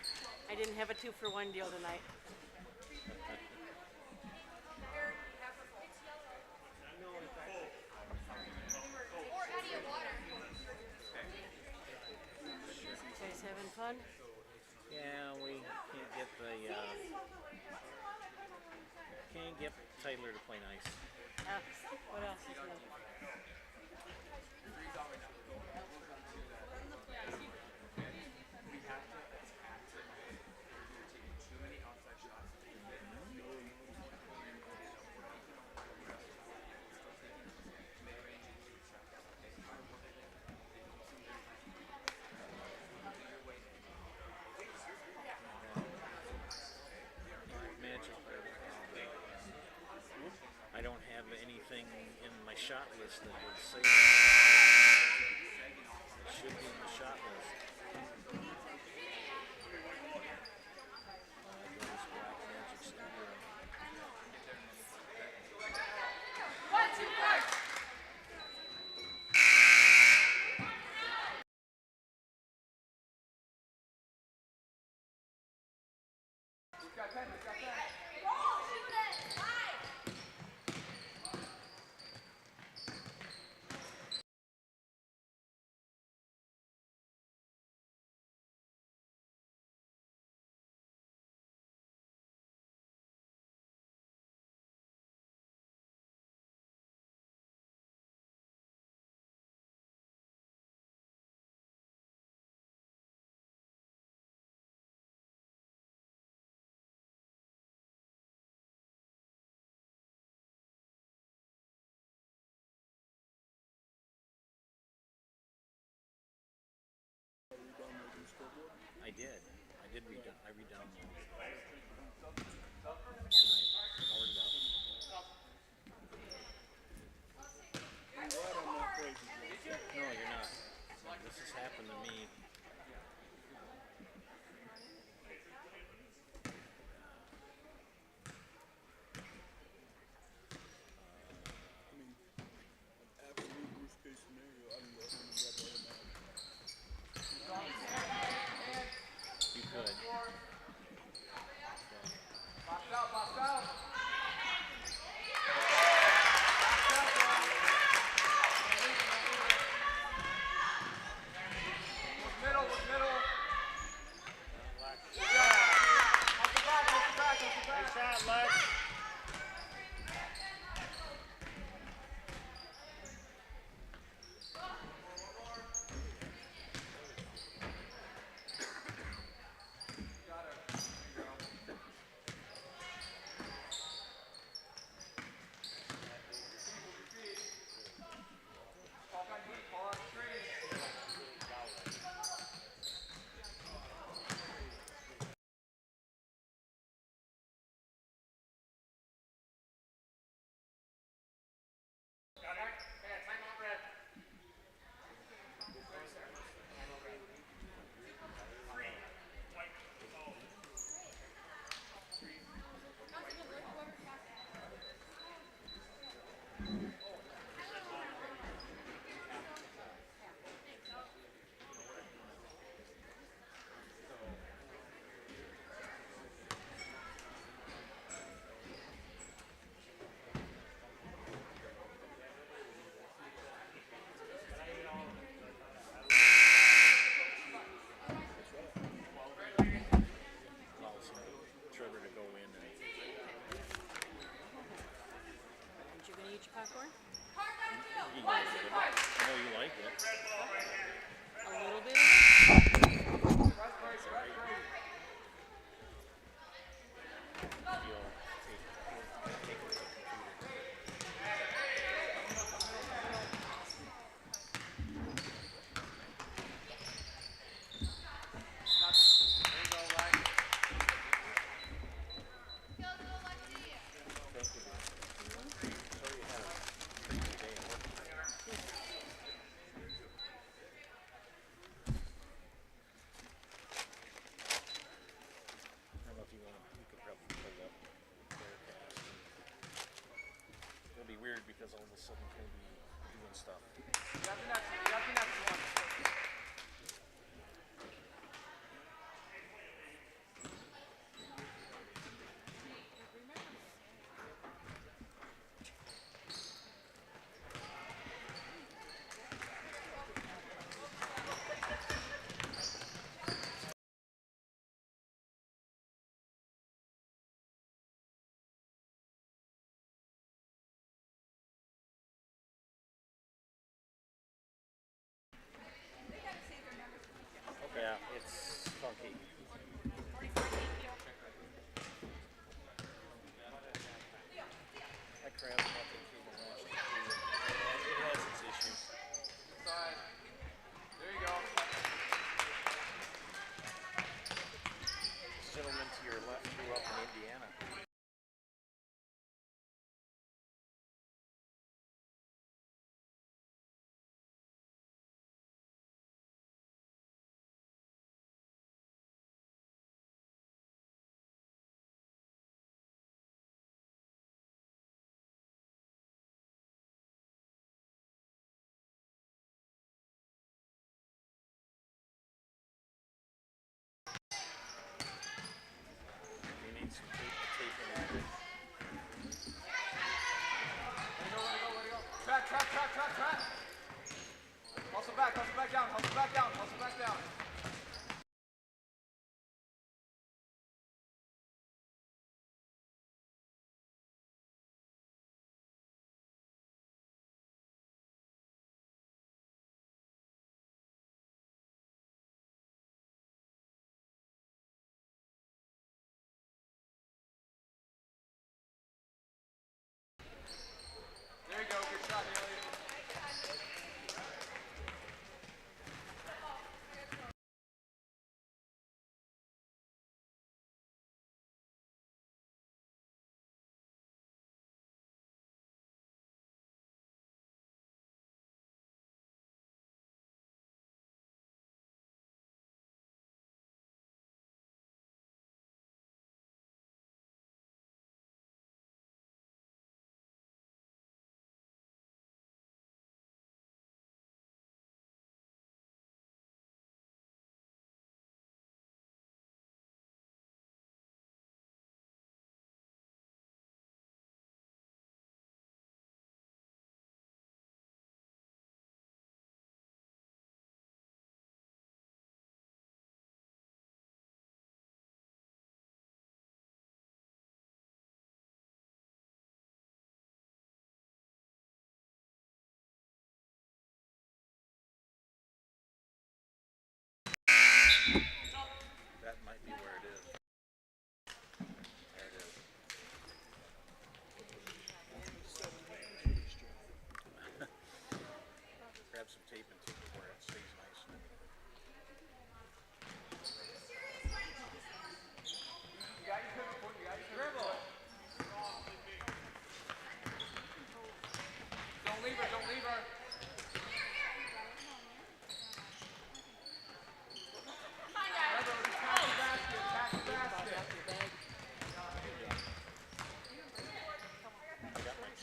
today. I didn't have a 2-for-1 deal tonight. Guys having fun? Yeah, we can't get Tyler to play nice. What else is new? I don't have anything in my shot list that would say that. It should be in the shot list. I did. I re-downloaded it. Powered it up. No, you're not. This has happened to me. You could. Popcorn? I know you like it. A little bit of it? Weird because all of a sudden he'll be doing stuff.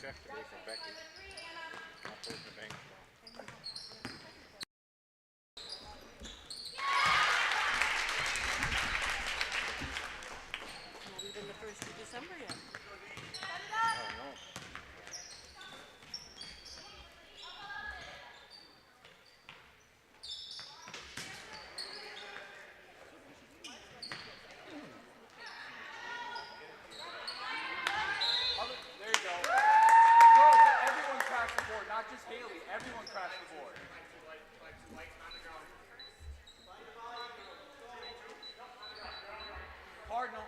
check today from Becky. I'll put it in the bank. Not even the 1st of December yet. I don't know. There you go. Girls, everyone cracks the board, not just Haley. Everyone cracks the board. Cardinal.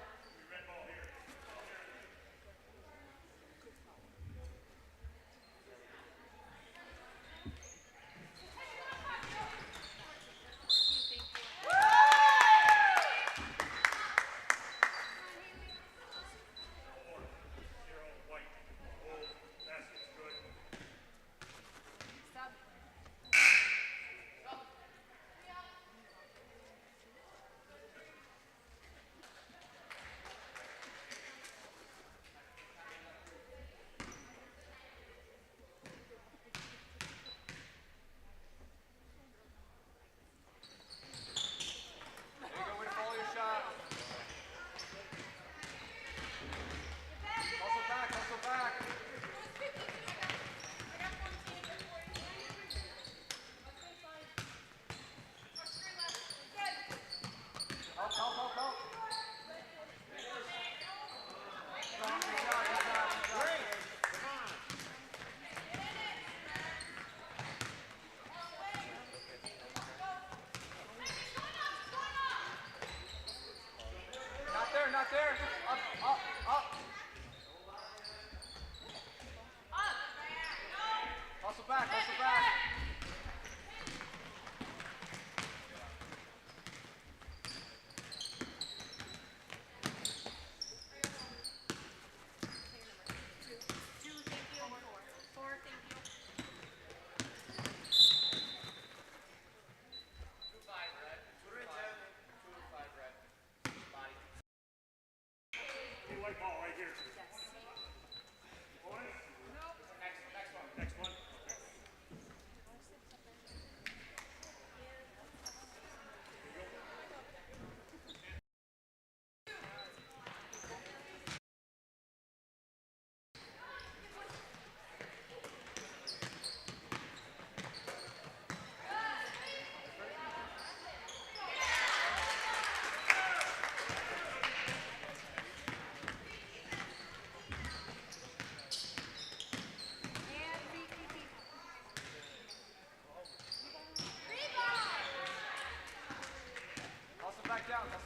Not there. Up. Hustle back. Hustle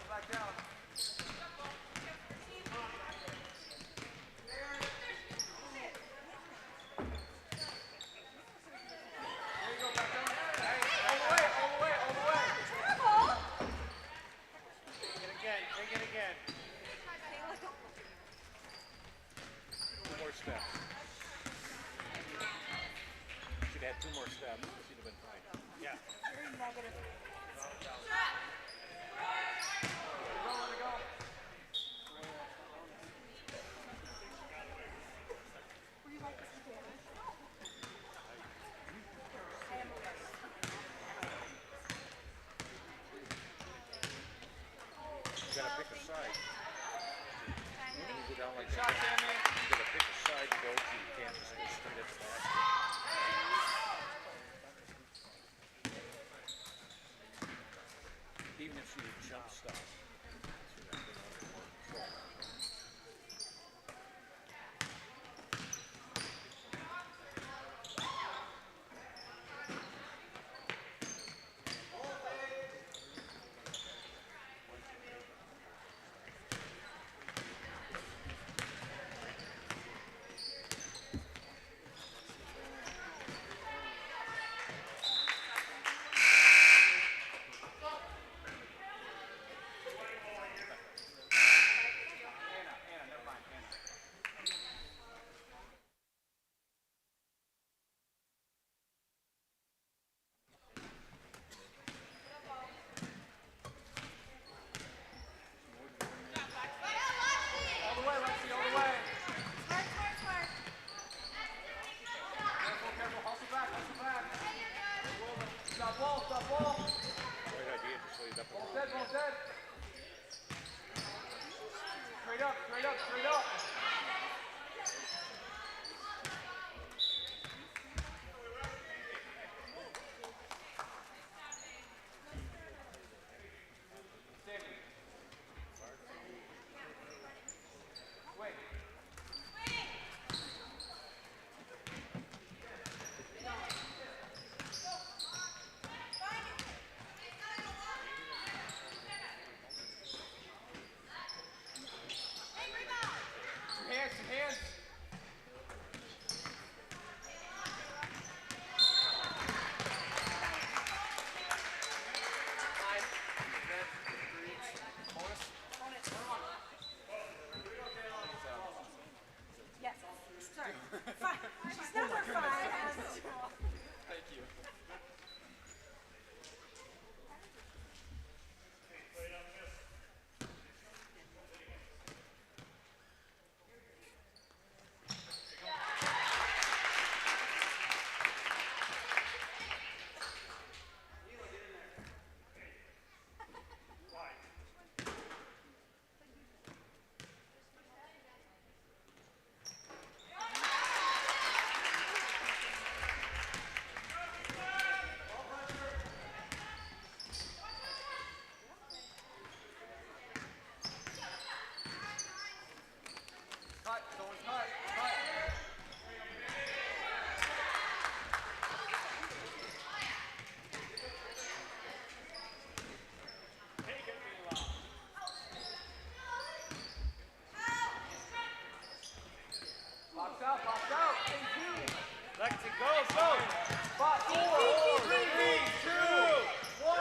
back down. There you go, back down. Hey, all the way. Take it again. 2 more steps. Should have 2 more steps. She'd have been fine. Yeah. Very negative. Let it go. You gotta pick a side. When you go down like Shot, that, Sammy. you gotta pick a side to go to. You can't just go straight at the basket. She's number 5. Thank you. Cut, someone cut, cut. Pops out, 18. Lexi, go, go! Spot 4, 3, 2, 1.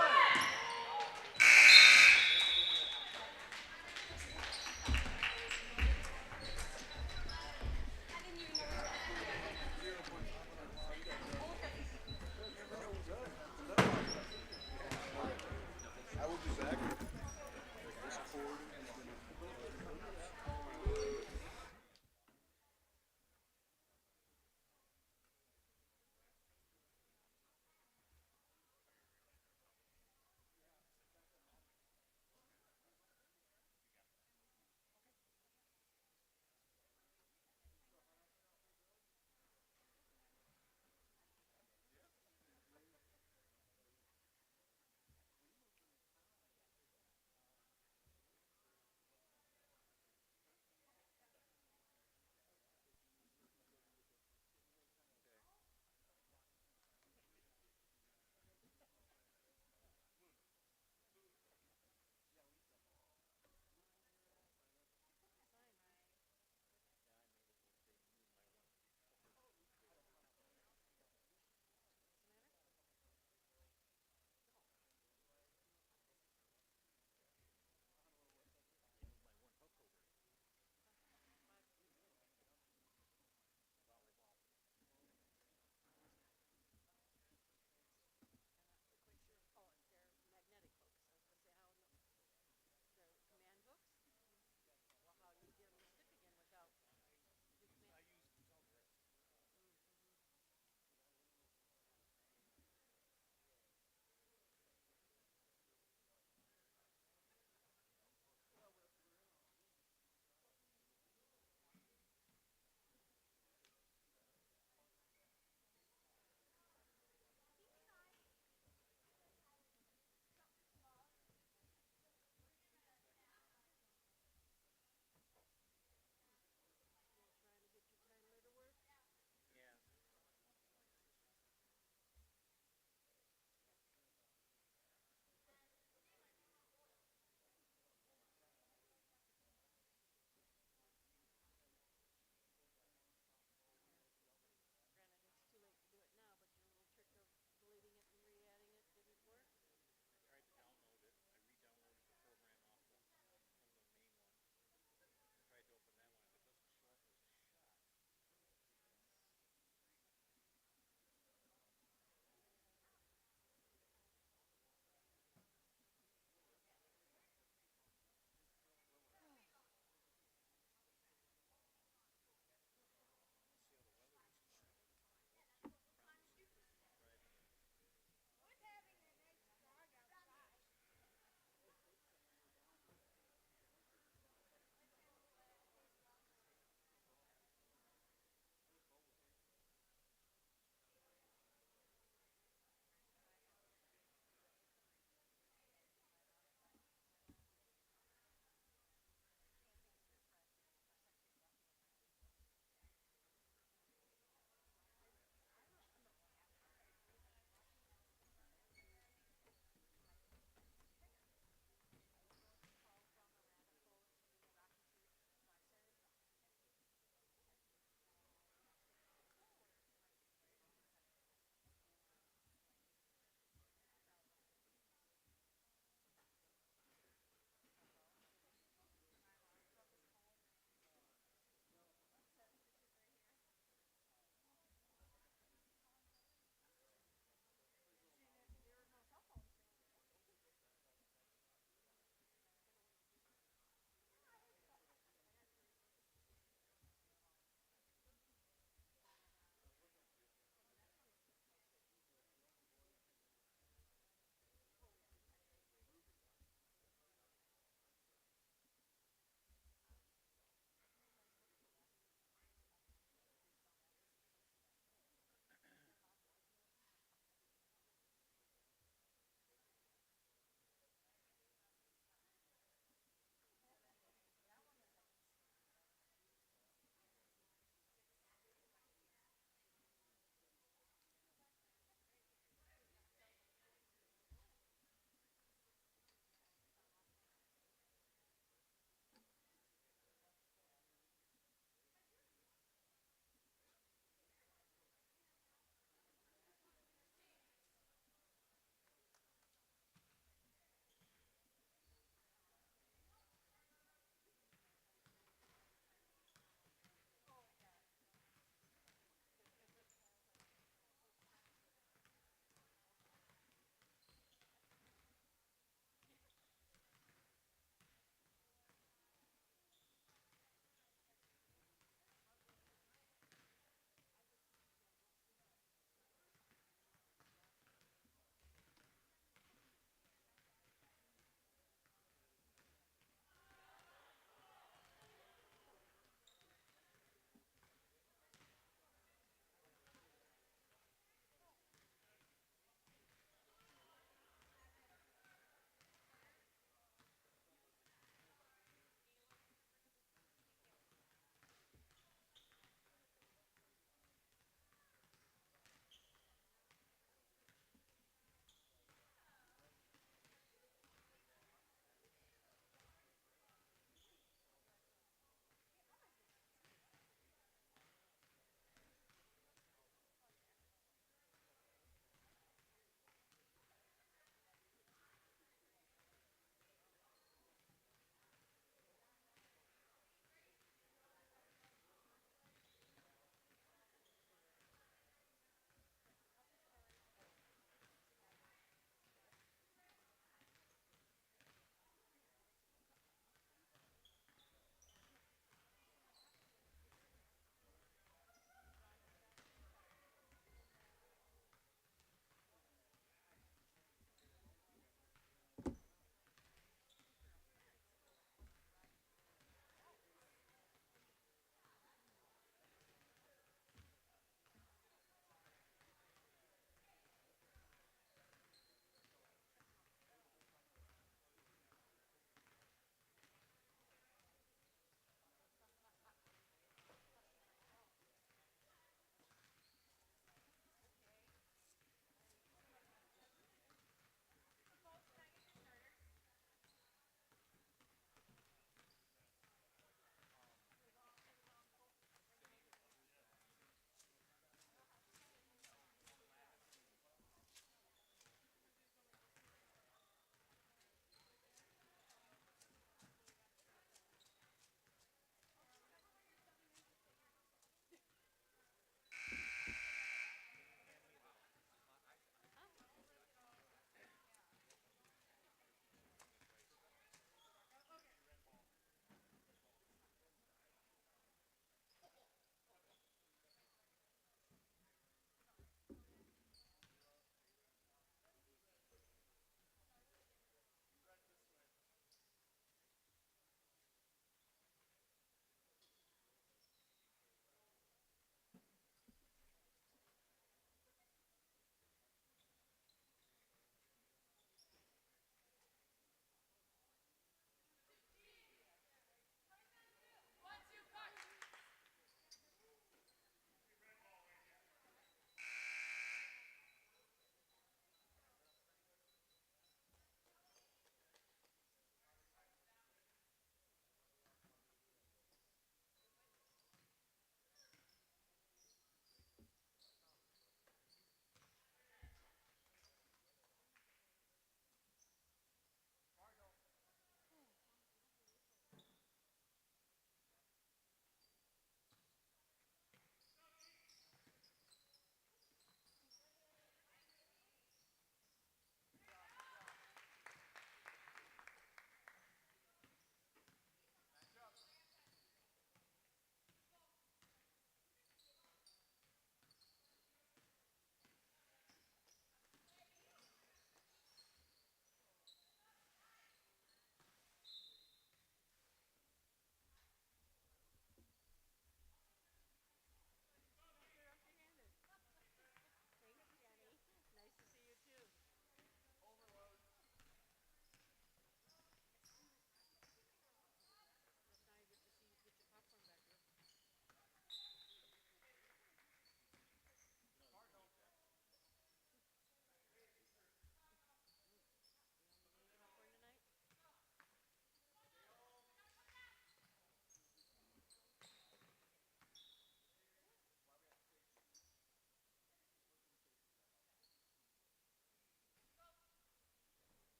I will do Zach.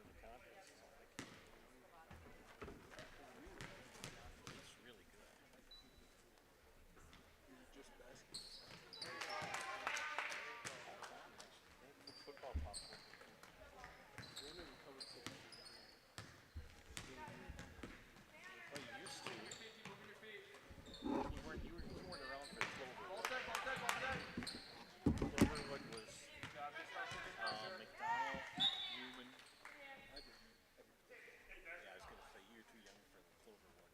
in the conference. It's like, it's really good. Just basketball. They put football popcorn. They never covered football. Well, you used to. Move your feet. You weren't around for Clover. Ball set. Cloverwood was Good job. Good pressure. McDonald, Newman. I didn't. Yeah, I was going to say you're too young for the Cloverwood.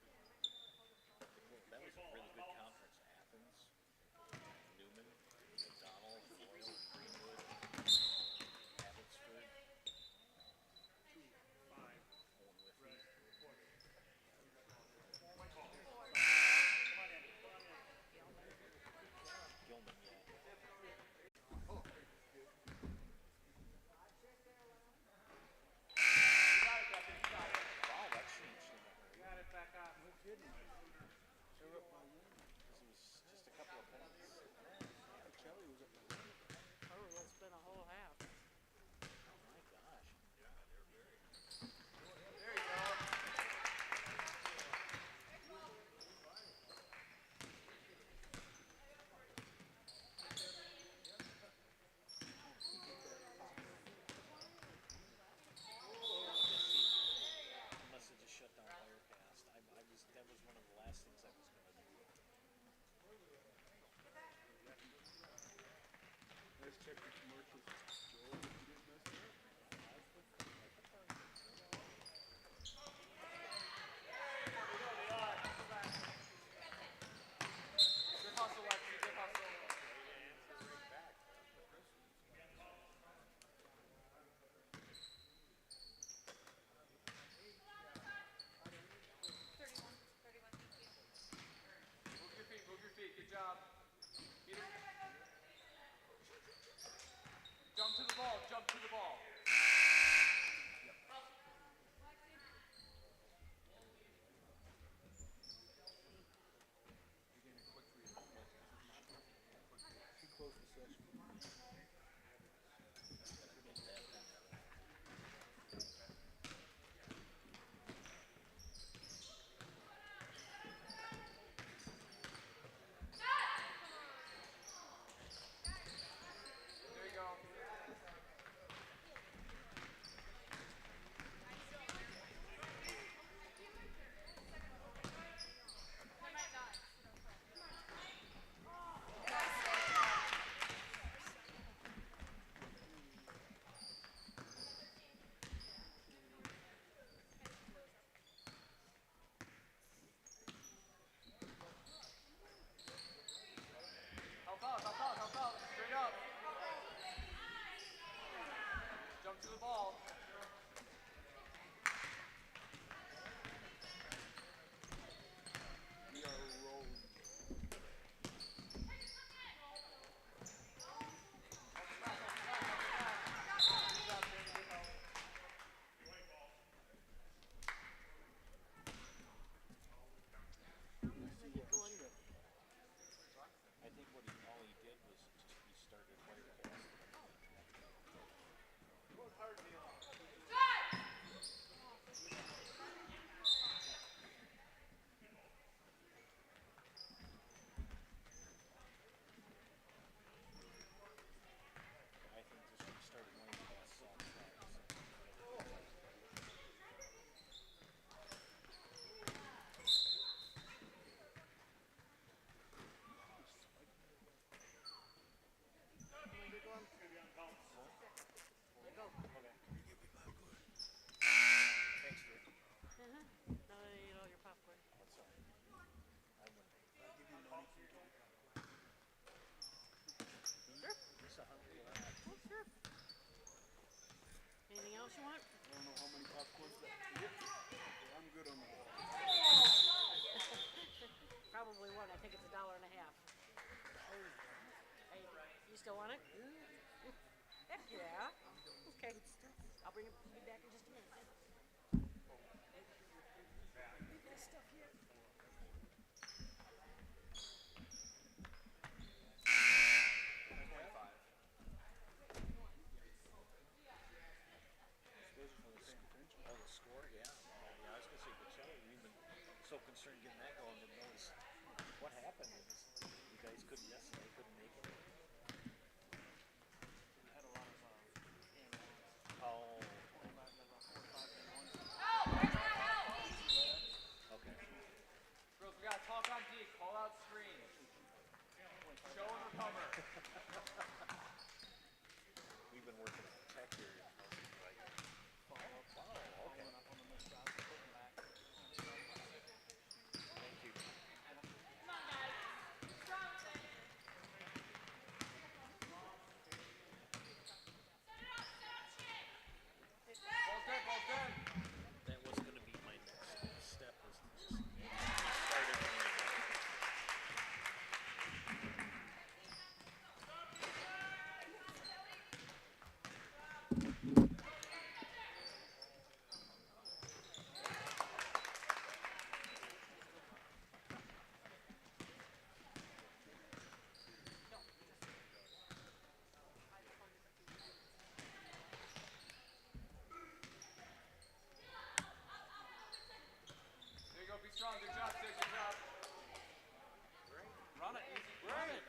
That was a really good conference. Athens, Newman, McDonald, Royal, Greenwood, Abbotsford, Owen Whitney. Gilman, yeah. Wow, that changed in a hurry. Got it back up. No kidding. They're up by one. Because it was just a couple of points. Pacelli was up there. Oh, it's been a whole half. Oh my gosh. There you go. He must have just shut down Wirecast. That was one of the last things I was going to do. Let's check the commercials. Joel, you didn't mess it up. Good hustle, Lexi. Good hustle. 31, thank you. Move your feet. Good job. Jump to the ball. Again, a quick read. He closed the session. There you go. Help out. Straight up. Jump to the ball. We are rolling. I think all he did was just restarted Wirecast. I think just restarted Wirecast solves that. Big one. Go. Okay. Thanks, Rick. No, you know your popcorn. That's all right. I wouldn't. Sure. It's a hundred for that. Oh, sure. Anything else you want? I don't know how many popcorns left. Yep. I'm good on that. Probably one. I think it's $1.50. Hey, you still want it? Heck yeah. Okay. I'll be back in just a minute. This stuff here. Those are for the same. Oh, the score? Yeah. Yeah, I was going to say Pacelli. We've been so concerned getting that going. Didn't notice what happened. You guys couldn't yesterday. Couldn't make it. Had a lot of game ones. Oh. About 4 or 5 game ones. Okay. Girls, we gotta talk on D. Call out screen. Show and recover. We've been working on tech here. Like, wow. Okay. Following up on the missed shots and putting them back. Thank you. Ball's good, ball's good. That was going to be my next step. Was to just start it from the There you go, be strong. Good job, Sid, good job. Run it, easy. Run it.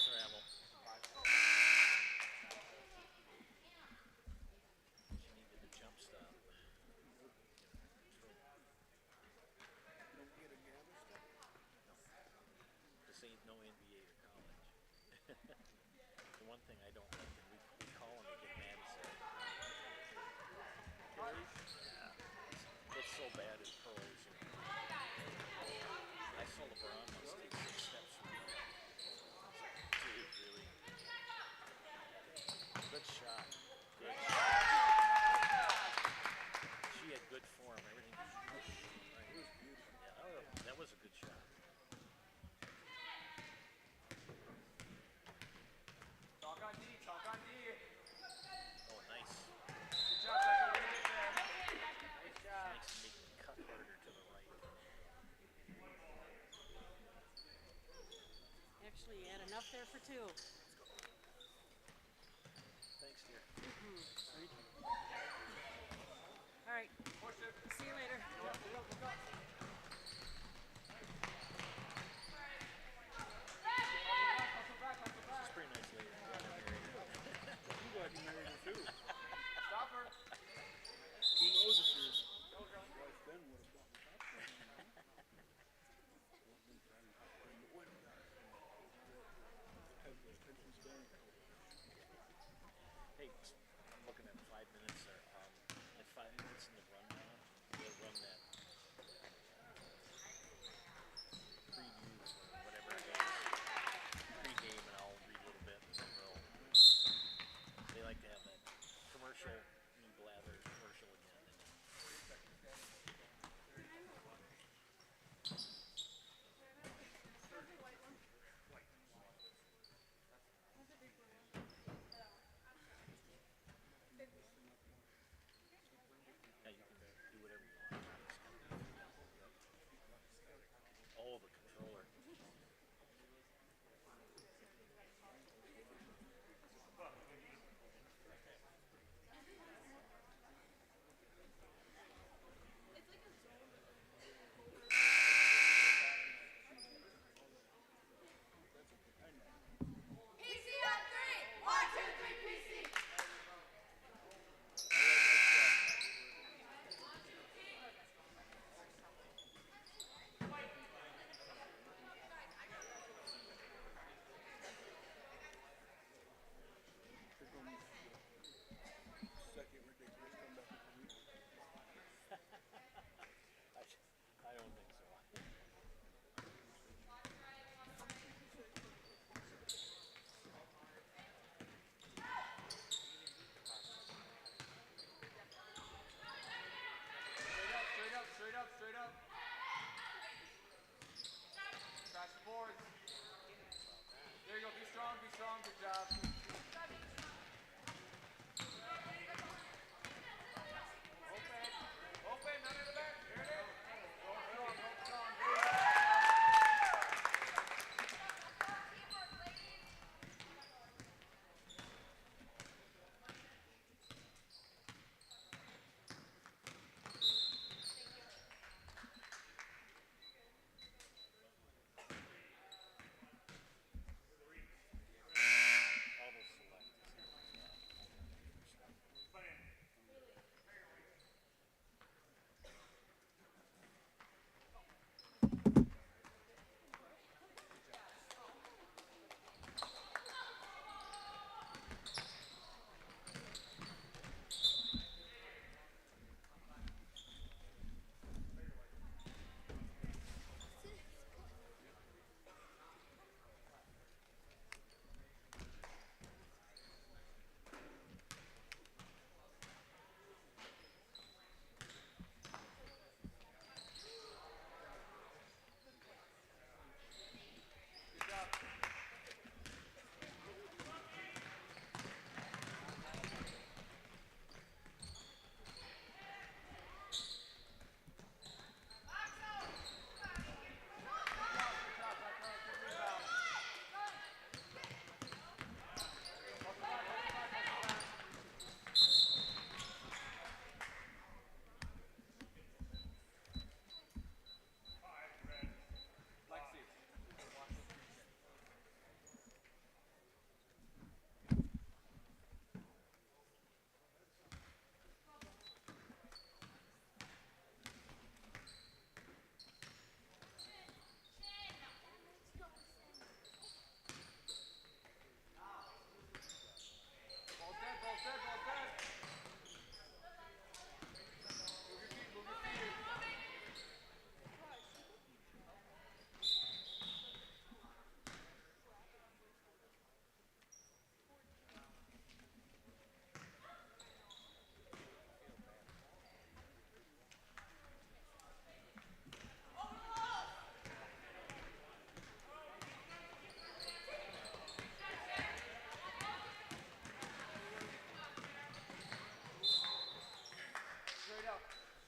travel. She needed a jump stop. This ain't no NBA or college. The one thing I don't like, and we call them, they get mad and say, yeah, it's so bad in pros. I saw LeBron once take 6 steps from me. Dude, really? Good shot. Good shot. She had good form. Everything was right. Yeah, that was a good shot. Talk on D, talk on D. Oh, nice. Good job, Becca. Way to get there. Nice job. Nice to make the cut harder to the right. Actually, you had enough there for 2. Thanks, dear. All right. Push it. See you later. Go up, go up, go up. Hustle back, hustle back. It's pretty nice lady. I'm glad you married her too. Stop her. Who knows if your wife Ben would have gotten top. Hey, I'm looking at 5 minutes there. At 5 minutes in the rundown, we'll run that preview or whatever it is. Pregame, and I'll read a little bit, and then they like to have that commercial, new blather commercial again. Yeah, you can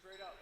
Straight up.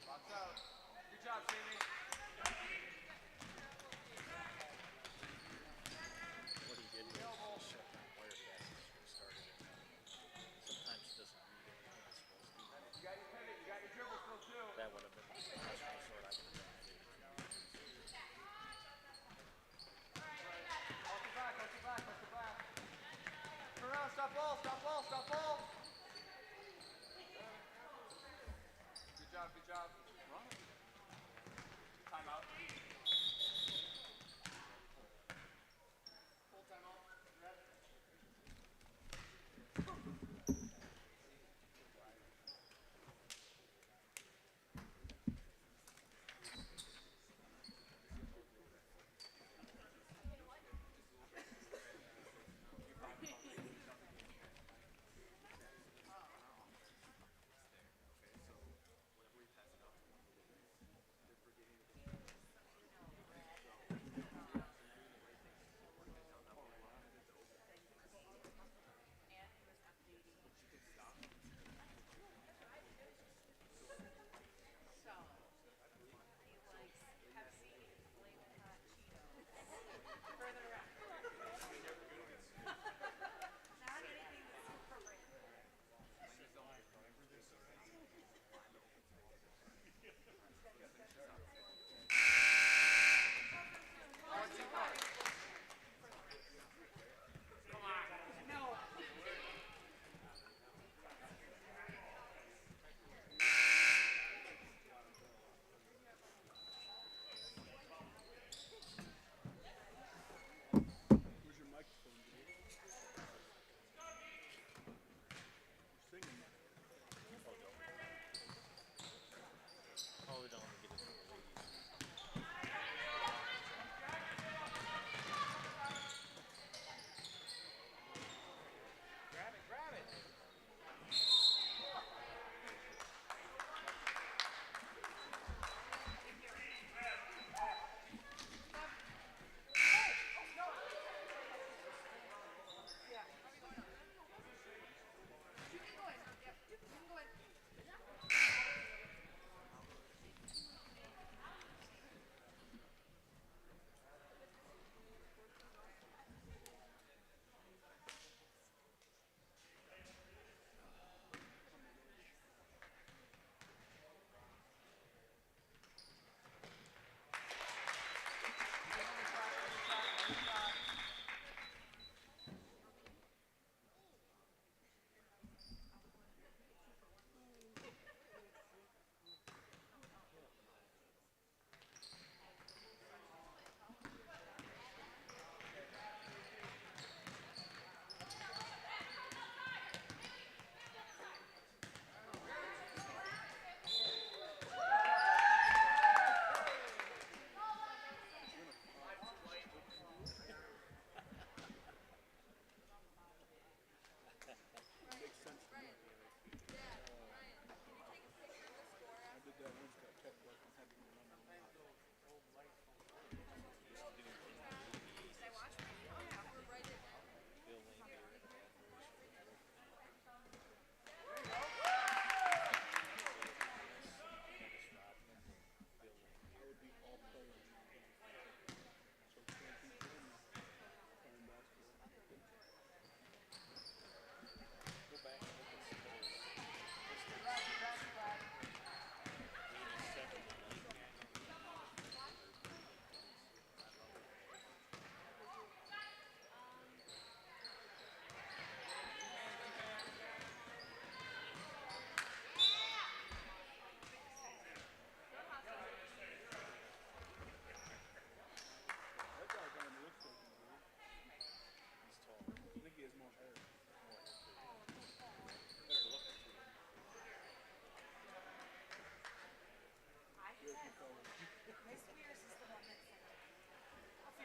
Box out. Good job, Sammy. What he did was he shut down Wirecast and started it. Sometimes he doesn't read anything he's supposed to. You got your pivot, you got your dribble still too. That would have been the last resort I would have done. Off the back, off the back, off the back. Turn around, stop ball, stop ball, stop ball. Good job, good job. Run. Timeout. Full timeout. Red.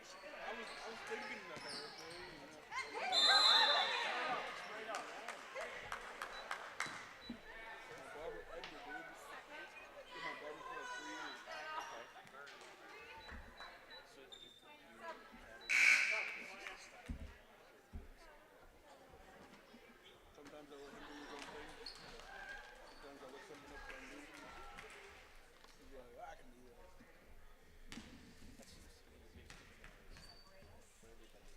was thinking that I was doing, Straight up. my barber Edgar, dude. Been my barber for like 3 years. Sometimes I let him do his own thing. Sometimes I look something up on YouTube. He's like, I can do that. That's just easy.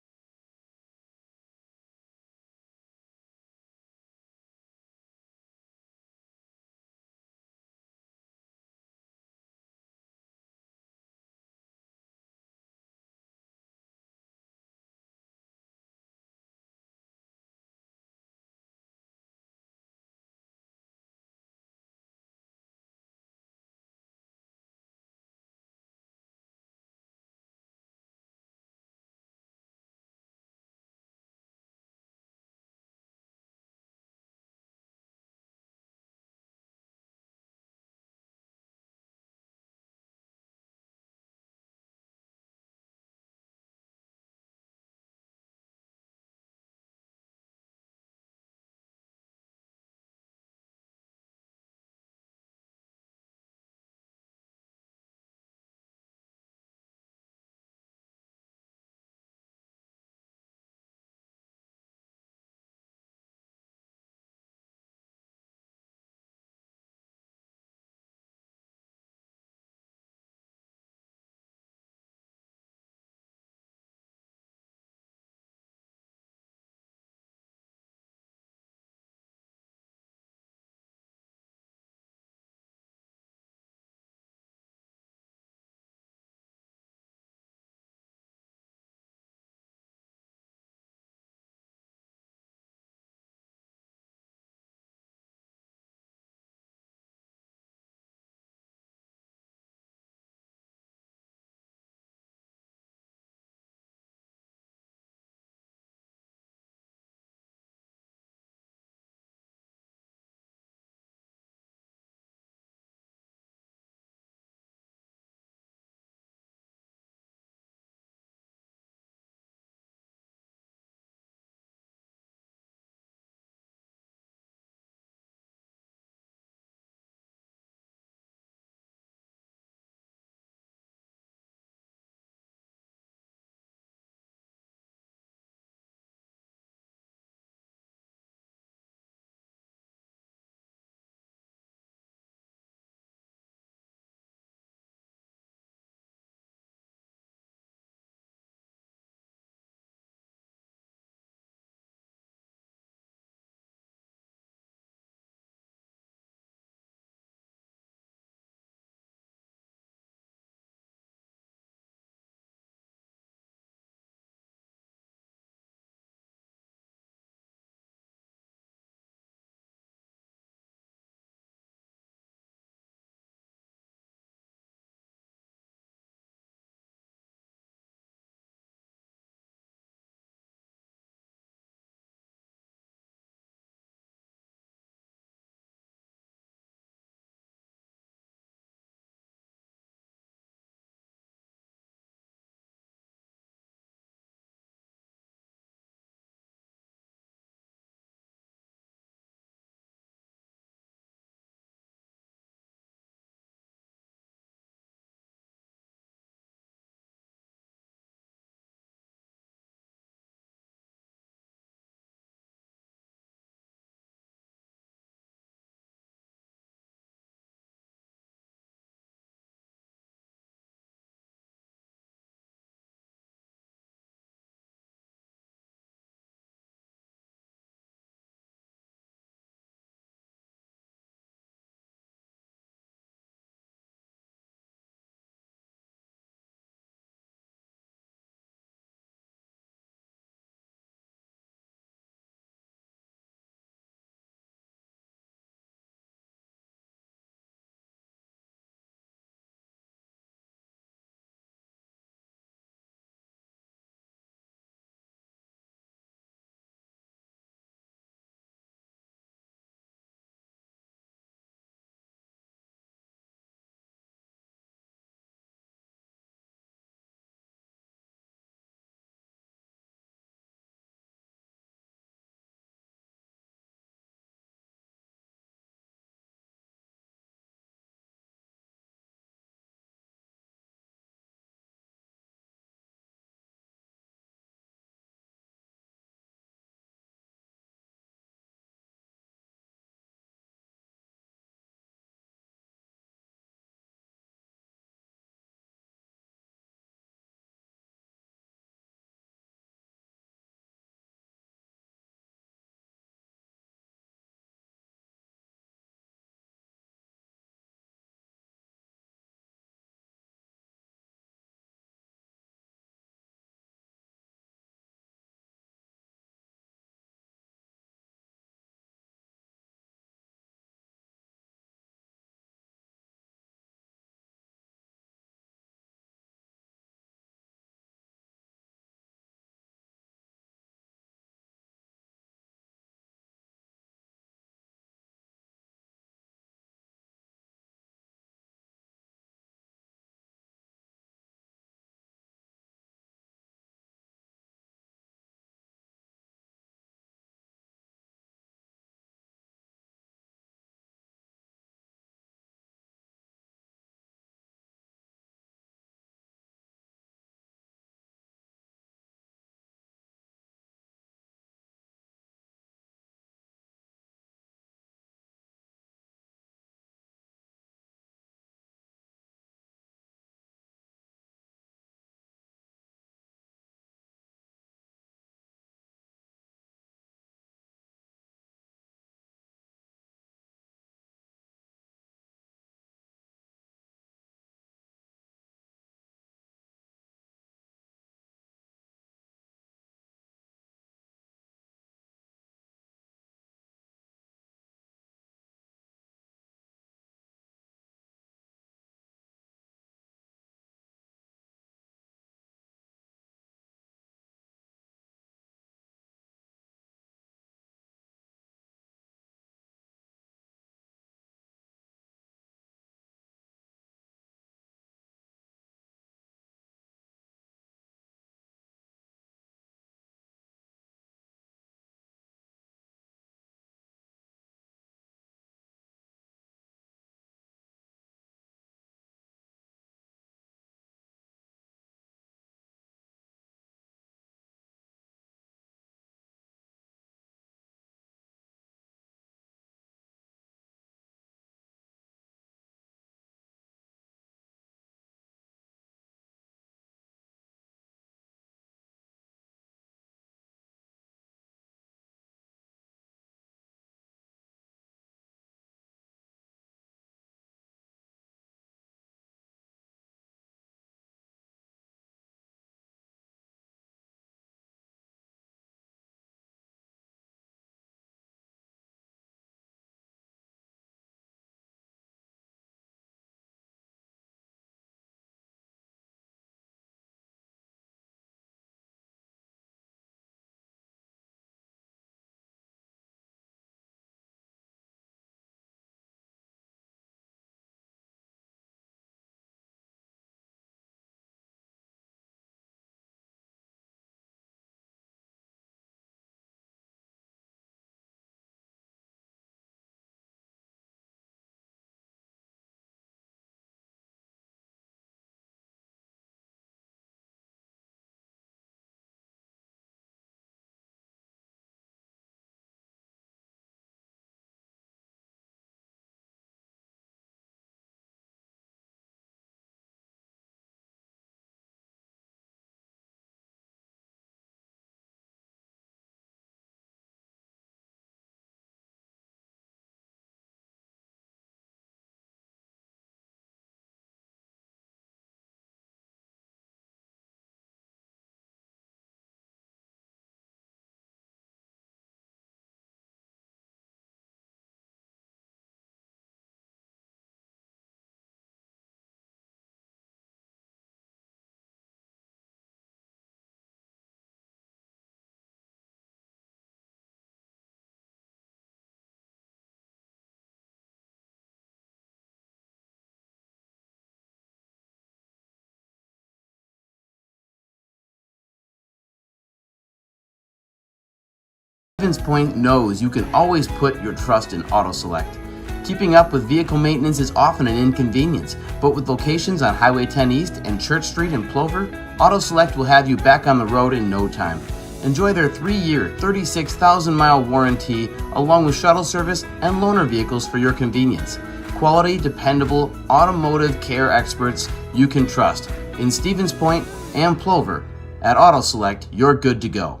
Stevens Point knows you can always put your trust in Auto Select. Keeping up with vehicle maintenance is often an inconvenience, but with locations on Highway 10 East and Church Street in Plover, Auto Select will have you back on the road in no time. Enjoy their 3-year, 36,000-mile warranty along with shuttle service and loaner vehicles for your convenience. Quality, dependable, automotive care experts you can trust. In Stevens Point and Plover, at Auto Select, you're good to go.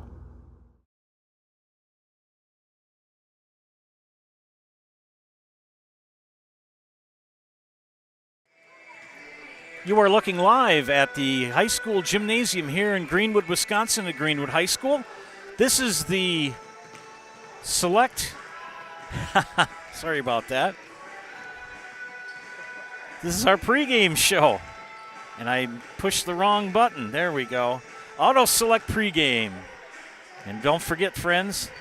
You are looking live at the high school gymnasium here in Greenwood, Wisconsin at Greenwood High School. This is the Select. Sorry about that. This is our pregame show. And I pushed the wrong button. There we go. Auto Select pregame. And don't forget, friends,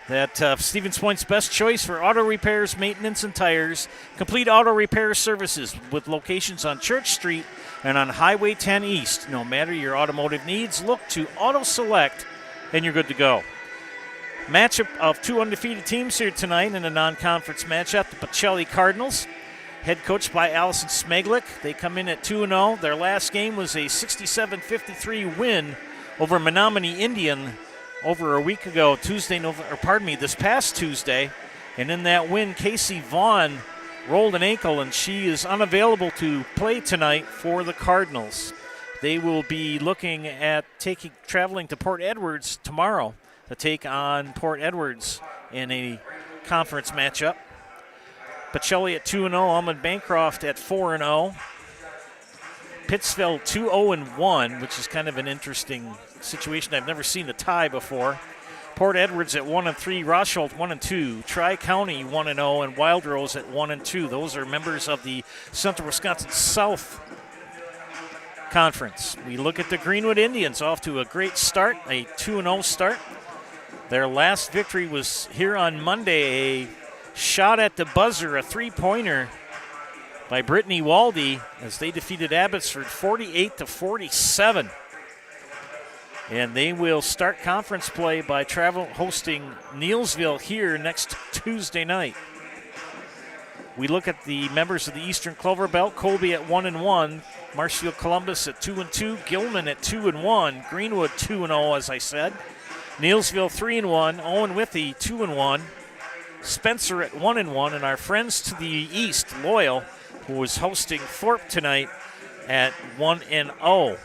that Stevens Point's best choice for auto repairs, maintenance, and tires. Complete auto repair services with locations on Church Street and on Highway 10 East. No matter your automotive needs, look to Auto Select and you're good to go. Matchup of two undefeated teams here tonight in a non-conference matchup. The Pacelli Cardinals, head coached by Allison Smeglik. They come in at 2-0. Their last game was a 67-53 win over Menominee Indian over a week ago, this past Tuesday. And in that win, Casey Vaughn rolled an ankle, and she is unavailable to play tonight for the Cardinals. They will be looking at traveling to Port Edwards tomorrow to take on Port Edwards in a conference matchup. Pacelli at 2-0, Almond Bancroft at 4-0. Pittsville 2-0-1, which is kind of an interesting situation. I've never seen a tie before. Port Edwards at 1-3, Rosholt 1-2, Tri-County 1-0, and Wild Rose at 1-2. Those are members of the Central Wisconsin South Conference. We look at the Greenwood Indians, off to a great start, a 2-0 start. Their last victory was here on Monday, a shot at the buzzer, a three-pointer by Brittany Waldy as they defeated Abbotsford 48-47. And they will start conference play by hosting Neelsville here next Tuesday night. We look at the members of the Eastern Clover Belt. Colby at 1-1, Marshfield Columbus at 2-2, Gilman at 2-1, Greenwood 2-0, as I said. Neelsville 3-1, Owen Withy 2-1, Spencer at 1-1, and our friends to the east, Loyal, who is hosting Thorpe tonight at 1-0.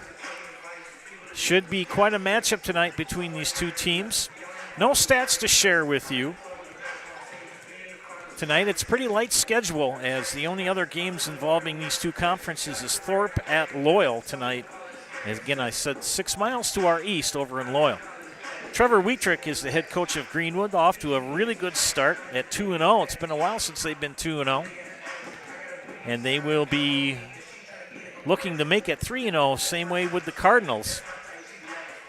Should be quite a matchup tonight between these two teams. No stats to share with you tonight. It's a pretty light schedule, as the only other games involving these two conferences is Thorpe at Loyal tonight. As again, I said 6 miles to our east over in Loyal. Trevor Wietrick is the head coach of Greenwood, off to a really good start at 2-0. It's been a while since they've been 2-0. And they will be looking to make it 3-0, same way with the Cardinals.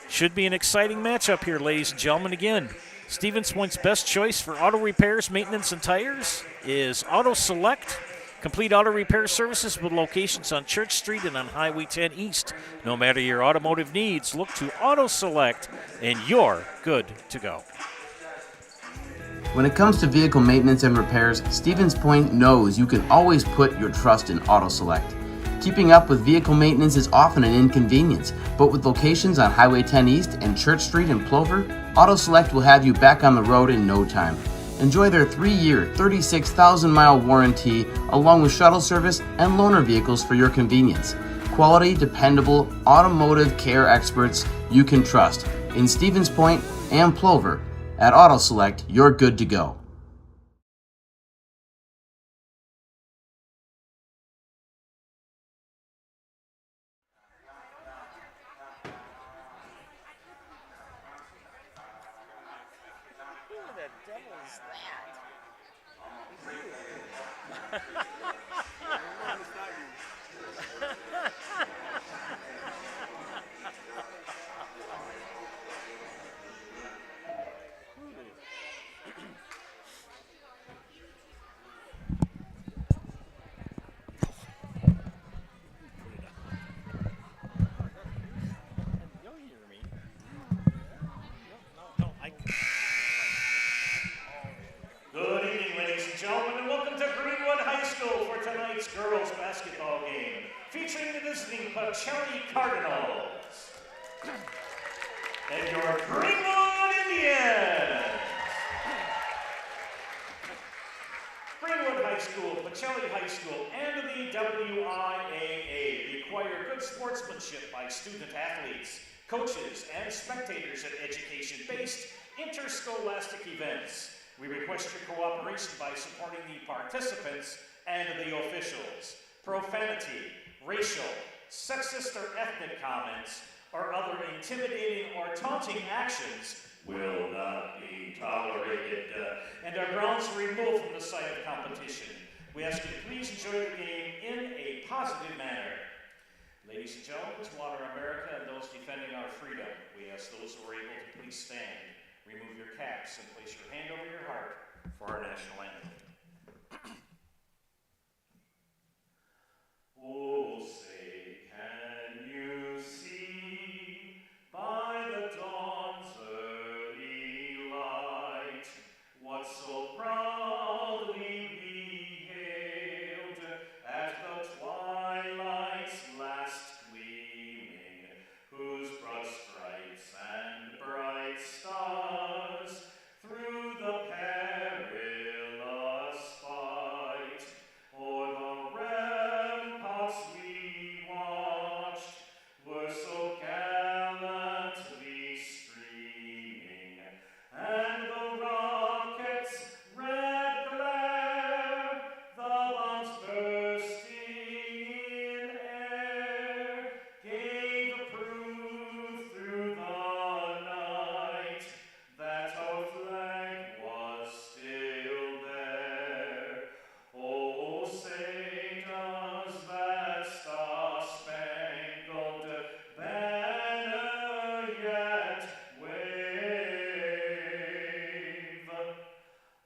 Should be an exciting matchup here, ladies and gentlemen. Again, Stevens Point's best choice for auto repairs, maintenance, and tires is Auto Select. Complete auto repair services with locations on Church Street and on Highway 10 East. No matter your automotive needs, look to Auto Select, and you're good to go. When it comes to vehicle maintenance and repairs, Stevens Point knows you can always put your trust in Auto Select. Keeping up with vehicle maintenance is often an inconvenience, but with locations on Highway 10 East and Church Street in Plover, Auto Select will have you back on the road in no time. Enjoy their 3-year, 36,000-mile warranty along with shuttle service and loaner vehicles for your convenience. Quality, dependable, automotive care experts you can trust. In Stevens Point and Plover, at Auto Select, you're good to go. tonight's girls basketball game, featuring the visiting Pacelli Cardinals and your Greenwood Indians. Greenwood High School, Pacelli High School, and the WIAA require good sportsmanship by student athletes, coaches, and spectators at education-based interscholastic events. We request your cooperation by supporting the participants and the officials. Profanity, racial, sexist or ethnic comments, or other intimidating or taunting actions will not be tolerated and are grounds for removal from the site of competition. We ask you to please enjoy the game in a positive manner. Ladies and gentlemen, to honor America and those defending our freedom, we ask those who are able to please stand, remove your caps, and place your hand over your heart for our national anthem. Oh, say, can you see by the dawn's early light what so proudly we hailed at the twilight's last gleaming, whose broad stripes and bright stars through the perilous fight o'er the ramparts we watched were so gallantly streaming, and the rockets' red glare, the bombs bursting in air, gave proof through the night that our flag was still there. Oh, say does that star-spangled banner yet wave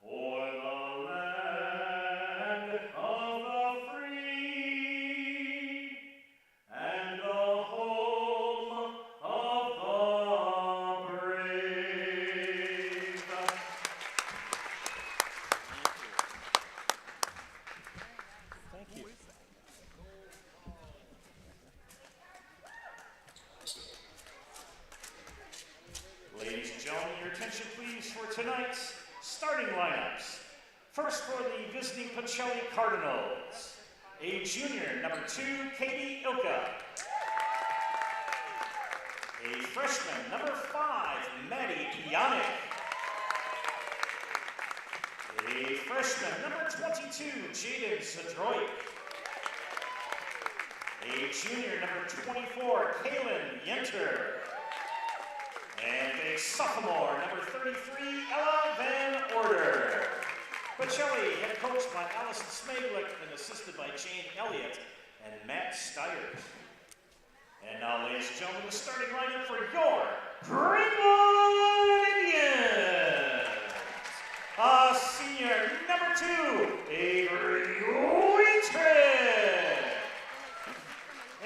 o'er the land of the free and the home of the brave? Thank you. Ladies and gentlemen, your attention please for tonight's starting lineups. First for the visiting Pacelli Cardinals, a junior, number 2, Katie Ilka. A freshman, number 5, Maddie Pianic. A freshman, number 22, Jaden Zadroik. A junior, number 24, Kaylin Yenter. And a sophomore, number 33, Ella Van Order. Pacelli, head coached by Allison Smaglick and assisted by Jane Elliott and Matt Steyer. And now, ladies and gentlemen, the starting lineup for your Greenwood Indians. A senior, number 2, Avery Wheaton.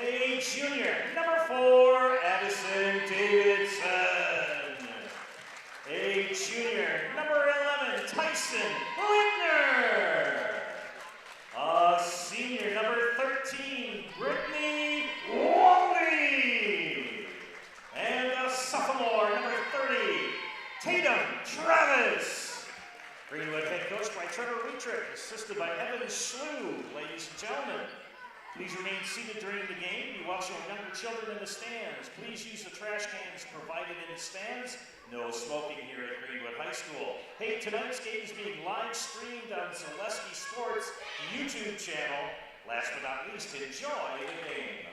A junior, number 4, Addison Davidson. A junior, number 11, Tyson Lindner. A senior, number 13, Brittany Wally. And a sophomore, number 30, Tatum Travis. Greenwood head coached by Trevor Wietrick, assisted by Evan Schlew. Ladies and gentlemen, please remain seated during the game. Be watching younger children in the stands. Please use the trash cans provided in the stands. No smoking here at Greenwood High School. Hey, tonight's game is being live streamed on Zaleski Sports YouTube channel. Last but not least, enjoy the game.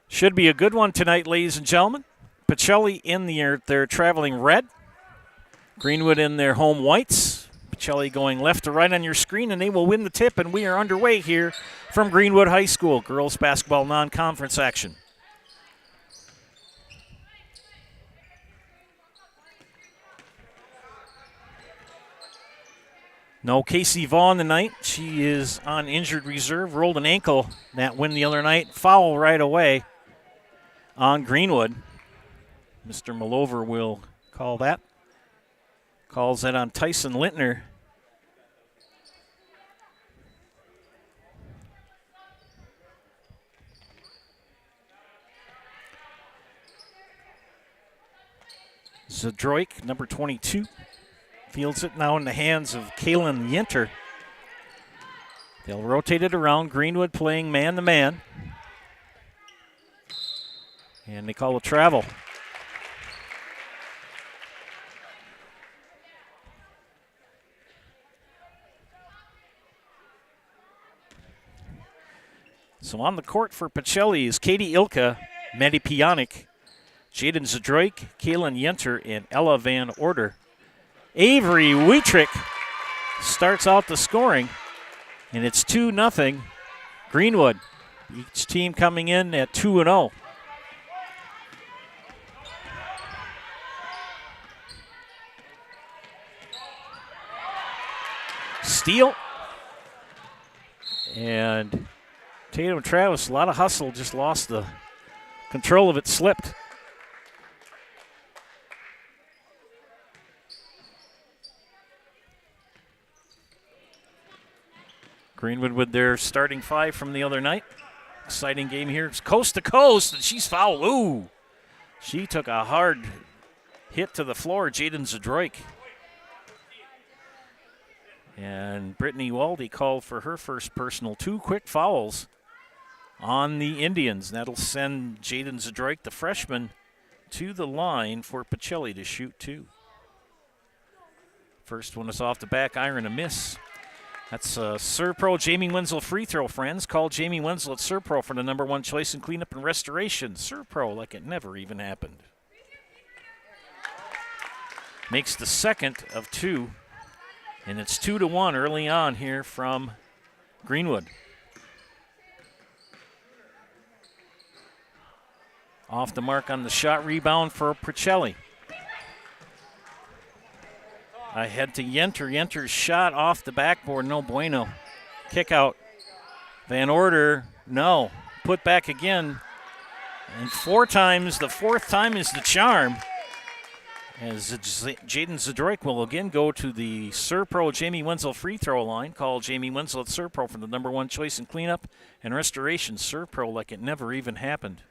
Should be a good one tonight, ladies and gentlemen. Pacelli in their traveling red. Greenwood in their home whites. Pacelli going left to right on your screen, and they will win the tip, and we are underway here from Greenwood High School. Girls basketball non-conference action. No Casey Vaughn tonight. She is on injured reserve, rolled an ankle that win the other night. Foul right away on Greenwood. Mr. Malover will call that. Calls that on Tyson Lintner. Zadroik, number 22, fields it now in the hands of Kalen Yenter. They'll rotate it around. Greenwood playing man-to-man. And they call a travel. So on the court for Pacelli is Katie Ilka, Maddie Pionic, Jaden Zadroik, Kalen Yenter, and Ella Van Order. Avery Wietrich starts out the scoring, and it's 2-0 Greenwood. Each team coming in at 2-0. Steal. And Tatum Travis, a lot of hustle, just lost the control of it, slipped. Greenwood with their starting five from the other night. Exciting game here. It's coast to coast, and she's fouled. Ooh. She took a hard hit to the floor, Jaden Zadroik. And Brittany Waldy called for her first personal. 2 quick fouls on the Indians. That'll send Jaden Zadroik, the freshman, to the line for Pacelli to shoot 2. First one is off the back iron, a miss. That's Serpro Jamie Wenzel free throw, friends. Call Jamie Wenzel at Serpro for the #1 choice in cleanup and restoration. Serpro like it never even happened. Makes the second of 2, and it's 2-1 early on here from Greenwood. Off the mark on the shot, rebound for Pacelli. Ahead to Yenter. Yenter's shot off the backboard, no bueno. Kick out. Van Order, no. Put back again. And 4 times, the 4th time is the charm. As Jaden Zadroik will again go to the Serpro Jamie Wenzel free throw line. Call Jamie Wenzel at Serpro for the #1 choice in cleanup and restoration. Serpro like it never even happened.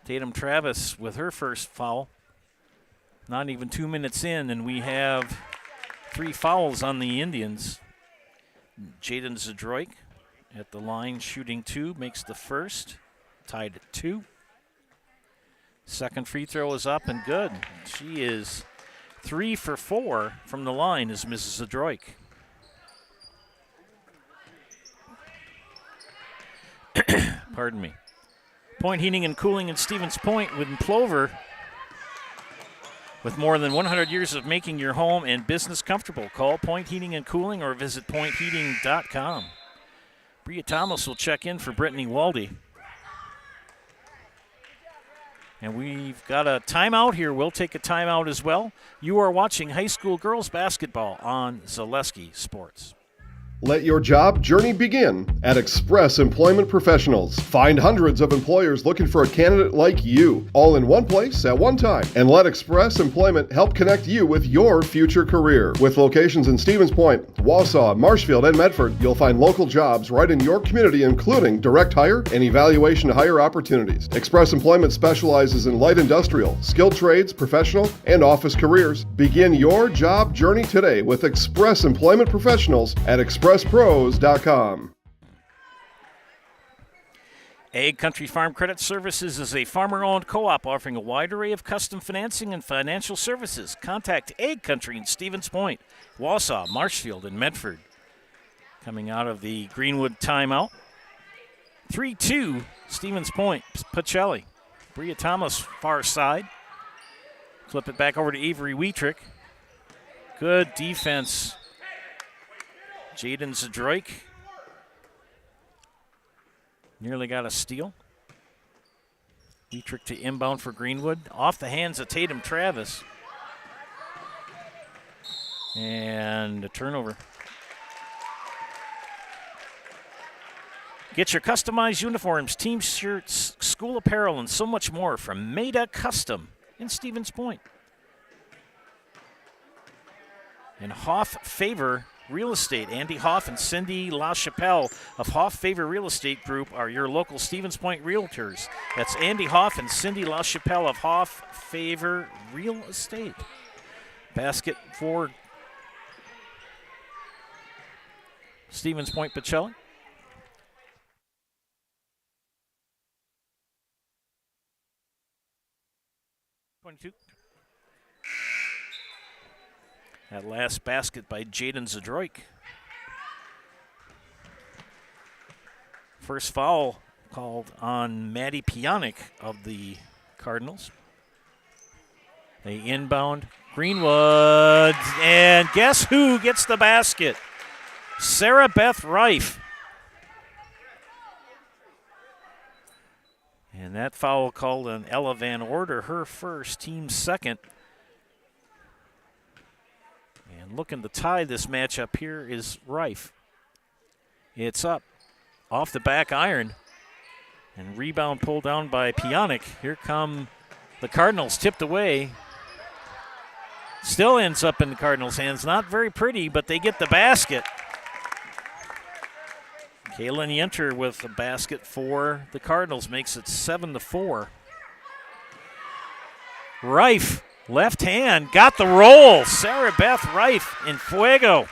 Tatum Travis with her first foul. Not even 2 minutes in, and we have 3 fouls on the Indians. Jaden Zadroik at the line shooting 2, makes the first, tied at 2. Second free throw is up and good. She is 3 for 4 from the line is Mrs. Zadroik. Pardon me. Point Heating and Cooling in Stevens Point with Plover. With more than 100 years of making your home and business comfortable, call Point Heating and Cooling or visit pointheating.com. Bria Thomas will check in for Brittany Waldy. And we've got a timeout here. We'll take a timeout as well. You are watching high school girls basketball on Zaleski Sports. Let your job journey begin at Express Employment Professionals. Find hundreds of employers looking for a candidate like you, all in one place at one time. And let Express Employment help connect you with your future career. With locations in Stevens Point, Wausau, Marshfield, and Medford, you'll find local jobs right in your community, including direct hire and evaluation to hire opportunities. Express Employment specializes in light industrial, skilled trades, professional, and office careers. Begin your job journey today with Express Employment Professionals at expresspros.com. Ag Country Farm Credit Services is a farmer-owned co-op offering a wide array of custom financing and financial services. Contact Ag Country in Stevens Point, Wausau, Marshfield, and Medford. Coming out of the Greenwood timeout. 3-2, Stevens Point, Pacelli. Bria Thomas, far side. Flip it back over to Avery Wietrich. Good defense. Jaden Zadroik nearly got a steal. Wietrich to inbound for Greenwood. Off the hands of Tatum Travis. And a turnover. Get your customized uniforms, team shirts, school apparel, and so much more from Maida Custom in Stevens Point. And Hoff Favor Real Estate. Andy Hoff and Cindy LaChapelle of Hoff Favor Real Estate Group are your local Stevens Point realtors. That's Andy Hoff and Cindy LaChapelle of Hoff Favor Real Estate. Basket for Stevens Point Pacelli. That last basket by Jaden Zadroik. First foul called on Maddie Pionic of the Cardinals. They inbound Greenwood, and guess who gets the basket? Sarah Beth Reif. And that foul called on Ella Van Order, her first, team second. And looking to tie this matchup here is Reif. It's up off the back iron. And rebound pulled down by Pionic. Here come the Cardinals, tipped away. Still ends up in the Cardinals' hands. Not very pretty, but they get the basket. Kaylin Yenter with the basket for the Cardinals makes it 7-4. Reif, left hand, got the roll. Sarah Beth Reif in fuego.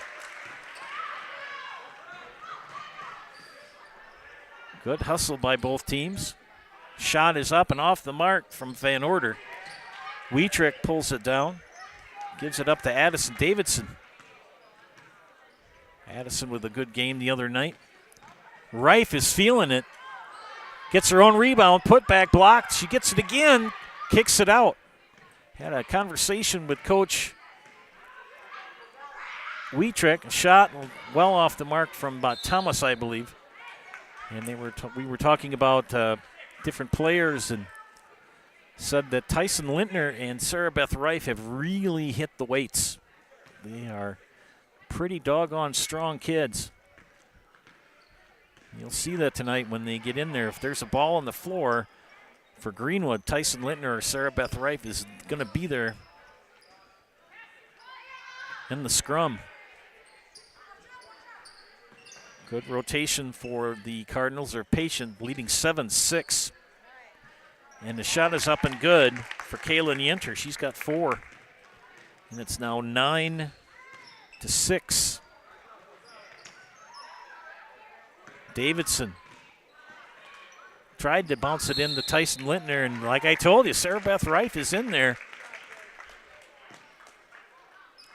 Good hustle by both teams. Shot is up and off the mark from Van Order. Wietrich pulls it down, gives it up to Addison Davidson. Addison with a good game the other night. Reif is feeling it. Gets her own rebound, put back blocked. She gets it again, kicks it out. Had a conversation with Coach Wietrich. Shot well off the mark from Thomas, I believe. And we were talking about different players and said that Tyson Lintner and Sarah Beth Reif have really hit the weights. They are pretty doggone strong kids. You'll see that tonight when they get in there. If there's a ball on the floor for Greenwood, Tyson Lintner or Sarah Beth Reif is going to be there in the scrum. Good rotation for the Cardinals. They're patient, leading 7-6. And the shot is up and good for Kaylin Yenter. She's got 4. And it's now 9-6. Davidson tried to bounce it into Tyson Lintner, and like I told you, Sarah Beth Reif is in there.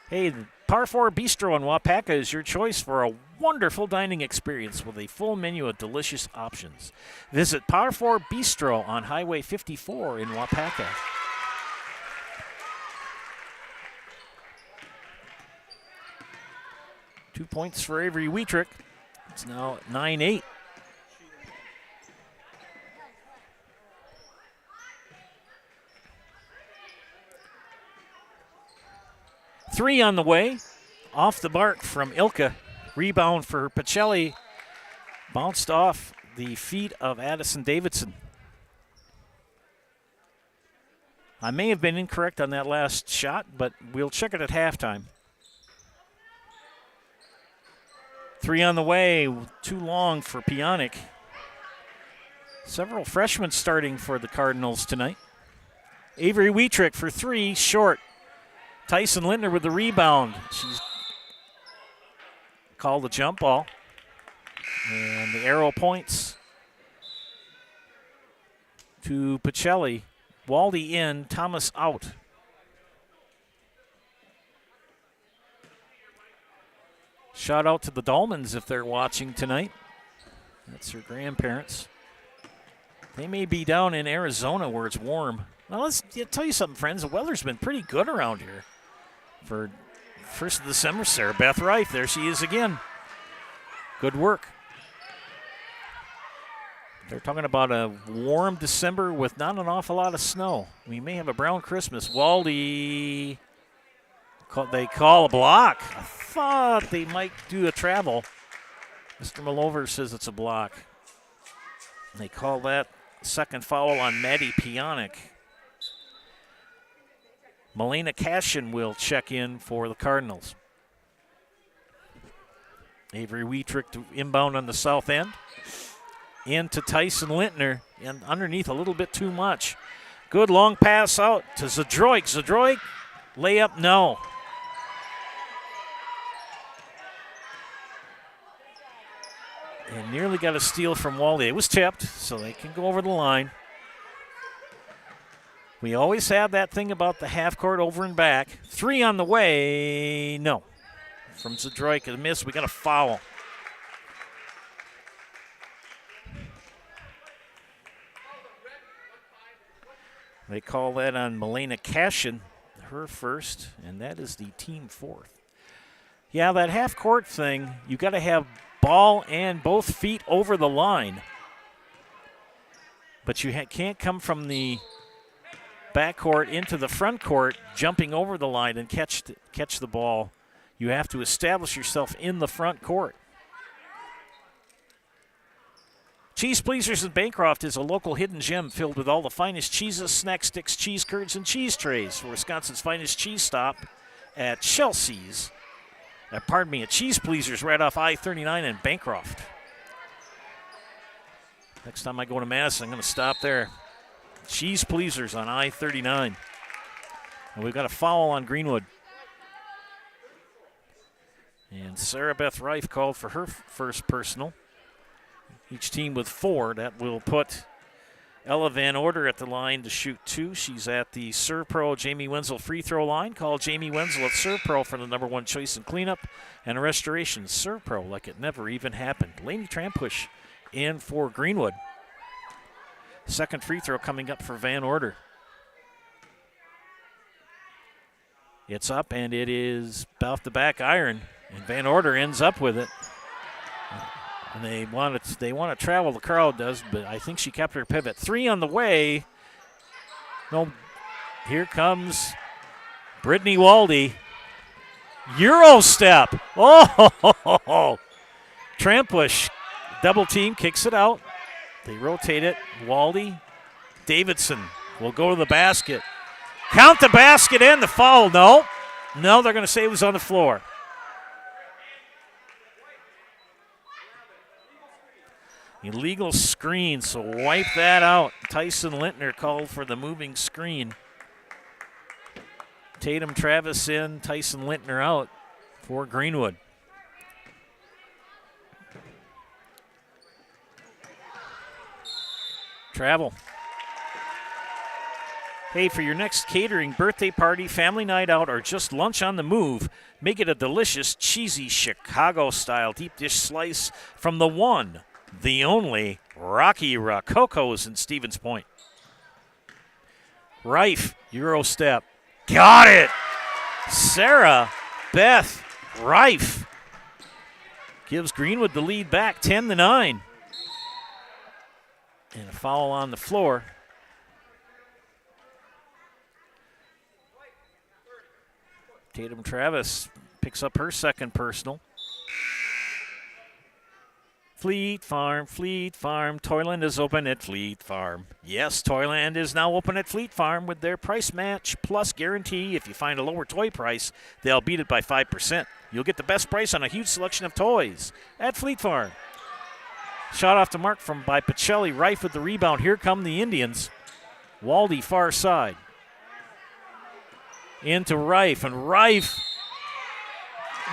Hey, the Par 4 Bistro in Wapaka is your choice for a wonderful dining experience with a full menu of delicious options. Visit Par 4 Bistro on Highway 54 in Wapaka. Two points for Avery Wietrich. It's now 9-8. Three on the way. Off the mark from Ilka. Rebound for Pacelli. Bounced off the feet of Addison Davidson. I may have been incorrect on that last shot, but we'll check it at halftime. Three on the way, too long for Pionic. Several freshmen starting for the Cardinals tonight. Avery Wietrich for 3, short. Tyson Lintner with the rebound. She's called a jump ball. And the arrow points to Pacelli. Waldy in, Thomas out. Shout out to the Dolmans if they're watching tonight. That's your grandparents. They may be down in Arizona where it's warm. Well, let's tell you something, friends. The weather's been pretty good around here. For 1st of December, Sarah Beth Reif, there she is again. Good work. They're talking about a warm December with not an awful lot of snow. We may have a brown Christmas. Waldy, they call a block. I thought they might do a travel. Mr. Malover says it's a block. They call that second foul on Maddie Pionic. Melena Cashin will check in for the Cardinals. Avery Wietrich to inbound on the south end. Into Tyson Lintner, and underneath a little bit too much. Good long pass out to Zadroik. Zadroik, layup, no. And nearly got a steal from Wally. It was tipped, so they can go over the line. We always have that thing about the half court over and back. 3 on the way, no. From Zadroik, a miss, we got a foul. They call that on Melena Cashin, her first, and that is the team fourth. Yeah, that half court thing, you got to have ball and both feet over the line. But you can't come from the backcourt into the front court, jumping over the line and catch the ball. You have to establish yourself in the front court. Cheese Pleasers in Bancroft is a local hidden gem filled with all the finest cheeses, snack sticks, cheese curds, and cheese trays for Wisconsin's finest cheese stop at Chelsea's. At Cheese Pleasers right off I-39 in Bancroft. Next time I go to Madison, I'm going to stop there. Cheese Pleasers on I-39. And we've got a foul on Greenwood. And Sarah Beth Reif called for her first personal. Each team with 4. That will put Ella Van Order at the line to shoot 2. She's at the ServPro Jamie Wenzel free throw line. Call Jamie Wenzel at ServPro for the #1 choice in cleanup and restoration. ServPro like it never even happened. Lainey Trampush in for Greenwood. Second free throw coming up for Van Order. It's up, and it is off the back iron, and Van Order ends up with it. And they want to travel, the crowd does, but I think she kept her pivot. 3 on the way. No, here comes Brittany Waldy. Euro step. Oh, Trampush, double team, kicks it out. They rotate it. Waldy, Davidson will go to the basket. Count the basket and the foul. No, they're going to say it was on the floor. Illegal screen, so wipe that out. Tyson Lintner called for the moving screen. Tatum Travis in, Tyson Lintner out for Greenwood. Travel. Hey, for your next catering, birthday party, family night out, or just lunch on the move, make it a delicious, cheesy Chicago-style deep dish slice from the one, the only Rocky Rococo's in Stevens Point. Reif, Euro step. Got it! Sarah Beth Reif gives Greenwood the lead back, 10-9. And a foul on the floor. Tatum Travis picks up her second personal. Fleet Farm, Toyland is open at Fleet Farm. Yes, Toyland is now open at Fleet Farm with their price match plus guarantee. If you find a lower toy price, they'll beat it by 5%. You'll get the best price on a huge selection of toys at Fleet Farm. Shot off the mark by Pacelli. Reif with the rebound. Here come the Indians. Waldy far side. Into Reif, and Reif.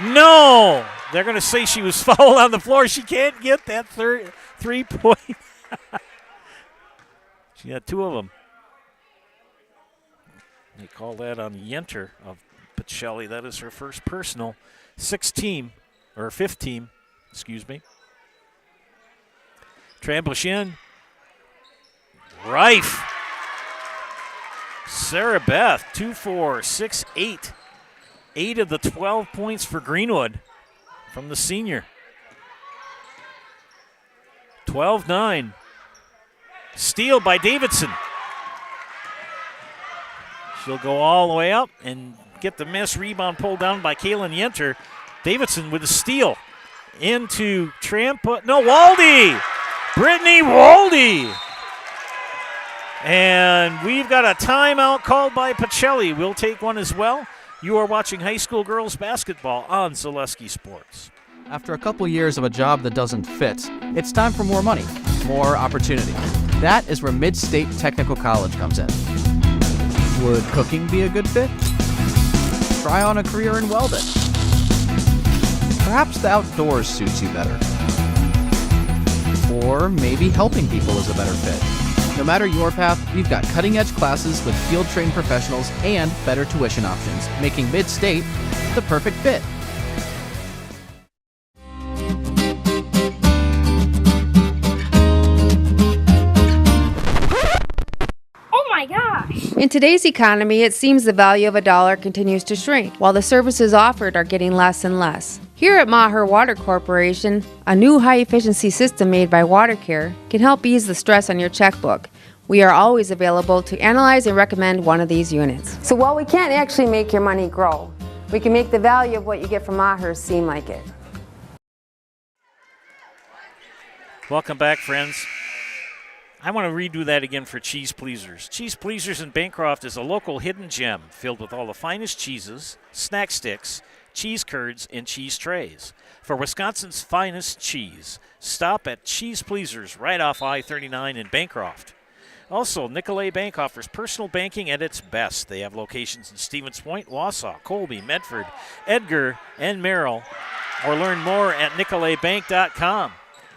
No! They're going to say she was fouled on the floor. She can't get that 3-point. She had 2 of them. They call that on Yenter of Pacelli. That is her first personal. 5th team. Trampush in. Reif. Sarah Beth, 2-4, 6-8. 8 of the 12 points for Greenwood from the senior. 12-9. Steal by Davidson. She'll go all the way up and get the miss. Rebound pulled down by Kaylin Yenter. Davidson with a steal. Into Waldy. Brittany Waldy. And we've got a timeout called by Pacelli. We'll take one as well. You are watching high school girls basketball on Zaleski Sports. After a couple years of a job that doesn't fit, it's time for more money, more opportunity. That is where Mid-State Technical College comes in. Would cooking be a good fit? Try on a career in welding. Perhaps the outdoors suits you better. Or maybe helping people is a better fit. No matter your path, we've got cutting-edge classes with field-trained professionals and better tuition options, making Mid-State the perfect fit. In today's economy, it seems the value of a dollar continues to shrink, while the services offered are getting less and less. Here at Maher Water Corporation, a new high-efficiency system made by WaterCare can help ease the stress on your checkbook. We are always available to analyze and recommend one of these units. So while we can't actually make your money grow, we can make the value of what you get from Maher seem like it. Welcome back, friends. I want to redo that again for Cheese Pleasers. Cheese Pleasers in Bancroft is a local hidden gem filled with all the finest cheeses, snack sticks, cheese curds, and cheese trays. For Wisconsin's finest cheese, stop at Cheese Pleasers right off I-39 in Bancroft. Also, Nicolay Bank offers personal banking at its best. They have locations in Stevens Point, Wausau, Colby, Medford, Edgar, and Merrill. Or learn more at nicolaybank.com.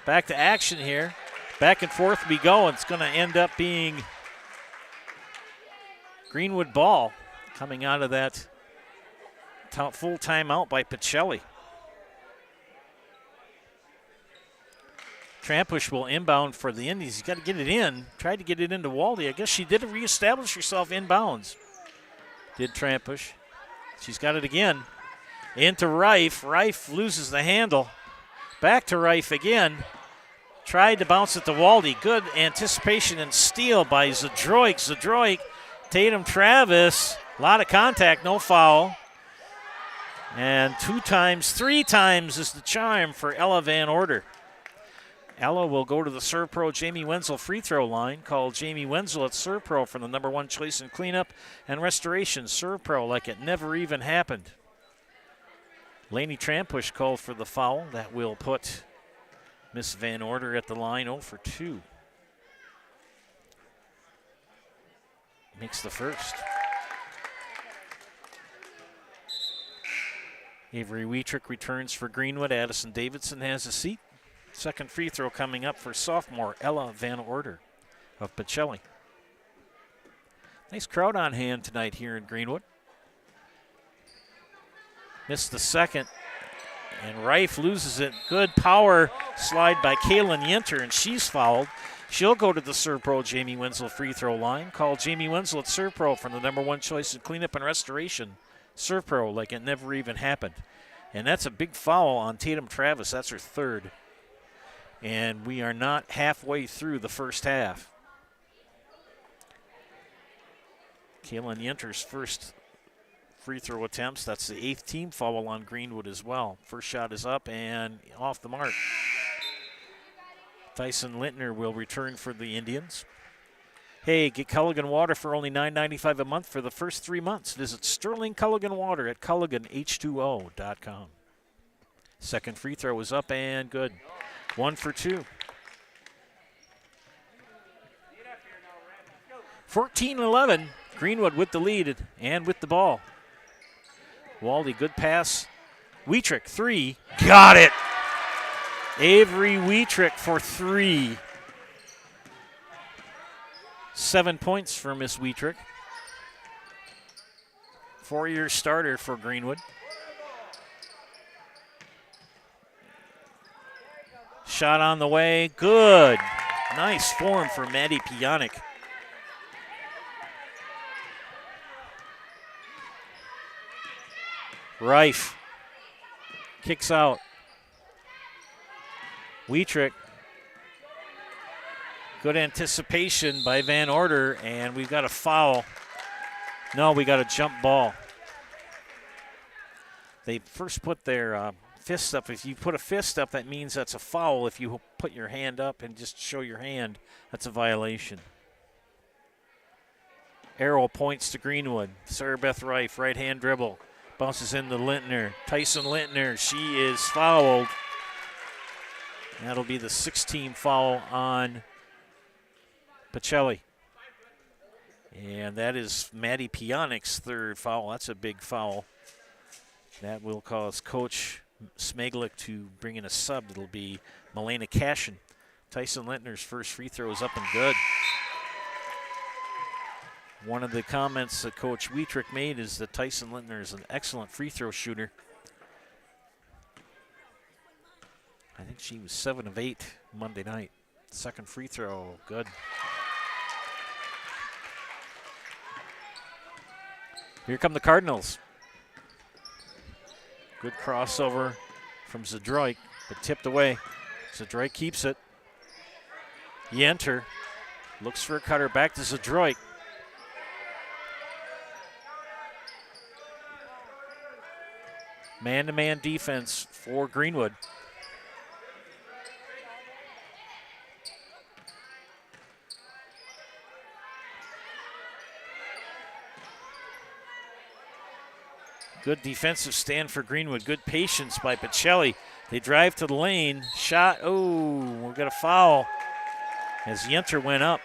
Back to action here. Back and forth we go. It's going to end up being Greenwood ball coming out of that full timeout by Pacelli. Trampush will inbound for the Indies. He's got to get it in. Tried to get it into Waldy. I guess she did reestablish herself inbounds. Did Trampush. She's got it again. Into Reif. Reif loses the handle. Back to Reif again. Tried to bounce it to Waldy. Good anticipation and steal by Zadroik. Zadroik, Tatum Travis. A lot of contact, no foul. And 2 times, 3 times is the charm for Ella Van Order. Ella will go to the Serve Pro Jamie Wenzel free throw line. Call Jamie Wenzel at Serve Pro for the #1 choice in cleanup and restoration. Serve Pro like it never even happened. Laney Trampush called for the foul. That will put Miss Van Order at the line 0 for 2. Makes the first. Avery Wietrick returns for Greenwood. Addison Davidson has a seat. Second free throw coming up for sophomore Ella Van Order of Pacelli. Nice crowd on hand tonight here in Greenwood. Missed the second. And Reif loses it. Good power slide by Kaylin Yenter, and she's fouled. She'll go to the Serve Pro Jamie Wenzel free throw line. Call Jamie Wenzel at Serve Pro for the #1 choice in cleanup and restoration. Serve Pro like it never even happened. And that's a big foul on Tatum Travis. That's her third. And we are not halfway through the first half. Kaylin Yenter's first free throw attempts. That's the 8th team foul on Greenwood as well. First shot is up and off the mark. Tyson Lintner will return for the Indians. Hey, get Culligan Water for only $9.95 a month for the first 3 months. Visit Sterling Culligan Water at CulliganH2O.com. Second free throw is up and good. 1 for 2. 14-11. Greenwood with the lead and with the ball. Waldy, good pass. Wietrick, 3. Got it. Avery Wietrick for 3. 7 points for Miss Wietrick. 4-year starter for Greenwood. Shot on the way. Good. Nice form for Maddie Pionic. Reif kicks out. Wietrick. Good anticipation by Van Order, and we've got a foul. No, we got a jump ball. They first put their fist up. If you put a fist up, that means that's a foul. If you put your hand up and just show your hand, that's a violation. Arrow points to Greenwood. Sarah Beth Reif, right-hand dribble. Bounces into Lintner. Tyson Lintner, she is fouled. That'll be the 16th foul on Pacelli. And that is Maddie Pionic's third foul. That's a big foul. That will cause Coach Smeglick to bring in a sub. It'll be Milena Cashin. Tyson Lintner's first free throw is up and good. One of the comments that Coach Wietrich made is that Tyson Lintner is an excellent free throw shooter. I think she was 7 of 8 Monday night. Second free throw, good. Here come the Cardinals. Good crossover from Zadroik, but tipped away. Zadroik keeps it. Yenter looks for a cutter, back to Zadroik. Man-to-man defense for Greenwood. Good defensive stand for Greenwood. Good patience by Pacelli. They drive to the lane. Shot. Oh, we've got a foul as Yenter went up.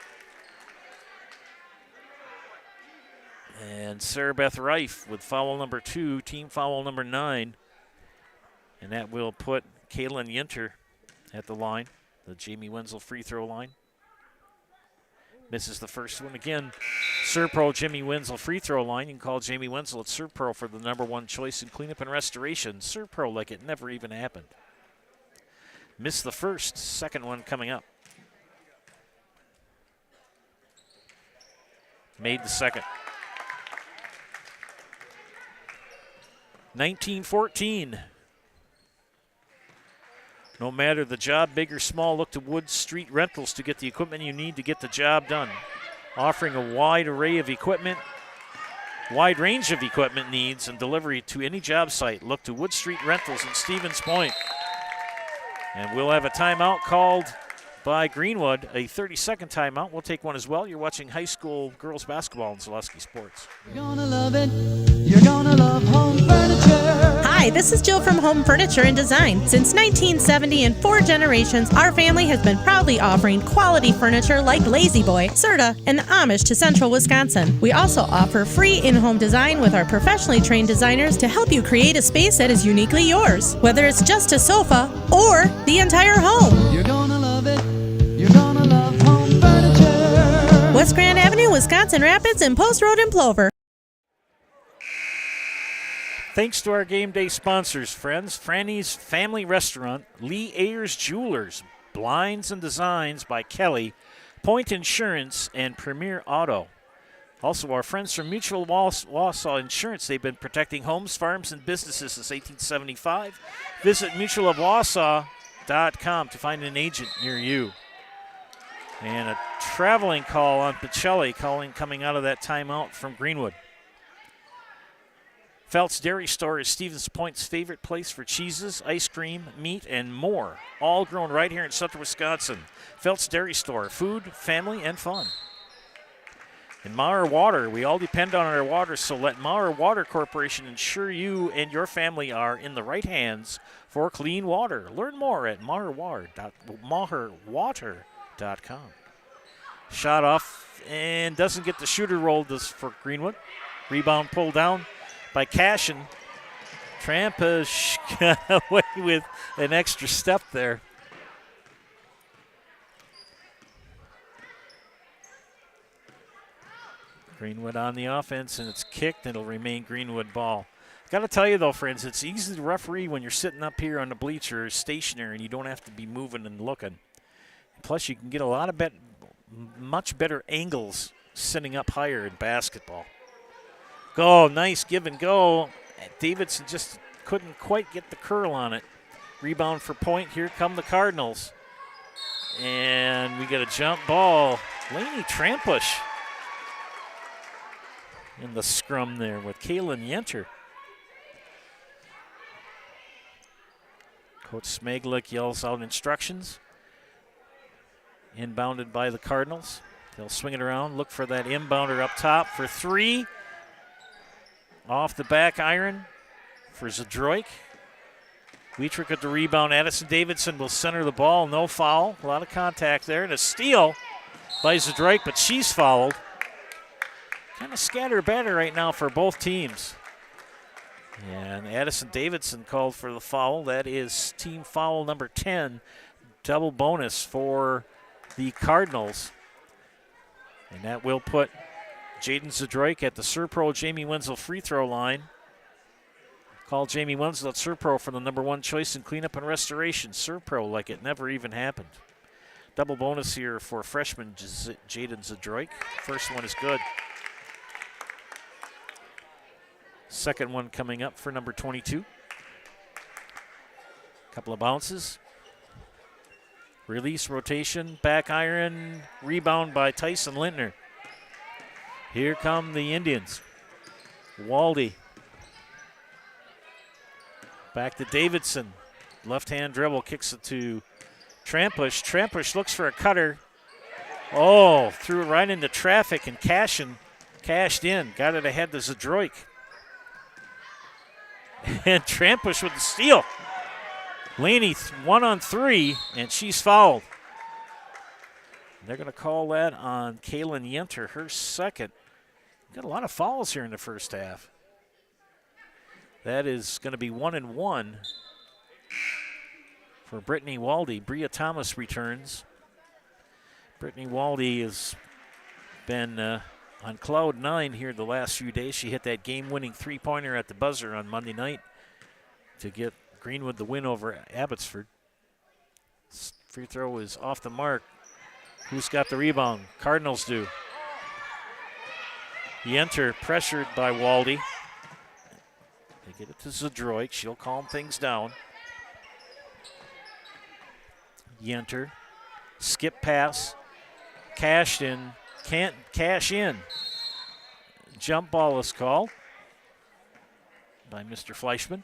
And Sarah Beth Reif with foul number 2, team foul number 9. And that will put Kaylin Yenter at the line, the Jamie Wenzel free throw line. Misses the first one. Again, Serpro Jamie Wenzel free throw line. You can call Jamie Wenzel at Serpro for the #1 choice in cleanup and restoration. Serpro like it never even happened. Missed the first, second one coming up. Made the second. 19-14. No matter the job, big or small, look to Wood Street Rentals to get the equipment you need to get the job done. Offering a wide range of equipment needs and delivery to any job site. Look to Wood Street Rentals in Stevens Point. And we'll have a timeout called by Greenwood, a 30-second timeout. We'll take one as well. You're watching high school girls basketball on Zaleski Sports. You're gonna love it. You're gonna love home furniture. Hi, this is Jill from Home Furniture and Design. Since 1970 and 4 generations, our family has been proudly offering quality furniture like Lazy Boy, Serta, and Amish to Central Wisconsin. We also offer free in-home design with our professionally trained designers to help you create a space that is uniquely yours, whether it's just a sofa or the entire home. You're gonna love it. You're gonna love home furniture. West Grand Avenue, Wisconsin Rapids, and Post Road in Plover. Thanks to our game day sponsors, friends. Franny's Family Restaurant, Lee Ayers Jewelers, Blinds and Designs by Kelly, Point Insurance, and Premier Auto. Also, our friends from Mutual Wausau Insurance. They've been protecting homes, farms, and businesses since 1875. Visit mutualofwausau.com to find an agent near you. And a traveling call on Pacelli coming out of that timeout from Greenwood. Felt's Dairy Store is Stevens Point's favorite place for cheeses, ice cream, meat, and more. All grown right here in central Wisconsin. Felt's Dairy Store, food, family, and fun. And Maurer Water, we all depend on our water, so let Maurer Water Corporation ensure you and your family are in the right hands for clean water. Learn more at maurerwater.com. Shot off and doesn't get the shooter rolled for Greenwood. Rebound pulled down by Cashin. Trampa got away with an extra step there. Greenwood on the offense, and it's kicked, and it'll remain Greenwood ball. Got to tell you, though, friends, it's easy to referee when you're sitting up here on the bleacher stationary and you don't have to be moving and looking. Plus, you can get a lot of much better angles sitting up higher in basketball. Go, nice give and go. Davidson just couldn't quite get the curl on it. Rebound for Point. Here come the Cardinals. And we get a jump ball. Lainey Trampush in the scrum there with Kaylin Yenter. Coach Smaglik yells out instructions. Inbounded by the Cardinals. They'll swing it around, look for that inbounder up top for 3. Off the back iron for Zadroik. Wietrich at the rebound. Addison Davidson will center the ball. No foul. A lot of contact there. And a steal by Zadroik, but she's fouled. Kind of scatter-batter right now for both teams. And Addison Davidson called for the foul. That is team foul number 10. Double bonus for the Cardinals. And that will put Jaden Zadroik at the Serpro Jamie Wenzel free throw line. Call Jamie Wenzel at Serpro for the number 1 choice in cleanup and restoration. Serpro like it never even happened. Double bonus here for freshman Jaden Zadroik. First one is good. Second one coming up for number 22. Couple of bounces. Release, rotation, back iron, rebound by Tyson Lintner. Here come the Indians. Waldy. Back to Davidson. Left-hand dribble, kicks it to Trampush. Trampush looks for a cutter. Oh, threw it right into traffic, and cashed in. Got it ahead to Zadroik. And Trampush with the steal. Laney 1-on-3, and she's fouled. They're going to call that on Kaylin Yenter, her second. Got a lot of fouls here in the first half. That is going to be 1-and-1 for Brittany Waldy. Bria Thomas returns. Brittany Waldy has been on cloud 9 here the last few days. She hit that game-winning three-pointer at the buzzer on Monday night to get Greenwood the win over Abbotsford. Free throw is off the mark. Who's got the rebound? Cardinals do. Yenter pressured by Waldy. They get it to Zadroik. She'll calm things down. Yenter. Skip pass. Cashed in. Can't cash in. Jump ball is called by Mr. Fleischman.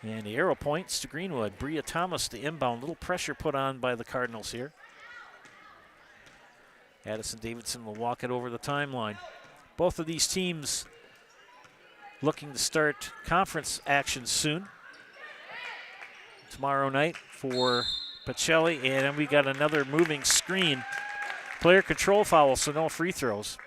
And the arrow points to Greenwood. Bria Thomas, the inbound. Little pressure put on by the Cardinals here. Addison Davidson will walk it over the timeline. Both of these teams looking to start conference action soon. Tomorrow night for Pacelli, and then we got another moving screen. Player control foul, so no free throws.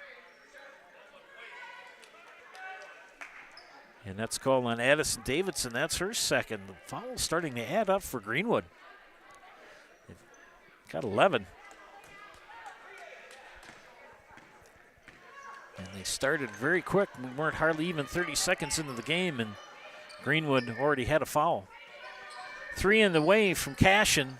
And that's called on Addison Davidson. That's her second. The foul's starting to add up for Greenwood. They've got 11. And they started very quick. We weren't hardly even 30 seconds into the game, and Greenwood already had a foul. 3 in the way from Cashin.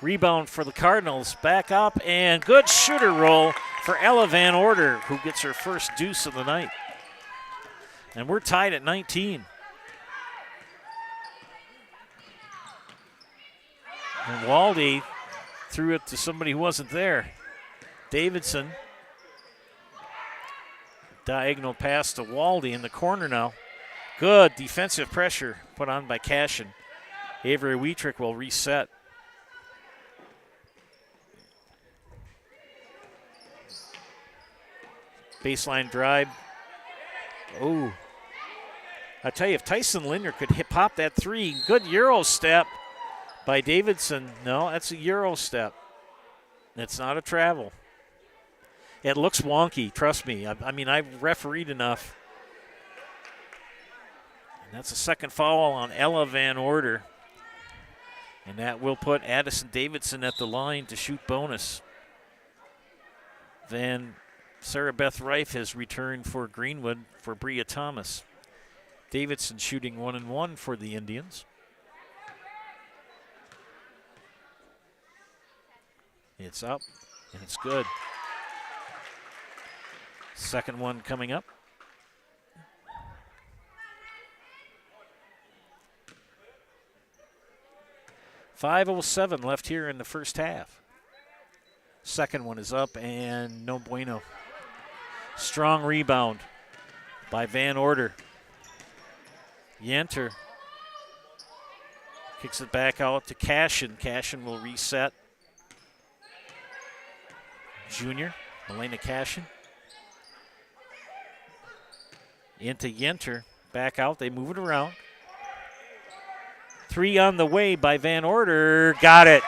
Rebound for the Cardinals. Back up, and good shooter roll for Ella Van Order, who gets her first deuce of the night. And we're tied at 19. And Waldy threw it to somebody who wasn't there. Davidson. Diagonal pass to Waldy in the corner now. Good defensive pressure put on by Cashin. Avery Wietrich will reset. Baseline drive. Oh. I tell you, if Tyson Lindner could pop that 3, good Euro step by Davidson. No, that's a Euro step. It's not a travel. It looks wonky, trust me. I mean, I've refereed enough. And that's a second foul on Ella Van Order. And that will put Addison Davidson at the line to shoot bonus. Then Sarah Beth Reif has returned for Greenwood for Bria Thomas. Davidson shooting 1-and-1 for the Indians. It's up, and it's good. Second one coming up. .507 left here in the first half. Second one is up, and no bueno. Strong rebound by Van Order. Yenter Kicks it back out to Cashin. Cashin will reset. Junior, Elena Cashin. Into Yenter. Back out. They move it around. 3 on the way by Van Order. Got it.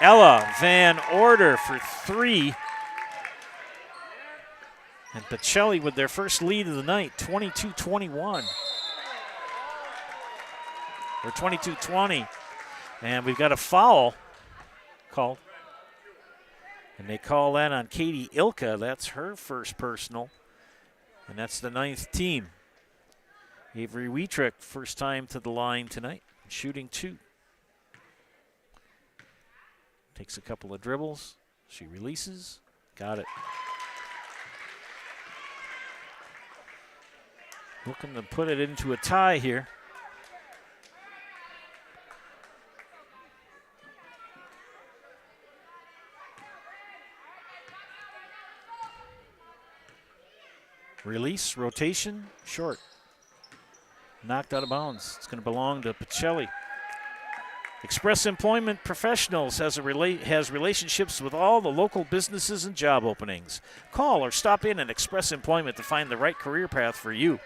Ella Van Order for 3. And Pacelli with their first lead of the night, 22-21. Or 22-20. And we've got a foul called. And they call that on Katie Ilka. That's her first personal. And that's the 9th team. Avery Wietrick, first time to the line tonight, shooting 2. Takes a couple of dribbles. She releases. Got it. Looking to put it into a tie here. Release, rotation, short. Knocked out of bounds. It's going to belong to Pacelli. Express Employment Professionals has relationships with all the local businesses and job openings. Call or stop in at Express Employment to find the right career path for you.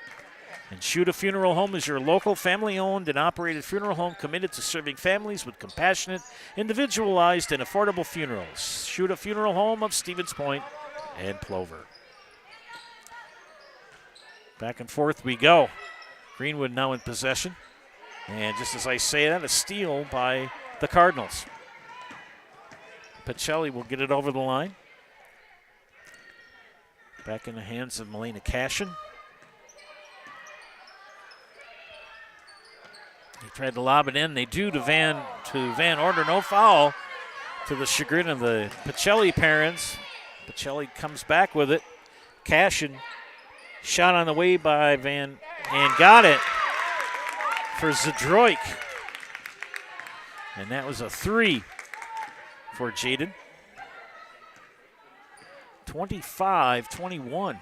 And Shoot a Funeral Home is your local family-owned and operated funeral home committed to serving families with compassionate, individualized, and affordable funerals. Shoot a Funeral Home of Stevens Point and Plover. Back and forth we go. Greenwood now in possession. And just as I say that, a steal by the Cardinals. Pacelli will get it over the line. Back in the hands of Melina Cashin. They tried to lob it in. They do to Van Order. No foul to the chagrin of the Pacelli parents. Pacelli comes back with it. Cashin shot on the way by Van and got it for Zadroik. And that was a 3 for Jaden. 25-21.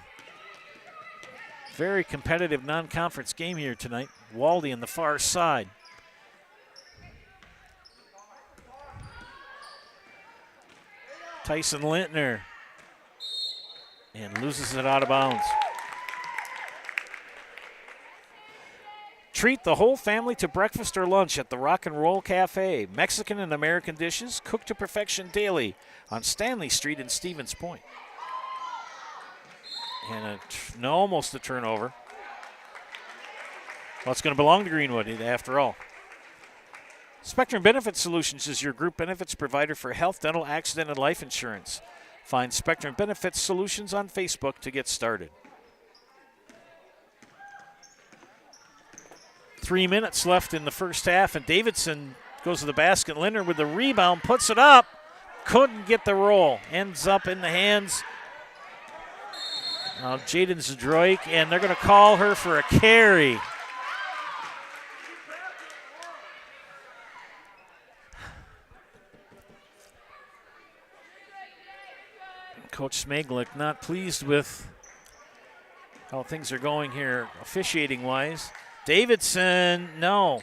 Very competitive non-conference game here tonight. Waldy on the far side. Tyson Lintner. And loses it out of bounds. Treat the whole family to breakfast or lunch at the Rock and Roll Cafe. Mexican and American dishes cooked to perfection daily on Stanley Street in Stevens Point. And almost a turnover. Well, it's going to belong to Greenwood after all. Spectrum Benefit Solutions is your group benefits provider for health, dental, accident, and life insurance. Find Spectrum Benefit Solutions on Facebook to get started. 3 minutes left in the first half, and Davidson goes to the basket. Lindner with the rebound, puts it up. Couldn't get the roll. Ends up in the hands of Jaden Zadroik, and they're going to call her for a carry. Coach Smaglik not pleased with how things are going here officiating-wise. Davidson, no.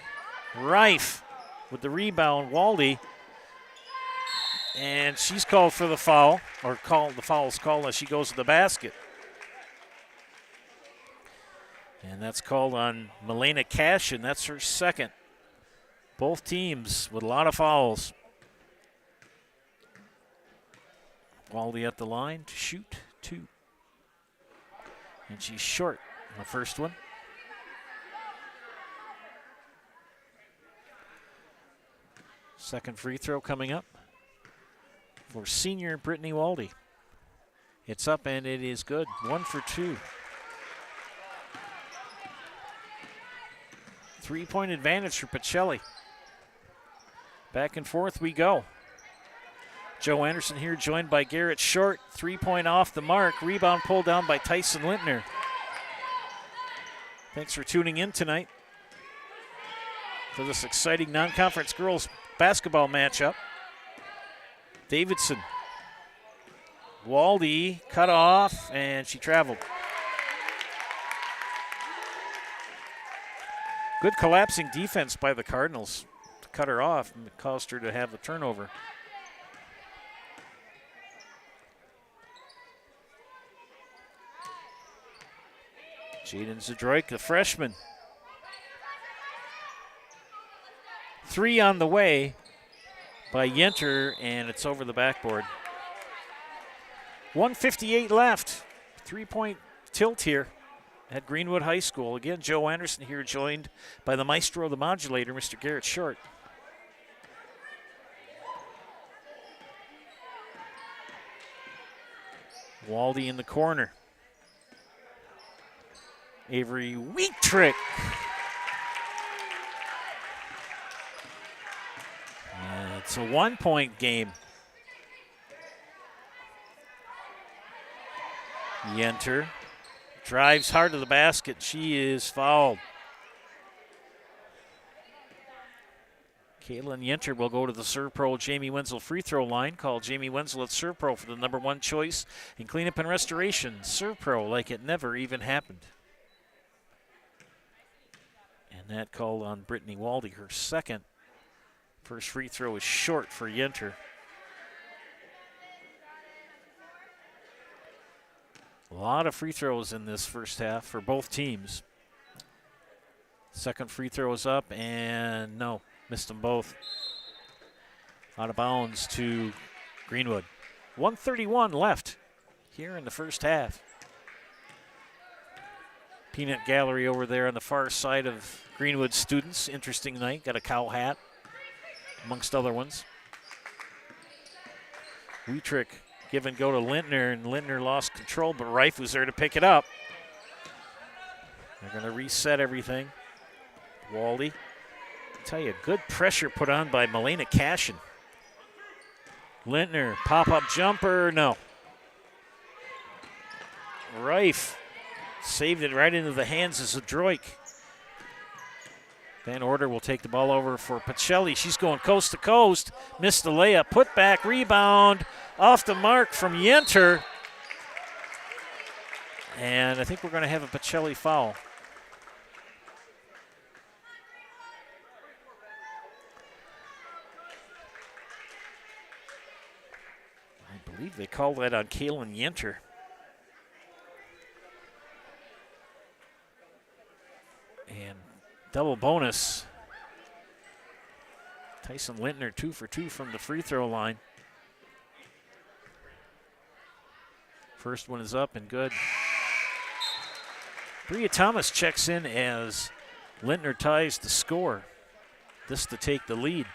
Reif with the rebound, Waldy. And she's called for the foul, or the foul's called as she goes to the basket. And that's called on Melina Cashin. That's her second. Both teams with a lot of fouls. Waldy at the line to shoot 2. And she's short on the first one. Second free throw coming up for senior Brittany Waldy. It's up and it is good. 1 for 2. 3-point advantage for Pacelli. Back and forth we go. Joe Anderson here joined by Garrett Short. 3-point off the mark. Rebound pulled down by Tyson Lintner. Thanks for tuning in tonight for this exciting non-conference girls basketball matchup. Davidson. Waldy cut off, and she traveled. Good collapsing defense by the Cardinals. cut her off and caused her to have the turnover. Jaden Zdroik, the freshman. 3 on the way by Yenter, and it's over the backboard. 1:58 left. 3-point tilt here at Greenwood High School. Again, Joe Anderson here, joined by the maestro of the modulator, Mr. Garrett Short. Waldy in the corner. Avery, weak trick. And it's a 1-point game. Yenter drives hard to the basket. She is fouled. Caitlin Yenter will go to the Serve Pro Jamie Wenzel free throw line. Call Jamie Wenzel at Serve Pro for the #1 choice in cleanup and restoration. Serve Pro like it never even happened. And that called on Brittany Waldy, her second. First free throw is short for Yenter. A lot of free throws in this first half for both teams. Second free throw is up, and no, missed them both. Out of bounds to Greenwood. 1:31 left here in the first half. Peanut Gallery over there on the far side of Greenwood students. Interesting night, got a cow hat, amongst other ones. Wietrich give and go to Lintner, and Lintner lost control, but Reif was there to pick it up. They're going to reset everything. Waldy. I'll tell you, good pressure put on by Melena Cashin. Lintner, pop-up jumper, no. Reif saved it right into the hands of Zdroik. Van Order will take the ball over for Pacelli. She's going coast to coast. Missed the layup. Put back, rebound. Off the mark from Yenter. And I think we're going to have a Pacelli foul. I believe they called that on Kaylin Yenter. And double bonus. Tyson Lintner 2 for 2 from the free throw line. First one is up and good. Bria Thomas checks in as Lintner ties the score. This to take the lead.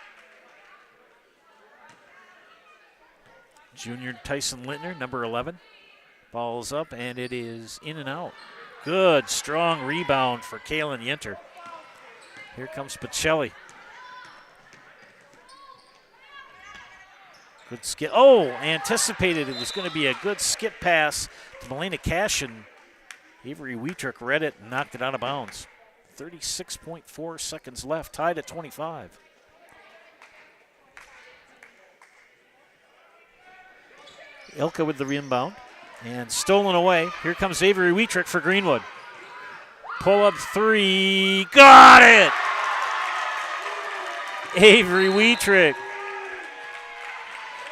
Junior Tyson Lintner, number 11. Ball's up and it is in and out. Good, strong rebound for Kaylin Yenter. Here comes Pacelli. Good skip. Oh, anticipated it was going to be a good skip pass to Melena Cashin. Avery Wietrich read it and knocked it out of bounds. 36.4 seconds left, tied at 25. Ilka with the inbound and stolen away. Here comes Avery Wietrich for Greenwood. Pull up three, got it! Avery Wietrich.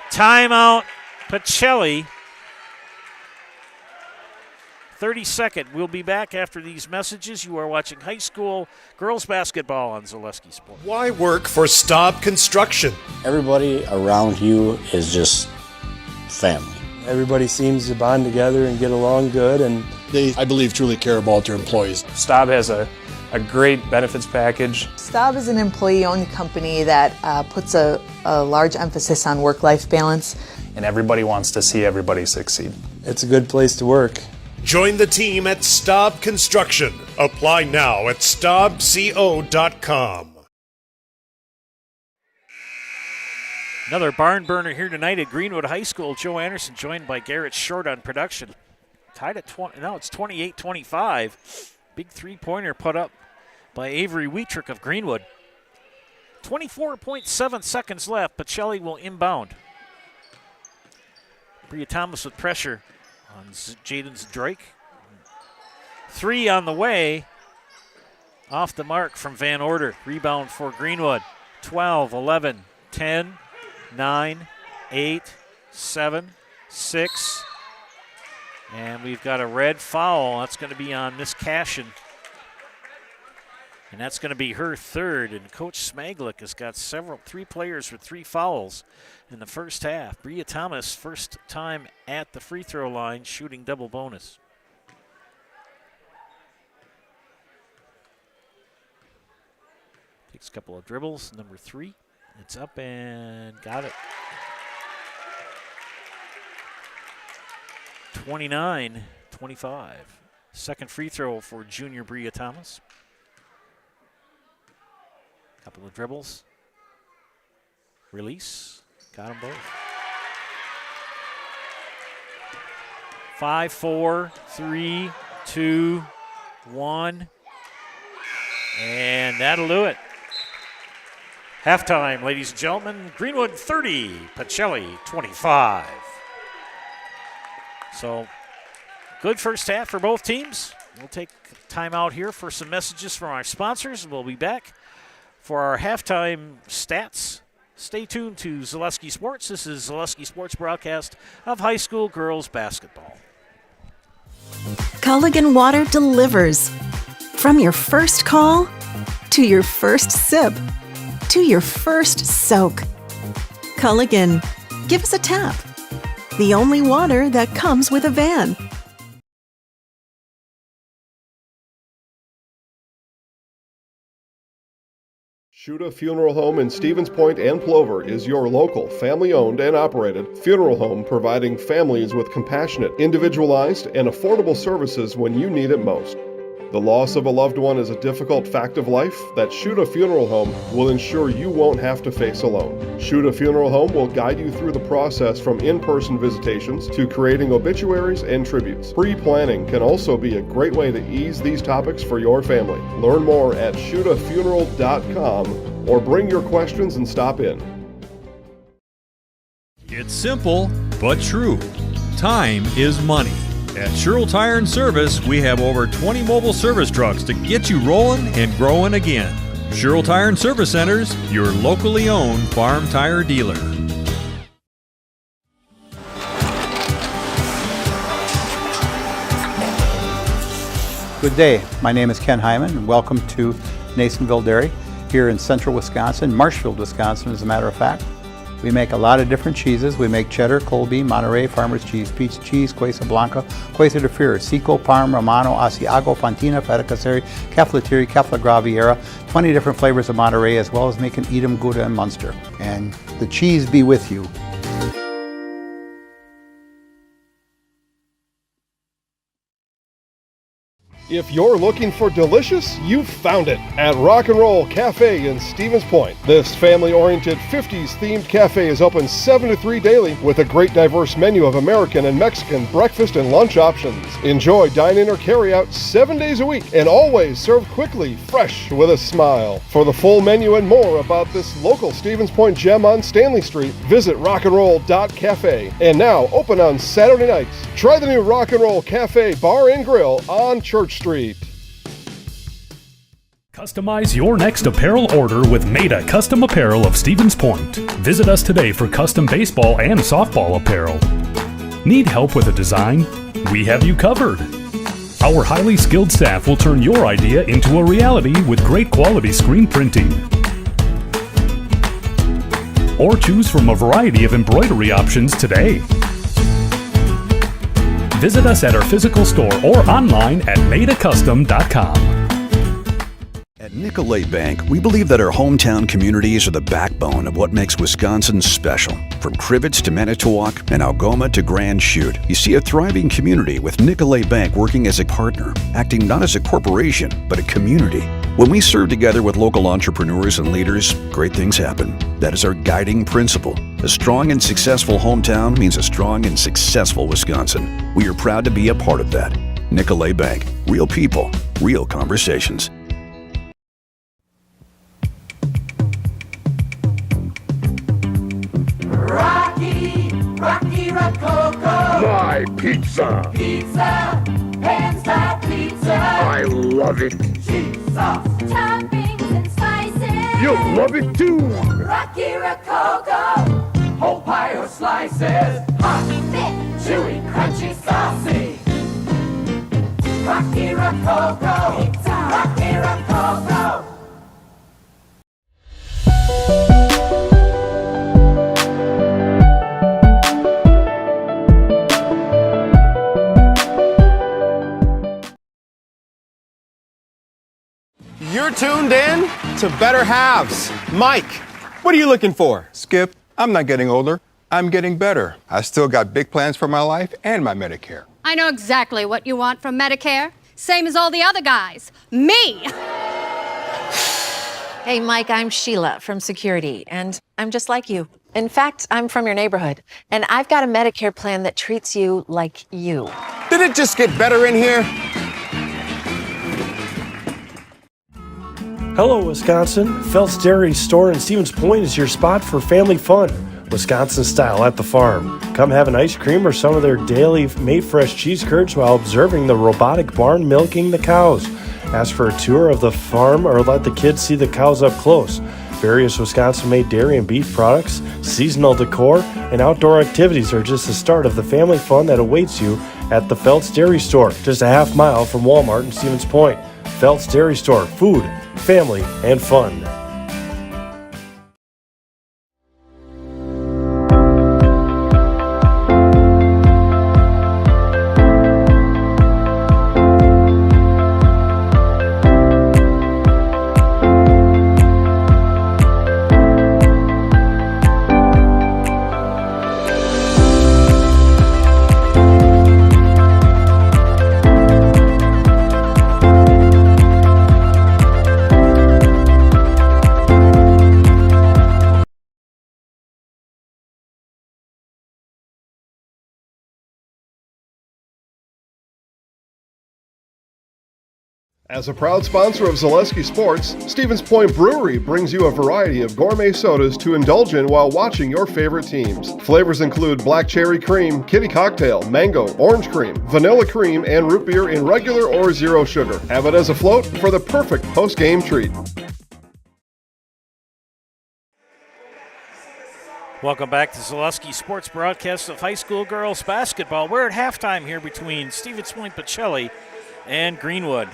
Timeout, Pacelli. 30-second. We'll be back after these messages. You are watching high school girls basketball on Zaleski Sports. Why work for Staub Construction? Everybody around you is just family. Everybody seems to bond together and get along good, and They, I believe, truly care about their employees. Staub has a great benefits package. Staub is an employee-owned company that puts a large emphasis on work-life balance. And everybody wants to see everybody succeed. It's a good place to work. Join the team at Staub Construction. Apply now at staubco.com. Another barn burner here tonight at Greenwood High School. Joe Anderson joined by Garrett Short on production. Tied at 20, now it's 28-25. Big three-pointer put up by Avery Wietrich of Greenwood. 24.7 seconds left. Pacelli will inbound. Bria Thomas with pressure on Jaden Zdroik. Three on the way. Off the mark from Van Order. Rebound for Greenwood. 12, 11, 10, 9, 8, 7, 6. And we've got a red foul. That's going to be on Miss Cashin. And that's going to be her third. And Coach Smaglick has got 3 players with 3 fouls in the first half. Bria Thomas, first time at the free throw line, shooting double bonus. Takes a couple of dribbles. Number 3. It's up and got it. 29-25. Second free throw for junior Bria Thomas. Couple of dribbles. Release. Got them both. 5, 4, 3, 2, 1. And that'll do it. Halftime, ladies and gentlemen. Greenwood 30, Pacelli 25. So, good first half for both teams. We'll take time out here for some messages from our sponsors. We'll be back for our halftime stats. Stay tuned to Zaleski Sports. This is Zaleski Sports broadcast of high school girls basketball. Culligan Water delivers. From your first call, to your first sip, to your first soak. Culligan, give us a tap. The only water that comes with a van. Shuda Funeral Home in Stevens Point and Plover is your local, family-owned and operated funeral home providing families with compassionate, individualized, and affordable services when you need it most. The loss of a loved one is a difficult fact of life that Shuda Funeral Home will ensure you won't have to face alone. Shuda Funeral Home will guide you through the process from in-person visitations to creating obituaries and tributes. Pre-planning can also be a great way to ease these topics for your family. Learn more at shudafuneral.com or bring your questions and stop in. It's simple, but true. Time is money. At Sherrill Tire and Service, we have over 20 mobile service trucks to get you rolling and growing again. Sherrill Tire and Service Centers, your locally owned farm tire dealer. Good day. My name is Ken Hyman, and welcome to Nasonville Dairy here in central Wisconsin, Marshfield, Wisconsin, as a matter of fact. We make a lot of different cheeses. We make cheddar, Colby, Monterey, Farmer's Cheese, Peach Cheese, Quesa Blanca, Quesa de Fear, Seco, Parm, Romano, Asiago, Fontina, Feta Caseri, Caflateri, Cafla Graviera, 20 different flavors of Monterey, as well as making Edam, Gouda, and Munster. And the cheese be with you. If you're looking for delicious, you've found it at Rock and Roll Cafe in Stevens Point. This family-oriented 50s-themed cafe is open 7 to 3 daily with a great diverse menu of American and Mexican breakfast and lunch options. Enjoy dine-in or carry-out 7 days a week and always served quickly, fresh, with a smile. For the full menu and more about this local Stevens Point gem on Stanley Street, visit rockandroll.cafe. And now open on Saturday nights. Try the new Rock and Roll Cafe Bar and Grill on Church Street. Customize your next apparel order with Maida Custom Apparel of Stevens Point. Visit us today for custom baseball and softball apparel. Need help with a design? We have you covered. Our highly skilled staff will turn your idea into a reality with great quality screen printing. Or choose from a variety of embroidery options today. Visit us at our physical store or online at maidacustom.com. At Nicolet Bank, we believe that our hometown communities are the backbone of what makes Wisconsin special. From Crivets to Manitowoc and Algoma to Grand Chute, you see a thriving community with Nicolet Bank working as a partner, acting not as a corporation, but a community. When we serve together with local entrepreneurs and leaders, great things happen. That is our guiding principle. A strong and successful hometown means a strong and successful Wisconsin. We are proud to be a part of that. Nicolet Bank. Real people, real conversations. Rocky Rococo. My pizza. Pizza. Hand-style pizza. I love it. Cheese sauce. Toppings and spices. You'll love it too. Rocky Rococo. Whole pie or slices. Hot, thick, chewy, crunchy, saucy. Rocky Rococo. Rocky Rococo. You're tuned in to Better Halves. Mike, what are you looking for? Skip, I'm not getting older. I'm getting better. I still got big plans for my life and my Medicare. I know exactly what you want from Medicare. Same as all the other guys. Me! Hey, Mike, I'm Sheila from Security, and I'm just like you. In fact, I'm from your neighborhood, and I've got a Medicare plan that treats you like you. Did it just get better in here? Hello, Wisconsin. Felt's Dairy Store in Stevens Point is your spot for family fun, Wisconsin style at the farm. Come have an ice cream or some of their daily made fresh cheese curds while observing the robotic barn milking the cows. Ask for a tour of the farm or let the kids see the cows up close. Various Wisconsin-made dairy and beef products, seasonal decor, and outdoor activities are just the start of the family fun that awaits you at the Felt's Dairy Store, just a half mile from Walmart in Stevens Point. Felt's Dairy Store, food, family, and fun. As a proud sponsor of Zaleski Sports, Stevens Point Brewery brings you a variety of gourmet sodas to indulge in while watching your favorite teams. Flavors include black cherry cream, kitty cocktail, mango, orange cream, vanilla cream, and root beer in regular or zero sugar. Have it as a float for the perfect post-game treat. Welcome back to Zaleski Sports broadcast of high school girls basketball. We're at halftime here between Stevens Point Pacelli and Greenwood.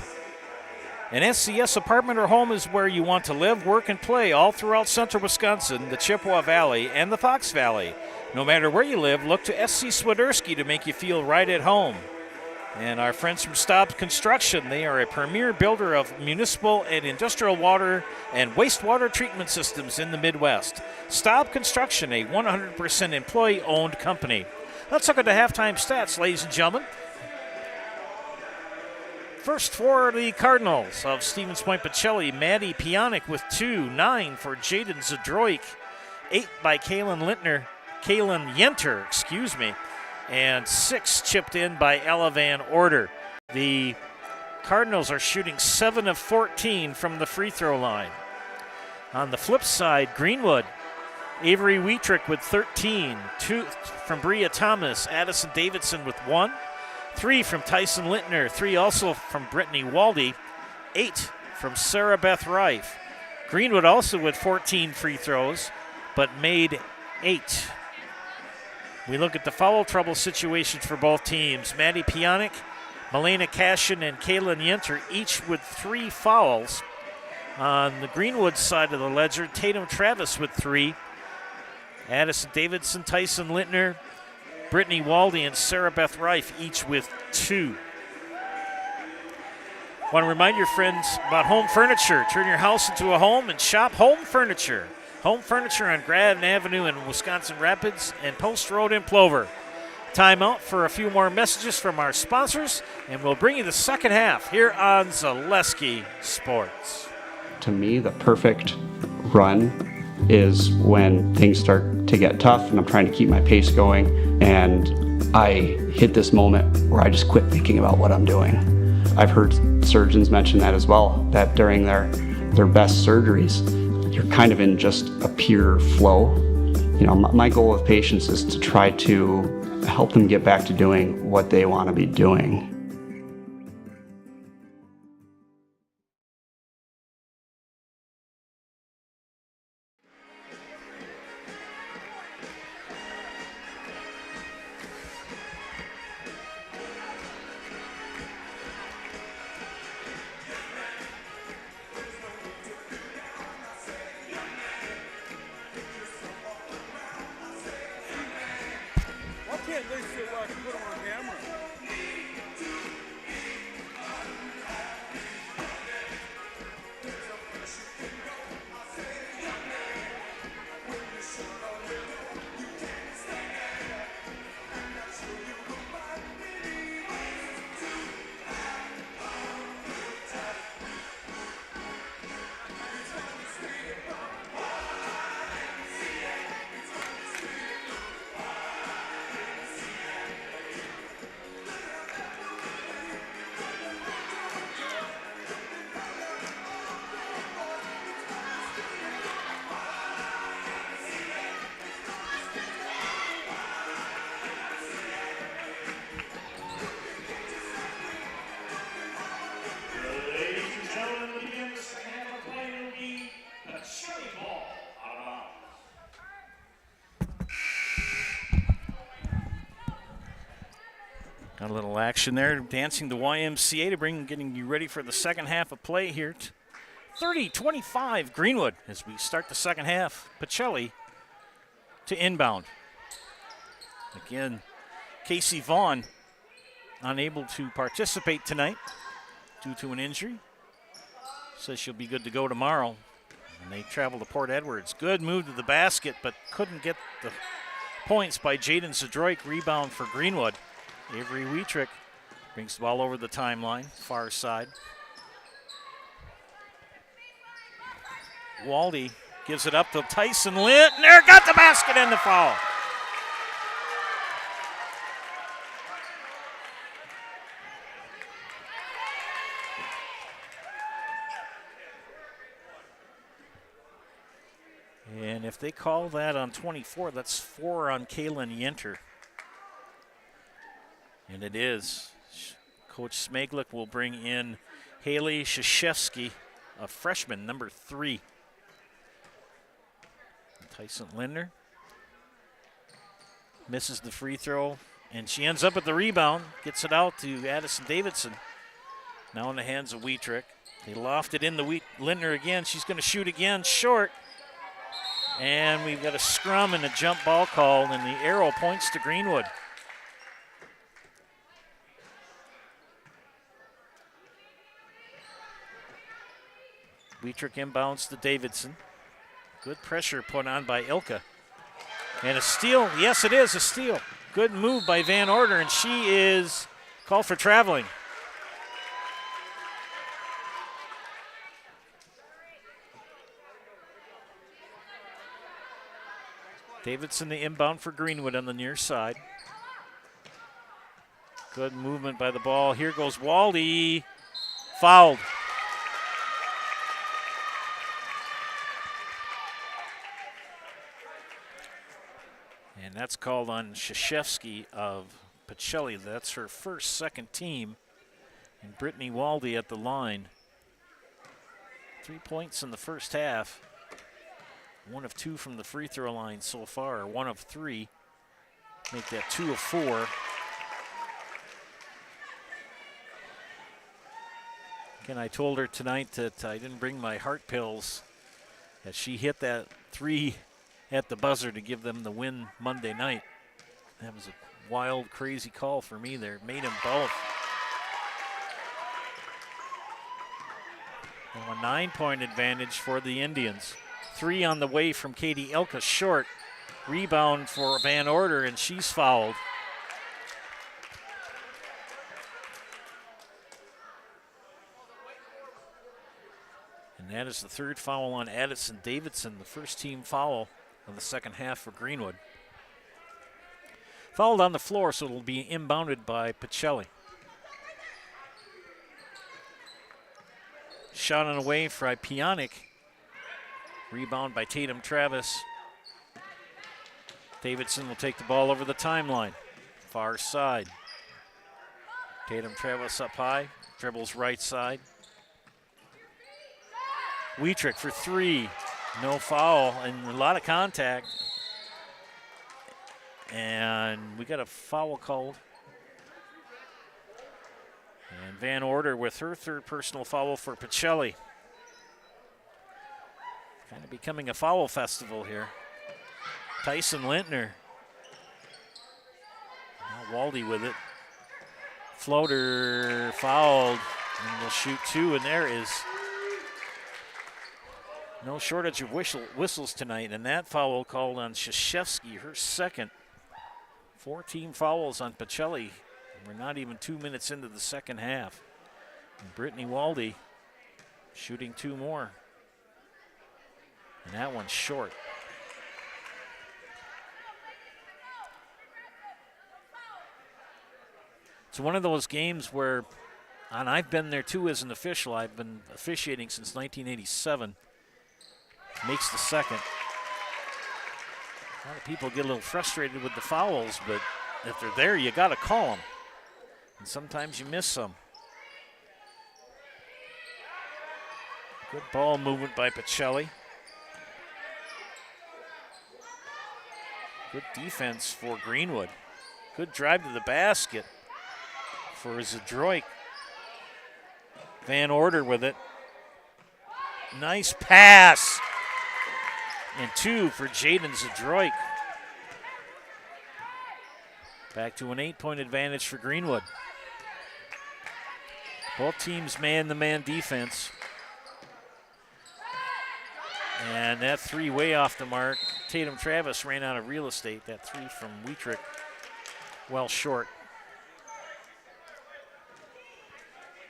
An SCS apartment or home is where you want to live, work, and play all throughout central Wisconsin, the Chippewa Valley, and the Fox Valley. No matter where you live, look to SC Swiderski to make you feel right at home. And our friends from Staub Construction, they are a premier builder of municipal and industrial water and wastewater treatment systems in the Midwest. Staub Construction, a 100% employee-owned company. Let's look at the halftime stats, ladies and gentlemen. First for the Cardinals of Stevens Point Pacelli, Maddie Pionic with 2, 9 for Jaden Zadroik, 8 by Kaylin Yenter, and 6 chipped in by Ella Van Order. The Cardinals are shooting 7 of 14 from the free throw line. On the flip side, Greenwood, Avery Wietrick with 13, 2 from Bria Thomas, Addison Davidson with 1, 3 from Tyson Lintner, 3 also from Brittany Waldy, 8 from Sarah Beth Reif. Greenwood also with 14 free throws, but made 8. We look at the foul trouble situations for both teams. Maddie Pionic, Melena Cashin, and Kaylin Yenter each with 3 fouls. On the Greenwood side of the ledger, Tatum Travis with 3. Addison Davidson, Tyson Lintner, Brittany Waldy, and Sarah Beth Reif each with 2. Want to remind your friends about Home Furniture. Turn your house into a home and shop Home Furniture. Home Furniture on Graden Avenue in Wisconsin Rapids and Post Road in Plover. Time out for a few more messages from our sponsors, and we'll bring you the second half here on Zaleski Sports. To me, the perfect run is when things start to get tough and I'm trying to keep my pace going, and I hit this moment where I just quit thinking about what I'm doing. I've heard surgeons mention that as well, that during their best surgeries, you're kind of in just a pure flow. You know, my goal with patients is to try to help them get back to doing what they want to be doing. A little action there, dancing the YMCA to getting you ready for the second half of play here. 30-25 Greenwood as we start the second half. Pacelli to inbound. Again, Casey Vaughn unable to participate tonight due to an injury. Says she'll be good to go tomorrow. And they travel to Port Edwards. Good move to the basket, but couldn't get the points by Jaden Zadroik. Rebound for Greenwood. Avery Wietrick brings the ball over the timeline, far side. Waldy gives it up to Tyson Lintner. Got the basket and the foul. And if they call that on 24, that's 4 on Kaylin Yenter. And it is. Coach Smeglik will bring in Haley Krzyzewski, a freshman, number 3. Tyson Lindner misses the free throw, and she ends up with the rebound. Gets it out to Addison Davidson. Now in the hands of Wietrick. They loft it in the Lindner again. She's going to shoot again, short. And we've got a scrum and a jump ball called, and the arrow points to Greenwood. Wietrick inbounds to Davidson. Good pressure put on by Ilka. And a steal. Yes, it is a steal. Good move by Van Order, and she is called for traveling. Davidson the inbound for Greenwood on the near side. Good movement by the ball. Here goes Waldy. Fouled. And that's called on Krzyzewski of Pacelli. That's her first, second team. And Brittany Waldy at the line. 3 points in the first half. 1 of 2 from the free throw line so far, 1 of 3. Make that 2 of 4. Again, I told her tonight that I didn't bring my heart pills, as she hit that 3 at the buzzer to give them the win Monday night. That was a wild, crazy call for me there. Made them both. Now a 9-point advantage for the Indians. 3 on the way from Katie Ilka, short. Rebound for Van Order, and she's fouled. And that is the 3rd foul on Addison Davidson, the first team foul of the second half for Greenwood. Fouled on the floor, so it'll be inbounded by Pacelli. Shot on away for Pionic. Rebound by Tatum Travis. Davidson will take the ball over the timeline. Far side. Tatum Travis up high. Dribbles right side. Wietrick for 3. No foul and a lot of contact. And we got a foul called. And Van Order with her 3rd personal foul for Pacelli. Kind of becoming a foul festival here. Tyson Lintner. Now Waldy with it. Floater fouled, and we'll shoot 2, and there is no shortage of whistles tonight, and that foul called on Krzyzewski, her 2nd. 4 team fouls on Pacelli. We're not even 2 minutes into the second half. And Brittany Waldy shooting 2 more. And that one's short. It's one of those games where, and I've been there too as an official, I've been officiating since 1987. Makes the 2nd. A lot of people get a little frustrated with the fouls, but if they're there, you got to call them. And sometimes you miss some. Good ball movement by Pacelli. Good defense for Greenwood. Good drive to the basket. for Zadroik. Van Order with it. Nice pass. And 2 for Jaden Zadroik. Back to an 8-point advantage for Greenwood. Both teams man-to-man defense. And that 3 way off the mark. Tatum Travis ran out of real estate. That 3 from Wietrich, well short.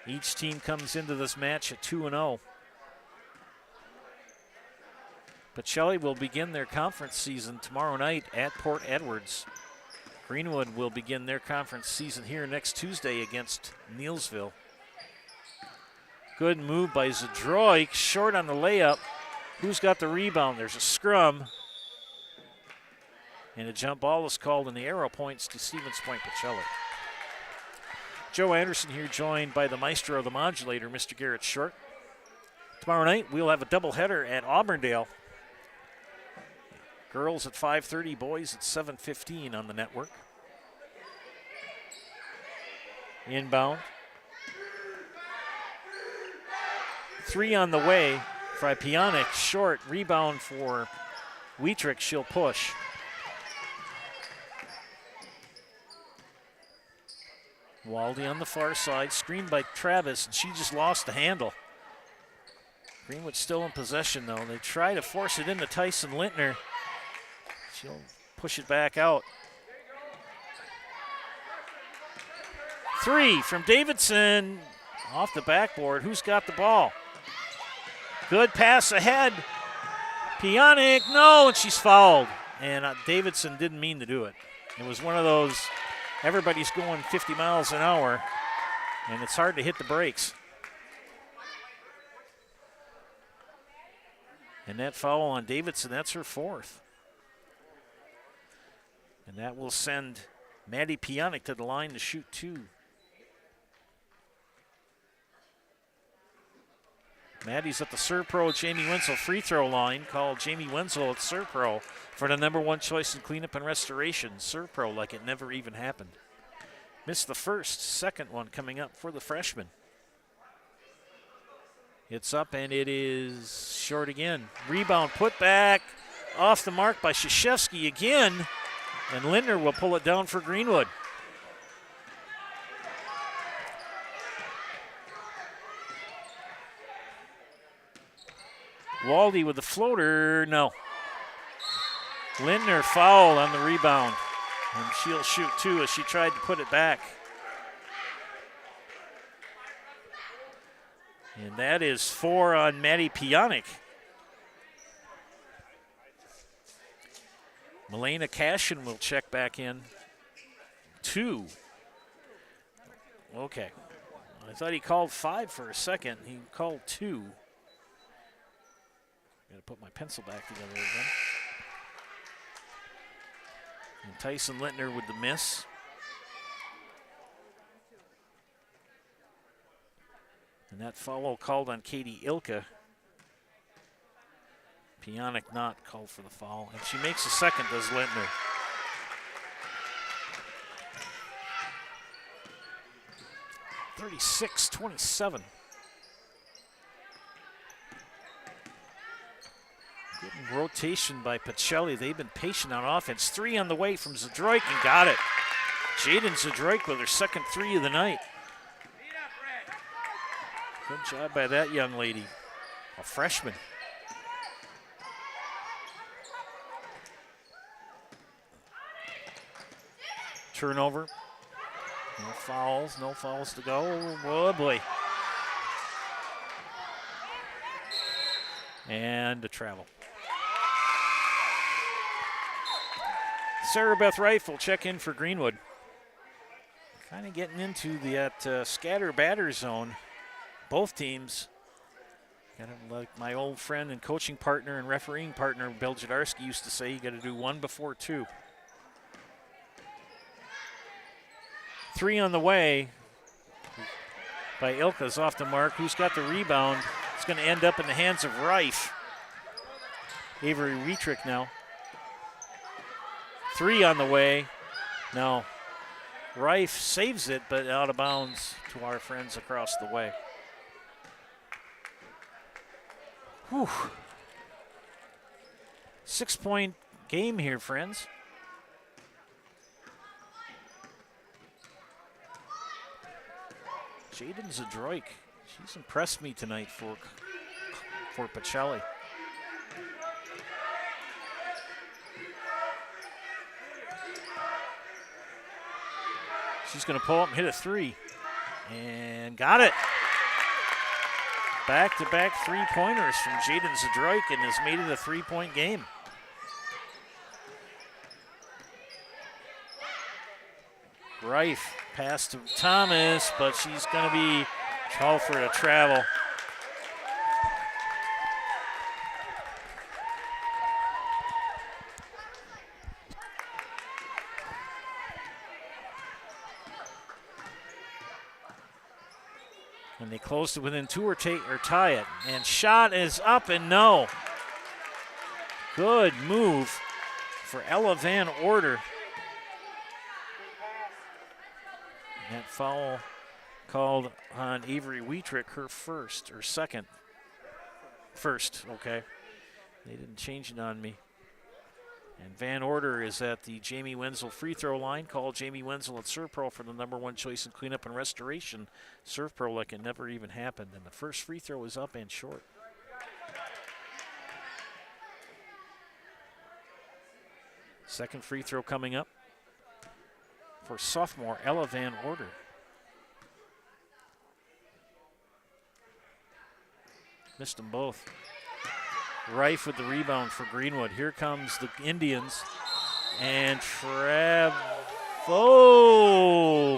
Each team comes into this match at 2-0. Pacelli will begin their conference season tomorrow night at Port Edwards. Greenwood will begin their conference season here next Tuesday against Neillsville. Good move by Zadroik, short on the layup. Who's got the rebound? There's a scrum. And a jump ball is called, and the arrow points to Stevens Point Pacelli. Joe Anderson here, joined by the maestro of the modulator, Mr. Garrett Short. Tomorrow night, we'll have a doubleheader at Auburndale. Girls at 5:30, boys at 7:15 on the network. Inbound. 3 on the way. Frypionic, short, rebound for Wietrich, she'll push. Waldy on the far side, screened by Travis, and she just lost the handle. Greenwood still in possession, though. They try to force it into Tyson Lintner. She'll push it back out. 3 from Davidson, off the backboard. Who's got the ball? Good pass ahead. Pionic, no, and she's fouled. And Davidson didn't mean to do it. It was one of those, everybody's going 50 miles an hour, and it's hard to hit the brakes. And that foul on Davidson, that's her 4th. And that will send Maddie Pionic to the line to shoot 2. Maddie's at the Serpro Jamie Wenzel free throw line. Call Jamie Wenzel at Serpro for the #1 choice in cleanup and restoration. Serpro like it never even happened. Missed the first, second one coming up for the freshman. It's up and it is short again. Rebound put back off the mark by Krzyzewski again. And Lindner will pull it down for Greenwood. Waldy with the floater, no. Lindner foul on the rebound. And she'll shoot 2 as she tried to put it back. And that is 4 on Maddie Pionic. Milena Cashin will check back in. 2. Okay. I thought he called 5 for a second. He called 2. Got to put my pencil back together again. And Tyson Lintner with the miss. And that foul called on Katie Ilka. Pionic not called for the foul. And she makes a second, does Lintner. (36-27). Good rotation by Pacelli. They've been patient on offense. 3 on the way from Zadroik and got it. Jaden Zadroik with her second 3 of the night. Good job by that young lady, a freshman. Turnover. No fouls to go. Oh boy. And a travel. Sarah Beth Reif will check in for Greenwood. Kind of getting into that scatter batter zone. Both teams, like my old friend and coaching partner and refereeing partner Bill Jadarski used to say, you got to do 1 before 2. 3 on the way by Ilka's off the mark. Who's got the rebound? It's going to end up in the hands of Reif. Avery Wietrich now. 3 on the way. No. Reif saves it, but out of bounds to our friends across the way. Whew. 6-point game here, friends. Jaden Zadroik, she's impressed me tonight for Pacelli. She's going to pull up and hit a three. And got it. Back-to-back three-pointers from Jaden Zadroik and has made it a three-point game. Reif pass to Thomas, but she's going to be called for a travel. And they close to within two or tie it. And shot is up and no. Good move for Ella Van Order. That foul called on Avery Wietrick, her first, or second. First, okay. They didn't change it on me. And Van Order is at the Jamie Wenzel free throw line. Call Jamie Wenzel at ServPro for the #1 choice in cleanup and restoration. ServPro like it never even happened. And the first free throw is up and short. Second free throw coming up for sophomore Ella Van Order. Missed them both. Reif with the rebound for Greenwood. Here comes the Indians. And Trevo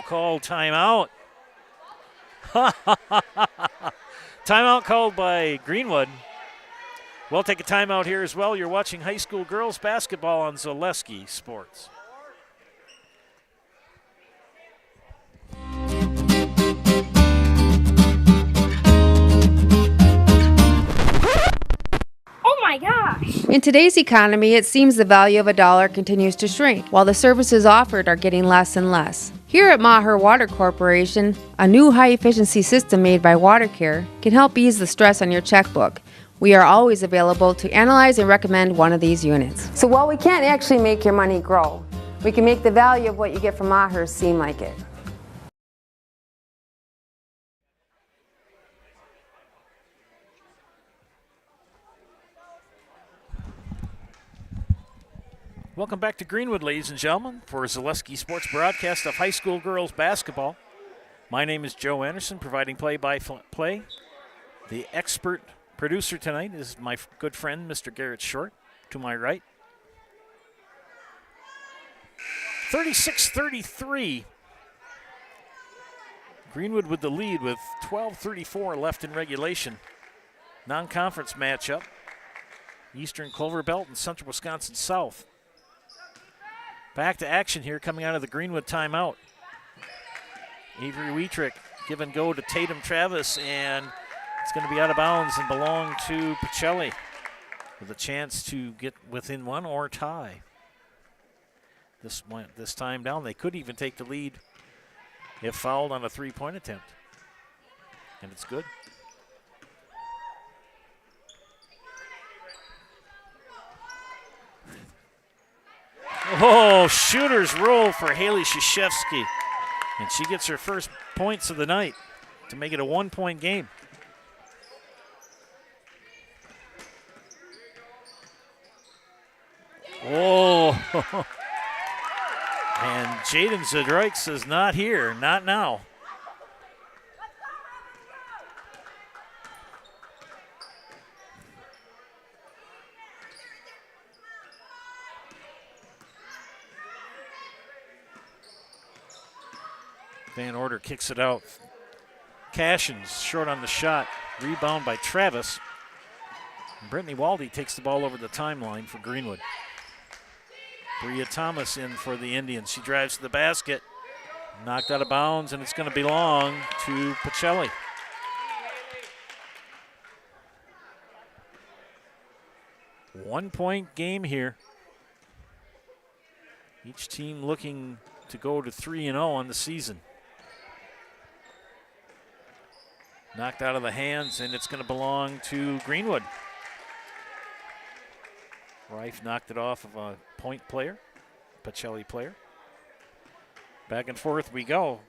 called timeout. Timeout called by Greenwood. We'll take a timeout here as well. You're watching high school girls basketball on Zaleski Sports. My gosh. In today's economy, it seems the value of a dollar continues to shrink, while the services offered are getting less and less. Here at Maher Water Corporation, a new high-efficiency system made by WaterCare can help ease the stress on your checkbook. We are always available to analyze and recommend one of these units. So while we can't actually make your money grow, we can make the value of what you get from Maher seem like it. Welcome back to Greenwood, ladies and gentlemen, for Zaleski Sports broadcast of high school girls basketball. My name is Joe Anderson, providing play-by-play. The expert producer tonight is my good friend, Mr. Garrett Short, to my right. 36-33. Greenwood with the lead with 12:34 left in regulation. Non-conference matchup. Eastern Clover Belt and Central Wisconsin South. Back to action here coming out of the Greenwood timeout. Avery Wietrick give and go to Tatum Travis, and it's going to be out of bounds and belong to Pacelli with a chance to get within one or tie. This time down, they could even take the lead if fouled on a three-point attempt. And it's good. Oh, shooter's roll for Haley Krzyzewski. And she gets her first points of the night to make it a one-point game. Oh. And Jaden Zadroik says not here, not now. Van Order kicks it out. Cashins short on the shot. Rebound by Travis. Brittany Waldy takes the ball over the timeline for Greenwood. Bria Thomas in for the Indians. She drives to the basket. Knocked out of bounds, and it's going to belong to Pacelli. One-point game here. Each team looking to go to 3-0 on the season. Knocked out of the hands, and it's going to belong to Greenwood. Reif knocked it off of a point player, Pacelli player. Back and forth we go.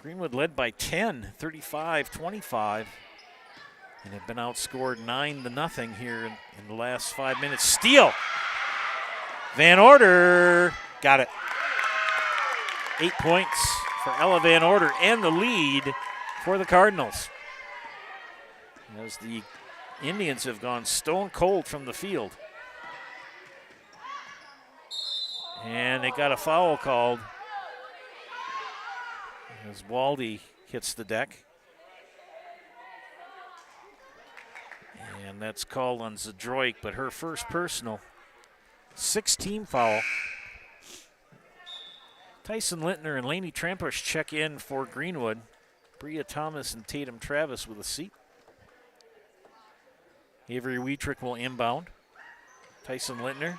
Greenwood led by 10, 35-25, and have been outscored 9-0 here in the last 5 minutes. Steal! Van Order got it. 8 points for Ella Van Order and the lead for the Cardinals, as the Indians have gone stone cold from the field. And they got a foul called as Waldy hits the deck. And that's called on Zadroik, but her first personal. 6-team foul. Tyson Lintner and Lainey Trampush check in for Greenwood. Bria Thomas and Tatum Travis with a seat. Avery Wietrick will inbound. Tyson Lintner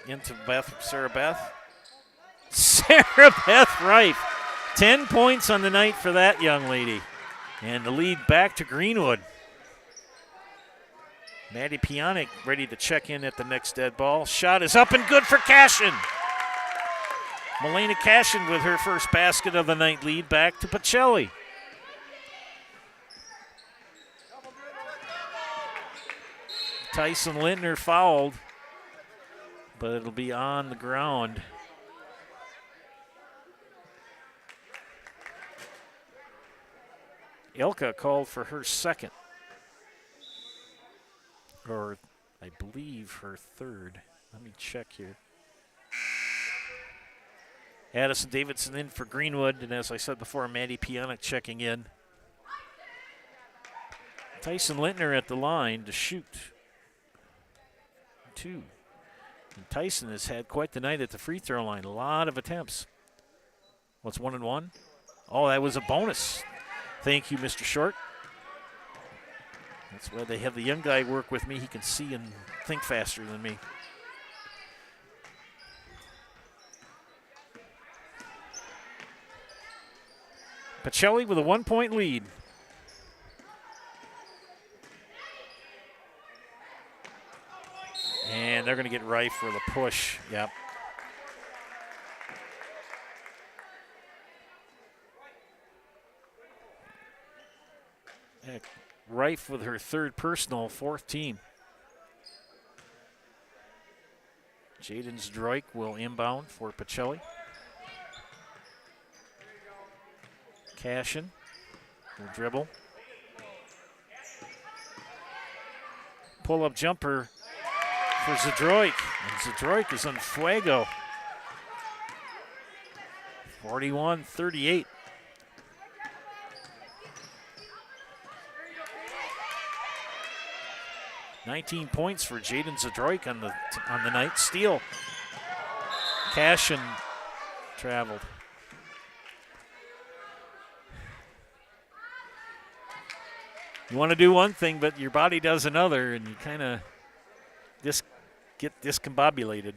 into Sarah Beth. Sarah Beth Reif. 10 points on the night for that young lady. And the lead back to Greenwood. Maddie Pionic ready to check in at the next dead ball. Shot is up and good for Cashin. Melena Cashin with her first basket of the night, lead back to Pacelli. Tyson Lintner fouled, but it'll be on the ground. Ilka called for her second, or I believe her third. Let me check here. Addison Davidson in for Greenwood, and as I said before, Maddie Pionic checking in. Tyson Lintner at the line to shoot. 2. And Tyson has had quite the night at the free throw line. A lot of attempts. What's 1 and 1? Oh, that was a bonus. Thank you, Mr. Short. That's why they have the young guy work with me. He can see and think faster than me. Pacelli with a 1-point lead. And they're going to get Reif for the push. Yep. Reif with her third personal, 4th team. Jaden Zdroik will inbound for Pacelli. Cashin will dribble. Pull-up jumper for Zdroik. And Zdroik is on fuego. 41-38. $19 points for Jaden Zdroik on the night. Steal. Cashin traveled. You want to do one thing, but your body does another, and you kind of get discombobulated.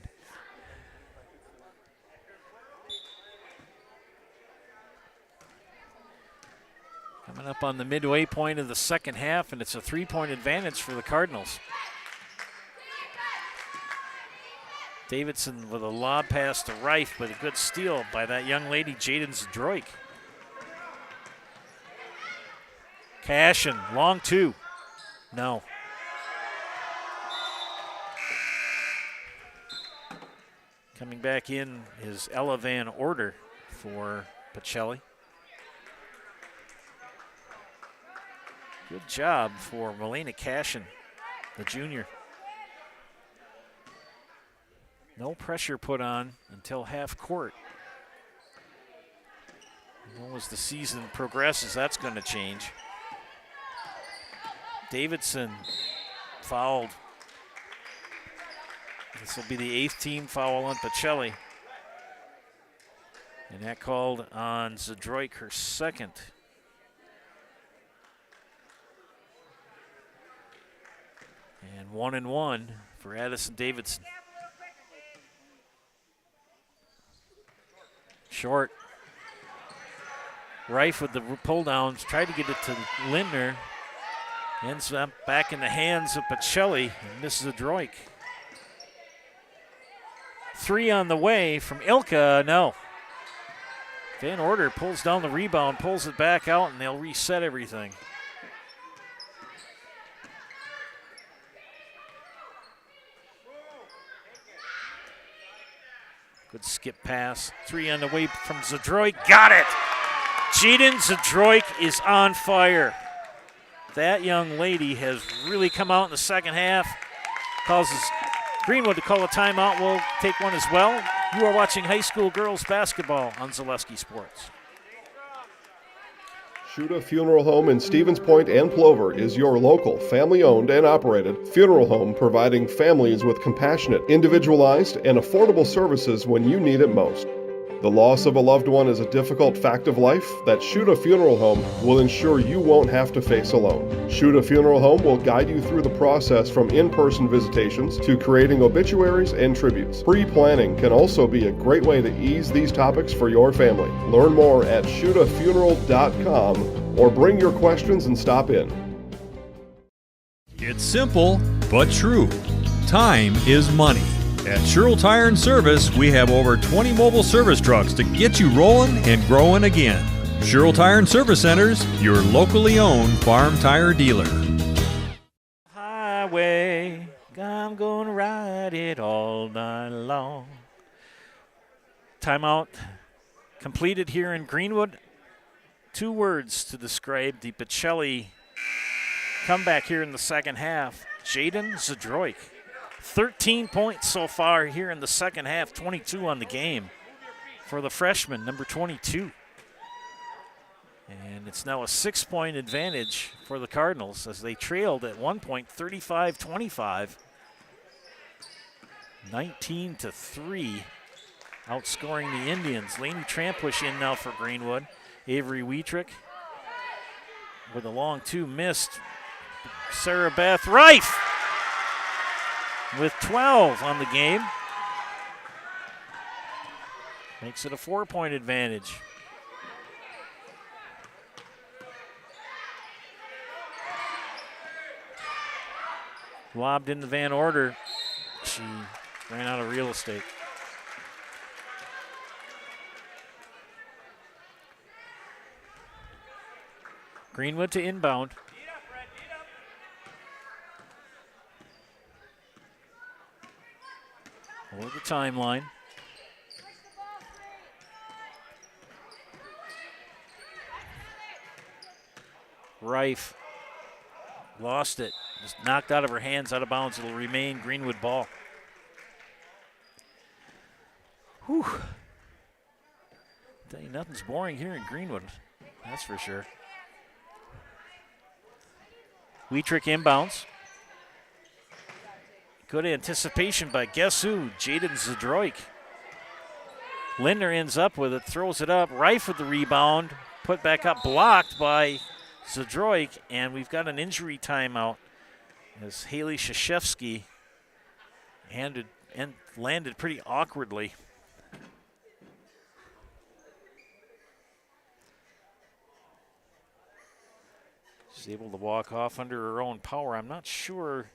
Coming up on the midway point of the second half, and it's a 3-point advantage for the Cardinals. Davidson with a lob pass to Reif, but a good steal by that young lady, Jaden Zdroik. Cashin, long 2. No. Coming back in is Ella Van Order for Pacelli. Good job for Melena Cashin, the junior. No pressure put on until half court. And as the season progresses, that's going to change. Davidson fouled. This will be the 8th team foul on Pacelli. And that called on Zdroik, her second. And 1 and 1 for Addison Davidson. Short. Reif with the pull downs, tried to get it to Lindner. Ends up back in the hands of Pacelli and misses a Droik. 3 on the way from Ilka, no. Van Order pulls down the rebound, pulls it back out, and they'll reset everything. Good skip pass. 3 on the way from Zadroik. Got it! Jaden Zadroik is on fire. That young lady has really come out in the second half. Causes Greenwood to call a timeout. We'll take one as well. You are watching high school girls basketball on Zaleski Sports. Shuda Funeral Home in Stevens Point and Plover is your local, family-owned and operated funeral home providing families with compassionate, individualized, and affordable services when you need it most. The loss of a loved one is a difficult fact of life that Shuda Funeral Home will ensure you won't have to face alone. Shuda Funeral Home will guide you through the process from in-person visitations to creating obituaries and tributes. Pre-planning can also be a great way to ease these topics for your family. Learn more at shudafuneral.com or bring your questions and stop in. It's simple, but true. Time is money. At Sherrill Tire and Service, we have over 20 mobile service trucks to get you rolling and growing again. Sherrill Tire and Service Centers, your locally owned farm tire dealer. Highway, I'm going to ride it all night long. Timeout completed here in Greenwood. 2 words to describe the Pacelli comeback here in the second half. Jaden Zadroik. 13 points so far here in the second half, 22 on the game for the freshman, number 22. And it's now a 6-point advantage for the Cardinals as they trailed at one point, 35-25. 19-3, outscoring the Indians. Lainey Trampush in now for Greenwood. Avery Wietrick with a long 2 missed. Sarah Beth Reif with 12 on the game. Makes it a 4-point advantage. Lobbed in the Van Order. She ran out of real estate. Greenwood to inbound. Over the timeline. Reif lost it. Just knocked out of her hands, out of bounds. It'll remain Greenwood ball. Whew. Tell you, nothing's boring here in Greenwood. That's for sure. Wietrick inbounds. Good anticipation by guess who? Jaden Zadroik. Lindner ends up with it, throws it up. Reif with the rebound. Put back up, blocked by Zadroik. And we've got an injury timeout as Haley Shashevsky landed pretty awkwardly. She's able to walk off under her own power. I'm not sure.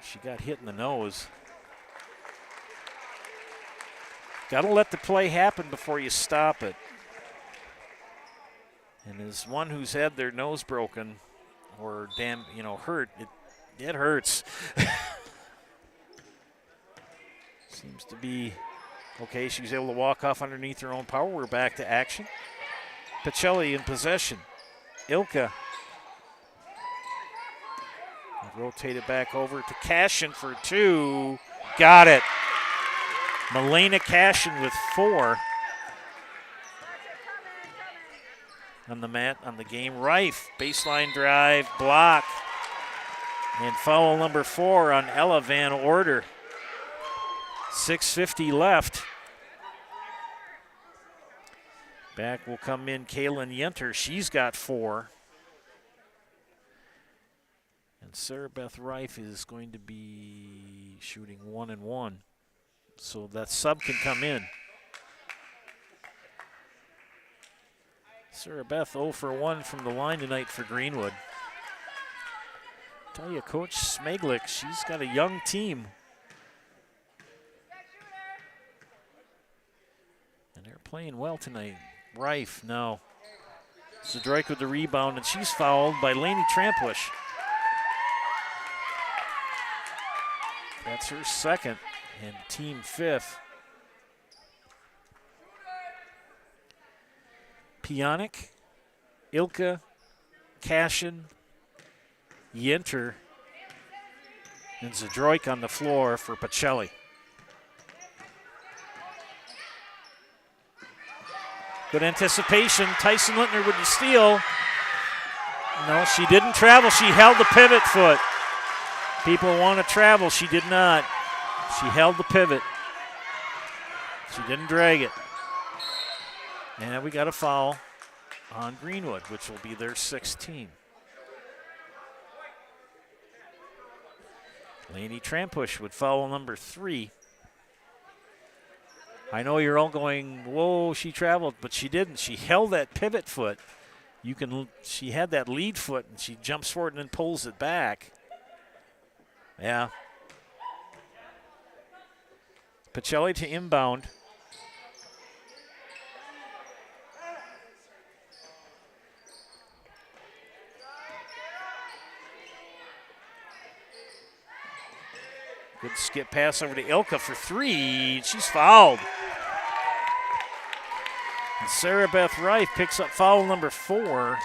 She got hit in the nose. Got to let the play happen before you stop it. And as one who's had their nose broken or hurt, it hurts. Seems to be okay. She was able to walk off underneath her own power. We're back to action. Pacelli in possession. Ilka. Rotate it back over to Cashin for 2. Got it. Milena Cashin with 4. On the mat, on the game. Reif, baseline drive, block. And foul number 4 on Ella Van Order. 6:50 left. Back will come in Kaylin Yenter. She's got 4. And Sarah Beth Reif is going to be shooting 1 and 1. So that sub can come in. Sarah Beth 0 for 1 from the line tonight for Greenwood. Tell you, Coach Smeglik, she's got a young team. And they're playing well tonight. Reif, no. Zadroik with the rebound, and she's fouled by Lainey Trampush. That's her second, and team fifth. Pionic, Ilka, Cashin, Yenter, and Zadroik on the floor for Pacelli. Good anticipation. Tyson Lintner with the steal. No, she didn't travel. She held the pivot foot. People want to travel. She did not. She held the pivot. She didn't drag it. And we got a foul on Greenwood, which will be their 16th. Lainey Trampush would foul number 3. I know you're all going, whoa, she traveled, but she didn't. She held that pivot foot. She had that lead foot, and she jumps forward and then pulls it back. Yeah. Pacelli to inbound. Good skip pass over to Ilka for 3. She's fouled. And Sarah Beth Reif picks up foul number 4.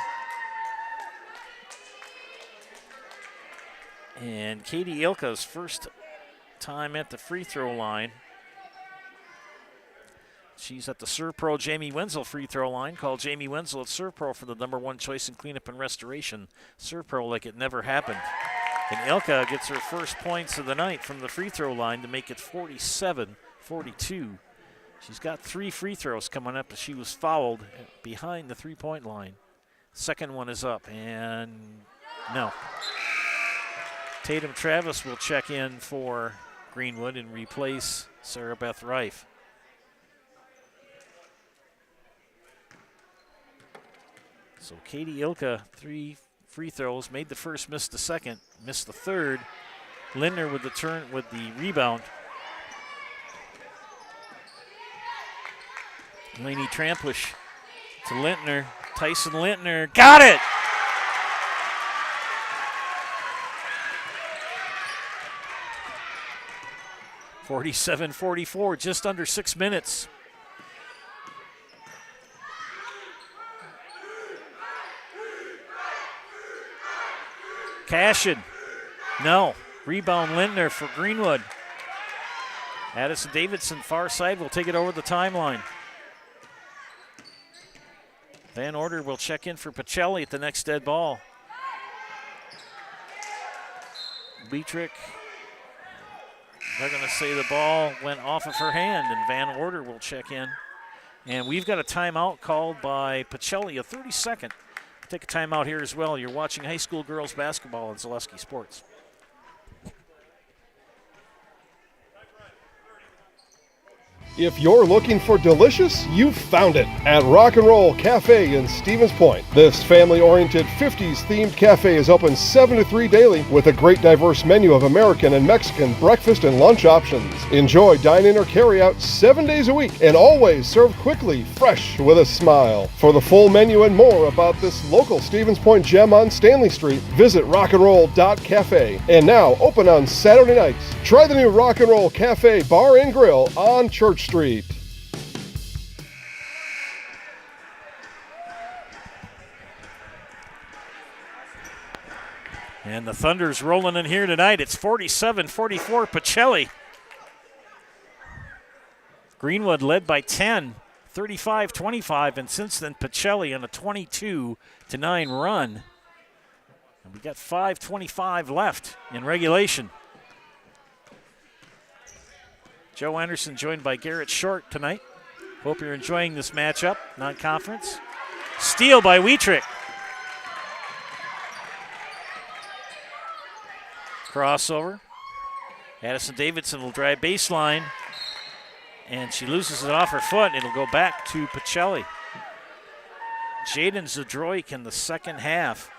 And Katie Ilka's first time at the free throw line. She's at the Serve Pro Jamie Wenzel free throw line. Call Jamie Wenzel at Serve Pro for the /1 choice in cleanup and restoration. Serve Pro like it never happened. And Ilka gets her first points of the night from the free throw line to make it 47-42. She's got 3 free throws coming up, but she was fouled behind the three-point line. Second one is up, and no. Tatum Travis will check in for Greenwood and replace Sarah Beth Reif. So Katie Ilka, 3 free throws, made the first, missed the second, missed the third. Lindner with the rebound. Lainey Trampush to Lintner. Tyson Lintner, got it! (47-44), just under 6 minutes. Cashin, no. Rebound Lindner for Greenwood. Addison Davidson, far side, will take it over the timeline. Van Order will check in for Pacelli at the next dead ball. Beatrick, they're going to say the ball went off of her hand, and Van Order will check in. And we've got a timeout called by Pacelli, a 30-second. Take a timeout here as well. You're watching high school girls basketball on Zaleski Sports. If you're looking for delicious, you've found it at Rock and Roll Cafe in Stevens Point. This family-oriented 50s-themed cafe is open 7 to 3 daily with a great diverse menu of American and Mexican breakfast and lunch options. Enjoy dine-in or carry-out 7 days a week and always served quickly, fresh, with a smile. For the full menu and more about this local Stevens Point gem on Stanley Street, visit rockandroll.cafe. And now open on Saturday nights. Try the new Rock and Roll Cafe Bar and Grill on Church Street. And the Thunder's rolling in here tonight. It's 47-44 Pacelli. Greenwood led by 10, 35-25, and since then Pacelli on a 22-9 run. And we got 5:25 left in regulation. Joe Anderson joined by Garrett Short tonight. Hope you're enjoying this matchup, non-conference. Steal by Wietrich. Crossover. Addison Davidson will drive baseline, and she loses it off her foot. It'll go back to Pacelli. Jaden Zadroik in the second half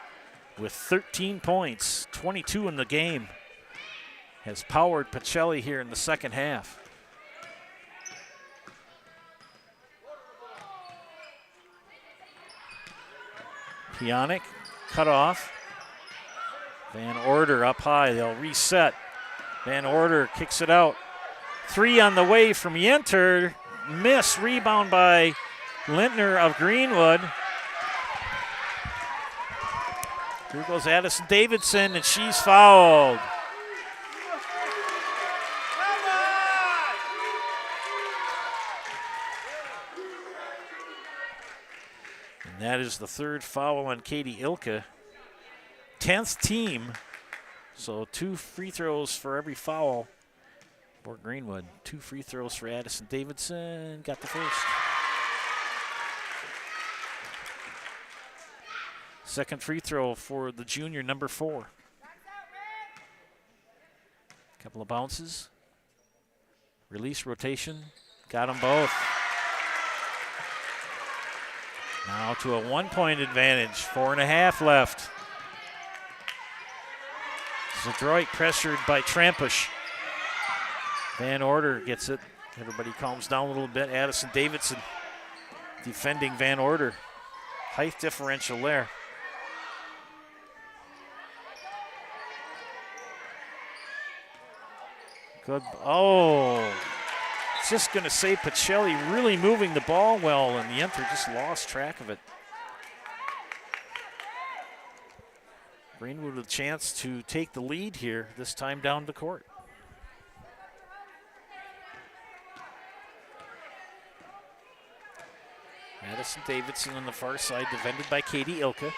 with 13 points, 22 in the game, has powered Pacelli here in the second half. Pionic cut off. Van Order up high. They'll reset. Van Order kicks it out. 3 on the way from Yenter. Miss. Rebound by Lintner of Greenwood. Here goes Addison Davidson, and she's fouled. And that is the third foul on Katie Ilka. 10th team. So 2 free throws for every foul for Greenwood. 2 free throws for Addison Davidson. Got the first. Second free throw for the junior, number 4. Couple of bounces. Release rotation. Got them both. Now to a 1-point advantage. 4.5 left. Zadroik pressured by Trampush. Van Order gets it. Everybody calms down a little bit. Addison Davidson defending Van Order. Height differential there. Good. Oh, just going to say Pacelli really moving the ball well, and the Yenter just lost track of it. Greenwood with a chance to take the lead here, this time down the court. Addison Davidson on the far side, defended by Katie Ilka.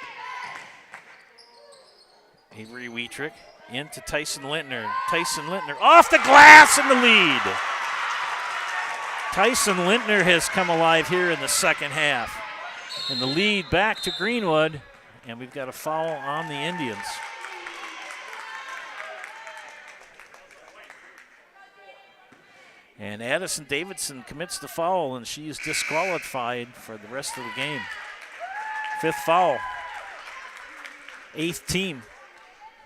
Avery Wietrich into Tyson Lintner. Tyson Lintner off the glass in the lead. Tyson Lintner has come alive here in the second half. And the lead back to Greenwood. And we've got a foul on the Indians. And Addison Davidson commits the foul, and she is disqualified for the rest of the game. 5th foul. 8th team.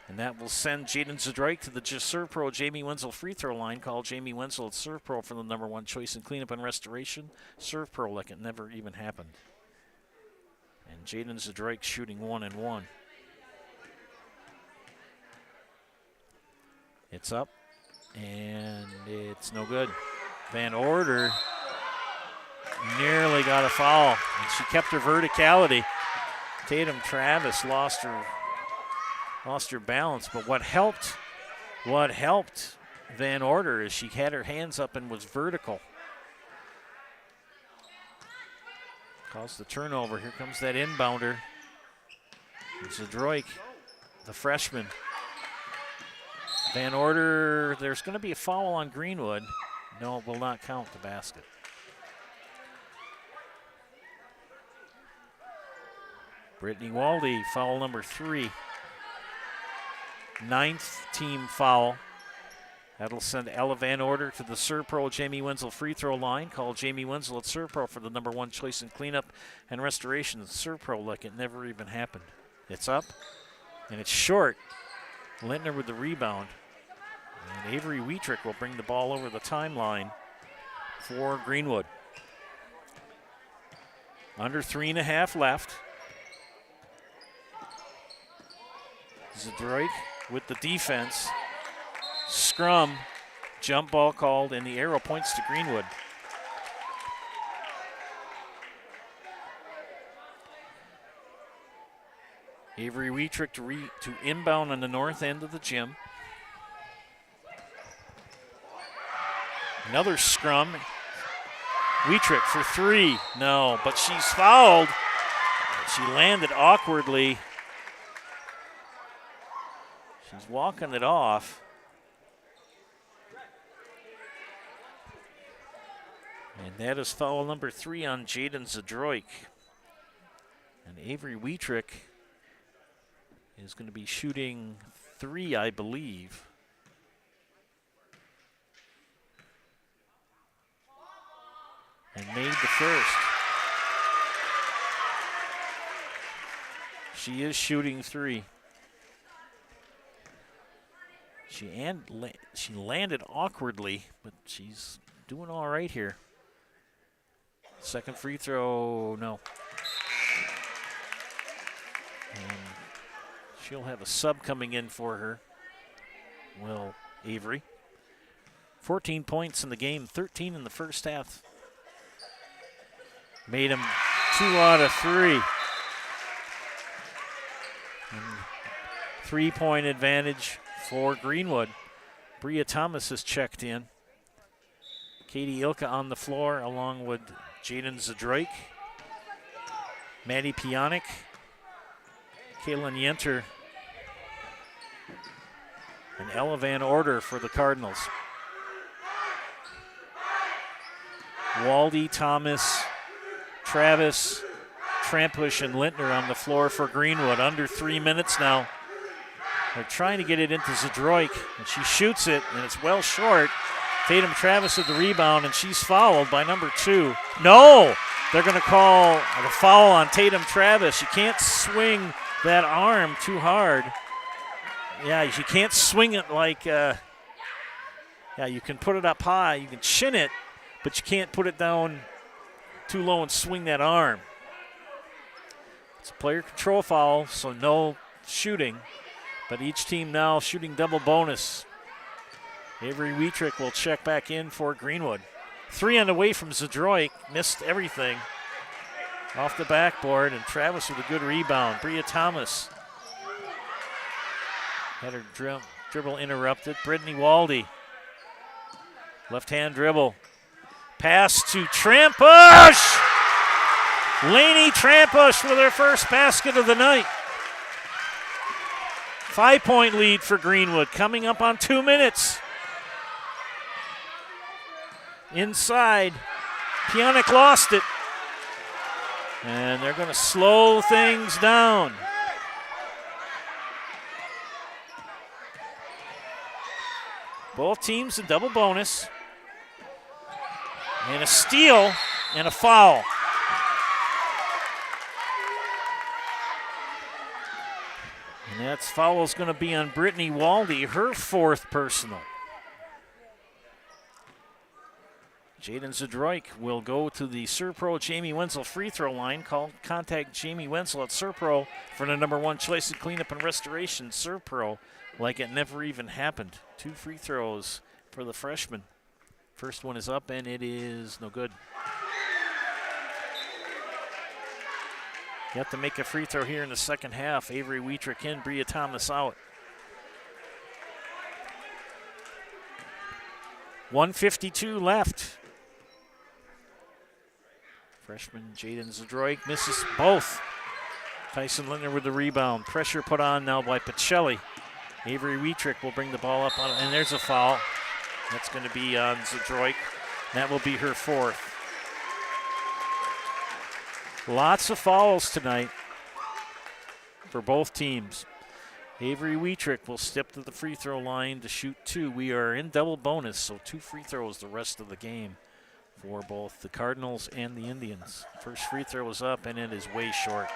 And that will send Jaden Zadroik to the Serve Pro Jamie Wenzel free throw line. Call Jamie Wenzel at Serve Pro for the number 1 choice in cleanup and restoration. Serve Pro like it never even happened. And Jaden Zadroik shooting 1 and 1. It's up, and it's no good. Van Order nearly got a foul, and she kept her verticality. Tatum Travis lost her balance, but what helped Van Order is she had her hands up and was vertical. Caused the turnover. Here comes that inbounder. Zadroik, the freshman. Van Order, there's going to be a foul on Greenwood. No, it will not count the basket. Brittany Waldy, foul number 3. 9th team foul. That'll send Ella Van Order to the Serve Pro Jamie Wenzel free throw line. Call Jamie Wenzel at Serve Pro for the number 1 choice in cleanup and restoration. Serve Pro like it never even happened. It's up, and it's short. Lintner with the rebound. And Avery Wietrich will bring the ball over the timeline for Greenwood. Under 3.5 left. Zadroik with the defense. Scrum, jump ball called, and the arrow points to Greenwood. Avery Wietrich to inbound on the north end of the gym. Another scrum. Wietrich for 3. No, but she's fouled. She landed awkwardly. She's walking it off. And that is foul number 3 on Jaden Zadroik. And Avery Wietrich is going to be shooting 3, I believe. And made the first. She is shooting 3. She landed awkwardly, but she's doing all right here. Second free throw, no. And she'll have a sub coming in for her. Will Avery. 14 points in the game, 13 in the first half. Made him 2 out of 3. And 3-point advantage for Greenwood. Bria Thomas has checked in. Katie Ilka on the floor along with Jaden Zadroik, Maddie Pionic, Kaylin Yenter, and Ella Van Order for the Cardinals. Waldy, Thomas, Travis, Trampush, and Lintner on the floor for Greenwood. Under 3 minutes now. They're trying to get it into Zadroik, and she shoots it, and it's well short. Tatum Travis with the rebound, and she's fouled by number 2. No! They're going to call a foul on Tatum Travis. You can't swing that arm too hard. Yeah, you can't swing it like, you can put it up high, you can chin it, but you can't put it down too low and swing that arm. It's a player control foul, so no shooting, but each team now shooting double bonus. Avery Wietrick will check back in for Greenwood. 3 on the way from Zadroik, missed everything off the backboard, and Travis with a good rebound. Bria Thomas had her dribble interrupted. Brittany Waldy, left-hand dribble. Pass to Trampush! Lainey Trampush with her first basket of the night. 5-point lead for Greenwood, coming up on 2 minutes. Inside, Pionic lost it. And they're going to slow things down. Both teams a double bonus. And a steal and a foul. And that foul is going to be on Brittany Waldy, her 4th personal. Jaden Zadroik will go to the Serpro Jamie Wenzel free throw line. Contact Jamie Wenzel at Serpro for the #1 choice in cleanup and restoration. Serpro, like it never even happened. 2 free throws for the freshman. First one is up, and it is no good. You have to make a free throw here in the second half. Avery Wietrick in, Bria Thomas out. 1:52 left. Freshman Jaden Zadroik misses both. Tyson Lintner with the rebound. Pressure put on now by Pacelli. Avery Wietrick will bring the ball up, and there's a foul. That's going to be on Zadroik. That will be her 4th. Lots of fouls tonight for both teams. Avery Wietrick will step to the free throw line to shoot 2. We are in double bonus, so 2 free throws the rest of the game for both the Cardinals and the Indians. First free throw is up, and it is way short.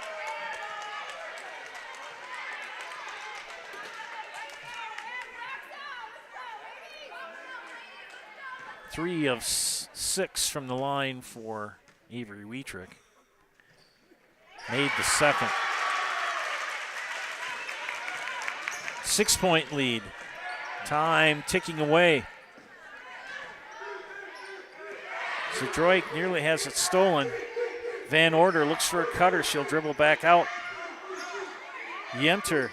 Three of 6 from the line for Avery Wietrick. Made the second. 6-point lead. Time ticking away. Zadroik nearly has it stolen. Van Order looks for a cutter. She'll dribble back out. Yenter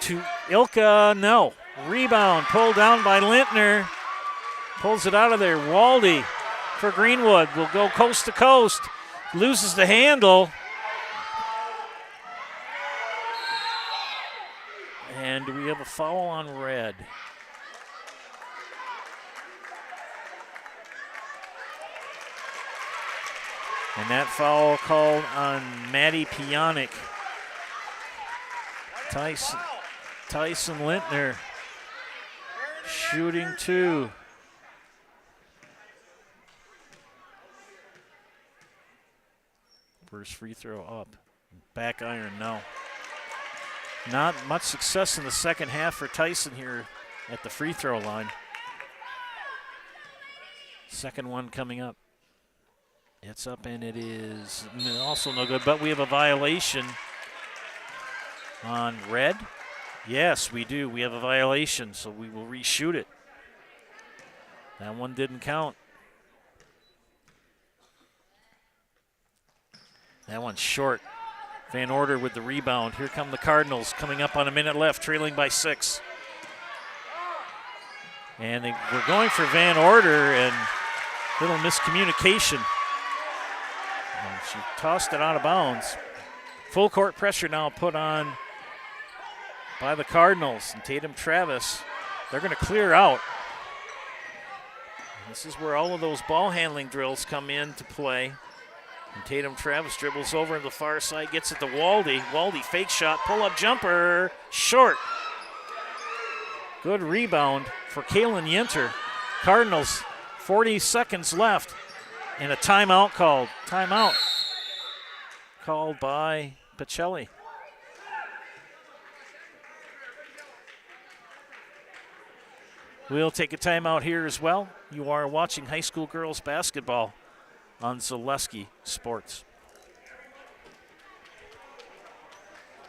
to Ilka, no. Rebound pulled down by Lintner. Pulls it out of there. Waldy for Greenwood will go coast to coast. Loses the handle. And we have a foul on red. And that foul called on Maddie Pionic. Tyson Lintner shooting 2. First free throw up. Back iron, no. Not much success in the second half for Tyson here at the free throw line. Second one coming up. It's up and it is also no good, but we have a violation on red. Yes, we do. We have a violation, so we will reshoot it. That one didn't count. That one's short. Van Order with the rebound. Here come the Cardinals coming up on a minute left, trailing by 6. And we're going for Van Order, and little miscommunication. And she tossed it out of bounds. Full court pressure now put on by the Cardinals. And Tatum Travis, they're going to clear out. And this is where all of those ball handling drills come into play. And Tatum Travis dribbles over to the far side, gets it to Waldy. Waldy fake shot, pull-up jumper, short. Good rebound for Kaylin Yinter. Cardinals, 40 seconds left, and a timeout called. Timeout called by Pacelli. We'll take a timeout here as well. You are watching high school girls basketball on Zaleski Sports.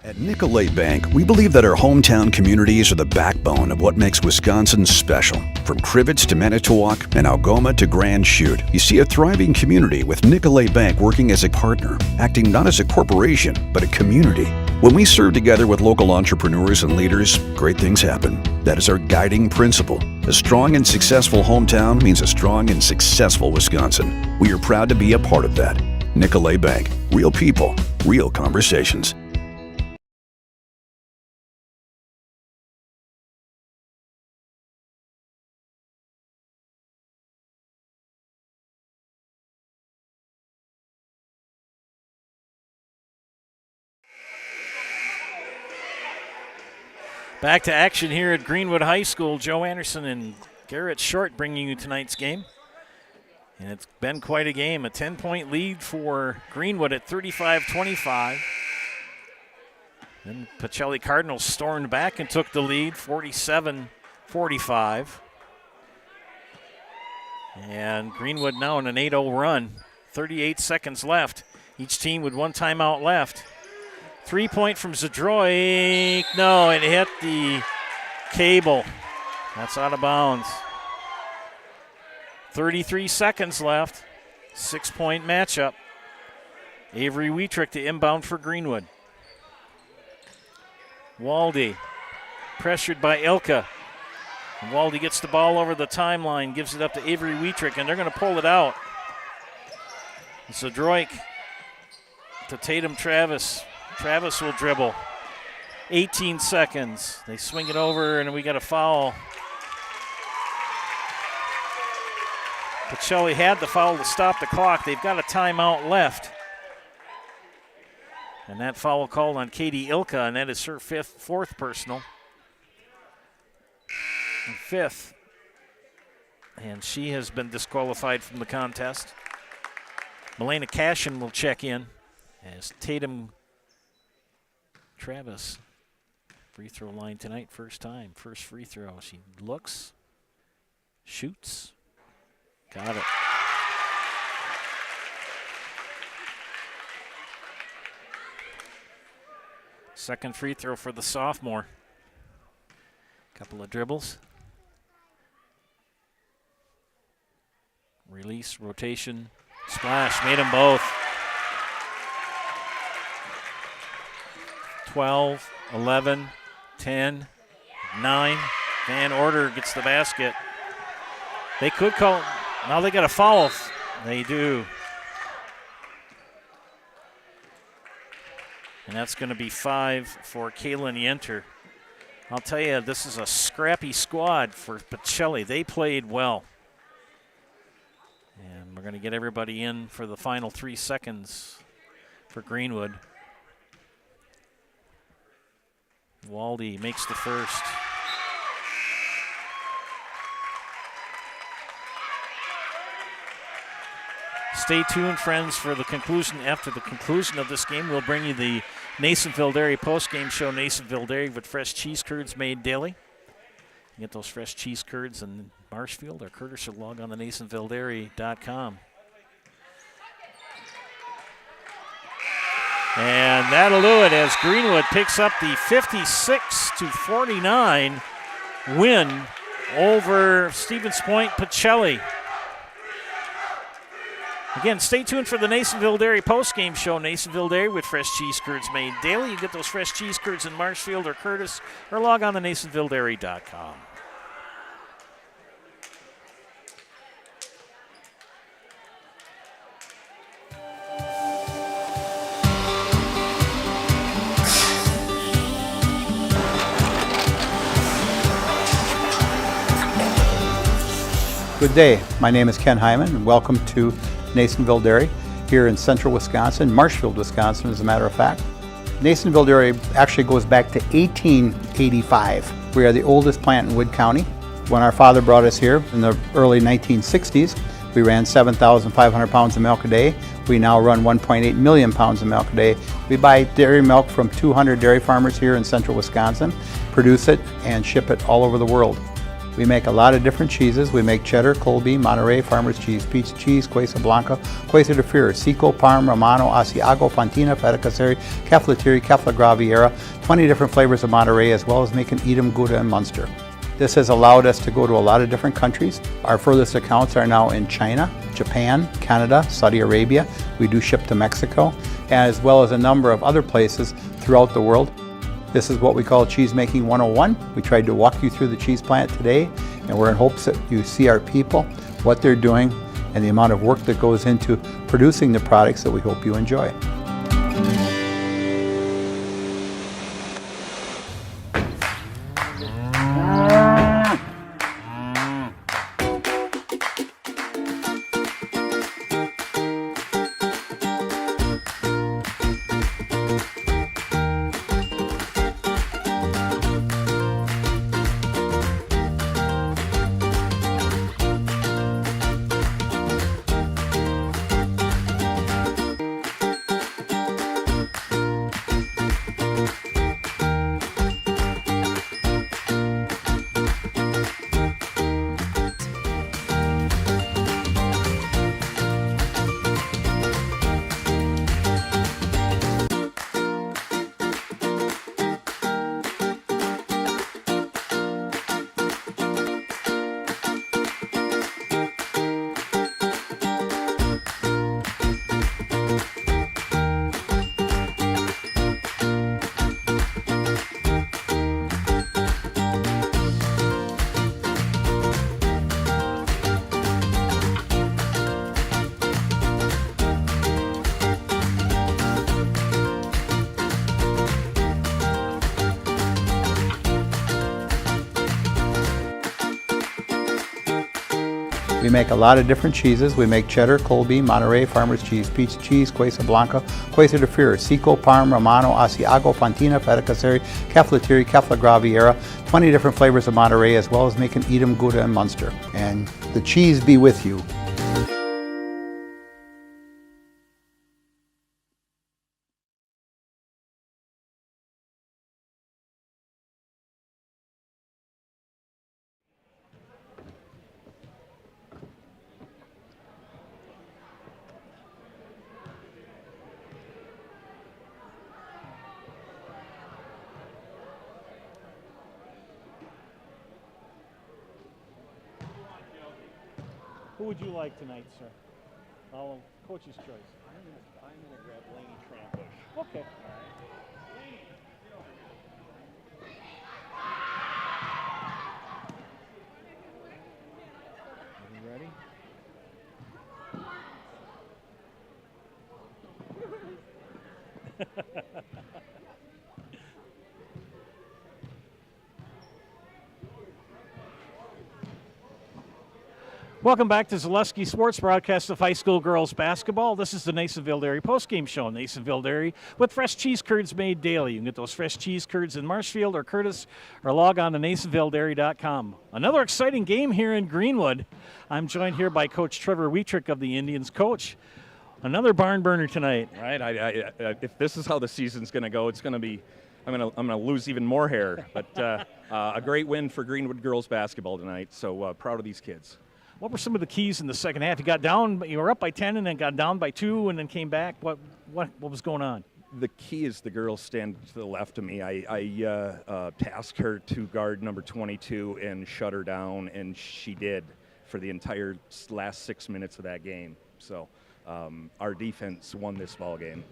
At Nicolay Bank, we believe that our hometown communities are the backbone of what makes Wisconsin special. From Crivets to Manitowoc and Algoma to Grand Chute, you see a thriving community with Nicolay Bank working as a partner, acting not as a corporation, but a community. When we serve together with local entrepreneurs and leaders, great things happen. That is our guiding principle. A strong and successful hometown means a strong and successful Wisconsin. We are proud to be a part of that. Nicolay Bank. Real people, real conversations. Back to action here at Greenwood High School. Joe Anderson and Garrett Short bringing you tonight's game. And it's been quite a game. A 10-point lead for Greenwood at 35-25. Then Pacelli Cardinals stormed back and took the lead, 47-45. And Greenwood now in an 8-0 run. 38 seconds left. Each team with one timeout left. 3-point from Zadroik. No, it hit the cable. That's out of bounds. 33 seconds left. 6-point matchup. Avery Wietrich to inbound for Greenwood. Waldy pressured by Ilka. And Waldy gets the ball over the timeline, gives it up to Avery Wietrich, and they're going to pull it out. Zadroik to Tatum Travis. Travis will dribble. 18 seconds. They swing it over, and we got a foul. Pacelli had the foul to stop the clock. They've got a timeout left. And that foul called on Katie Ilka, and that is her fourth personal. And fifth. And she has been disqualified from the contest. Melena Cashin will check in as Tatum Travis. Free throw line tonight, first time. First free throw. She looks, shoots, got it. Second free throw for the sophomore. Couple of dribbles. Release, rotation, splash, made them both. 12, 11, 10, 9. Van Order gets the basket. They could call, now they got a foul. They do. And that's going to be 5 for Kaylin Yinter. I'll tell you, this is a scrappy squad for Pacelli. They played well. And we're going to get everybody in for the final 3 seconds for Greenwood. Waldy makes the first. Stay tuned, friends, for the conclusion. After the conclusion of this game, we'll bring you the Nasonville Dairy postgame show, Nasonville Dairy, with fresh cheese curds made daily. You get those fresh cheese curds in Marshfield or Curtis, or log on to NasonvilleDairy.com. And that'll do it as Greenwood picks up the 56-49 win over Stevens Point Pacelli. Again, stay tuned for the Nasonville Dairy postgame show, Nasonville Dairy, with fresh cheese curds made daily. You get those fresh cheese curds in Marshfield or Curtis, or log on to NasonvilleDairy.com. Good day. My name is Ken Hyman, and welcome to Nasonville Dairy here in central Wisconsin, Marshfield, Wisconsin, as a matter of fact. Nasonville Dairy actually goes back to 1885. We are the oldest plant in Wood County. When our father brought us here in the early 1960s, we ran 7,500 pounds of milk a day. We now run 1.8 million pounds of milk a day. We buy dairy milk from 200 dairy farmers here in central Wisconsin, produce it, and ship it all over the world. We make a lot of different cheeses. We make cheddar, Colby, Monterey, Farmer's Cheese, Pizza Cheese, Quesa Blanca, Quesa de Freer, Seco, Parm, Romano, Asiago, Fontina, Feta Caseri, Cafflatiri, Caffla Graviera, 20 different flavors of Monterey, as well as making Edam, Gouda, and Munster. This has allowed us to go to a lot of different countries. Our furthest accounts are now in China, Japan, Canada, Saudi Arabia. We do ship to Mexico, as well as a number of other places throughout the world. This is what we call Cheese Making 101. We tried to walk you through the cheese plant today, and we're in hopes that you see our people, what they're doing, and the amount of work that goes into producing the products that we hope you enjoy. We make a lot of different cheeses. We make cheddar, Colby, Monterey, Farmer's Cheese, Pizza Cheese, Quesa Blanca, Quesa de Freer, Seco, Parm, Romano, Asiago, Fontina, Feta Caseri, Cafflatiri, Caffla Graviera, 20 different flavors of Monterey, as well as making Edam, Gouda, and Munster. And the cheese be with you. Who would you like tonight, sir? Oh, coach's choice. I'm gonna grab Laney Trambush. Okay. Are you ready? Welcome back to Zaleski Sports, broadcast of high school girls basketball. This is the Nasonville Dairy postgame show. Nasonville Dairy with fresh cheese curds made daily. You can get those fresh cheese curds in Marshfield or Curtis, or log on to NasonvilleDairy.com. Another exciting game here in Greenwood. I'm joined here by Coach Trevor Wietrick of the Indians. Coach, another barn burner tonight. Right. If this is how the season's going to go, it's going to be. I'm gonna lose even more hair. But a great win for Greenwood girls basketball tonight. So proud of these kids. What were some of the keys in the second half? You were up by 10 and then got down by 2 and then came back. What was going on? The key is the girls stand to the left of me. I tasked her to guard number 22 and shut her down, and she did for the entire last 6 minutes of that game. So our defense won this ball game.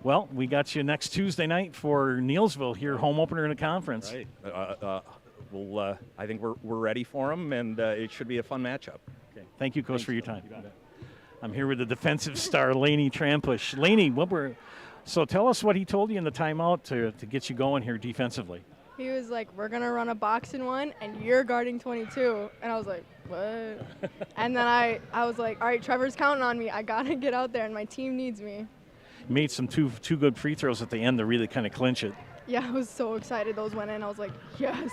Well, we got you next Tuesday night for Neelsville here, home opener in the conference. Right. I think we're ready for them, and it should be a fun matchup. Okay. Thank you, Coach, for your time. I'm here with the defensive star, Laney Trampush. Laney, so tell us what he told you in the timeout to get you going here defensively. He was like, we're going to run a box in one, and you're guarding 22. And I was like, what? And then I was like, all right, Trevor's counting on me. I got to get out there, and my team needs me. You made some two good free throws at the end to really kind of clinch it. Yeah, I was so excited those went in. I was like, yes.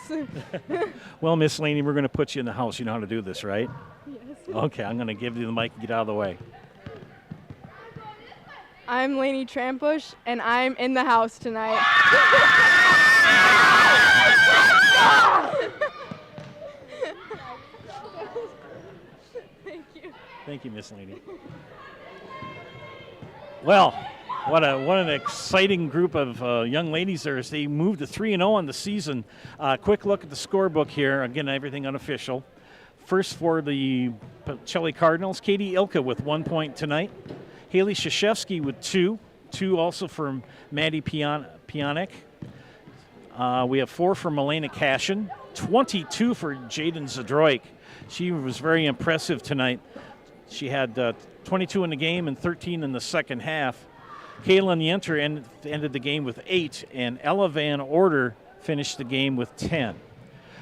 Well, Miss Laney, we're going to put you in the house. You know how to do this, right? Yes. Okay, I'm going to give you the mic and get out of the way. I'm Laney Trampush, and I'm in the house tonight. Thank you. Thank you, Miss Laney. Well, what an exciting group of young ladies there as they moved to 3-0 on the season. Quick look at the scorebook here. Again, everything unofficial. First for the Pacelli Cardinals, Katie Ilka with 1 point tonight. Haley Shashevsky with 2. 2 also from Maddie Pionic. We have 4 for Milena Cashin. 22 for Jaden Zadroik. She was very impressive tonight. She had 22 in the game and 13 in the second half. Kaylin Yenter ended the game with 8, and Ella Van Order finished the game with 10.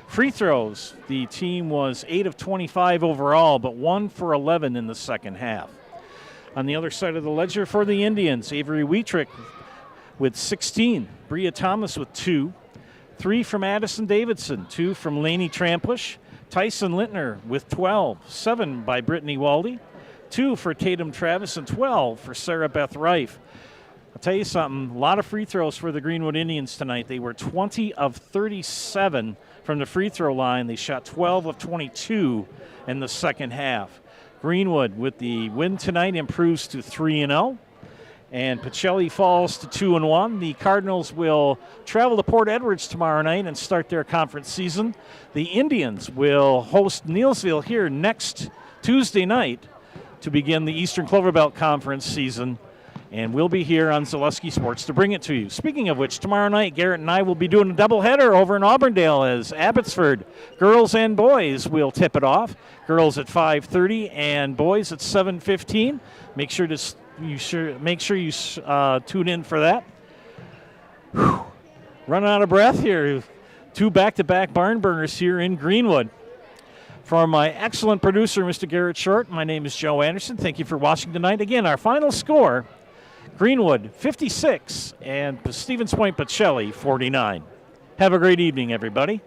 Free throws, the team was 8 of 25 overall, but 1 for 11 in the second half. On the other side of the ledger for the Indians, Avery Wietrick with 16, Bria Thomas with 2, 3 from Addison Davidson, 2 from Laney Trampush, Tyson Lintner with 12, 7 by Brittany Waldy, 2 for Tatum Travis, and 12 for Sarah Beth Reif. I'll tell you something, a lot of free throws for the Greenwood Indians tonight. They were 20 of 37 from the free throw line. They shot 12 of 22 in the second half. Greenwood, with the win tonight, improves to 3-0. And Pacelli falls to 2-1. The Cardinals will travel to Port Edwards tomorrow night and start their conference season. The Indians will host Neelsville here next Tuesday night to begin the Eastern Clover Belt Conference season. And we'll be here on Zaleski Sports to bring it to you. Speaking of which, tomorrow night, Garrett and I will be doing a doubleheader over in Auburndale as Abbotsford, girls and boys, will tip it off. Girls at 5:30 and boys at 7:15. Make sure you tune in for that. Whew. Running out of breath here. 2 back-to-back barn burners here in Greenwood. For my excellent producer, Mr. Garrett Short, my name is Joe Anderson. Thank you for watching tonight. Again, our final score, Greenwood 56 and Stevens Point Pacelli 49. Have a great evening, everybody.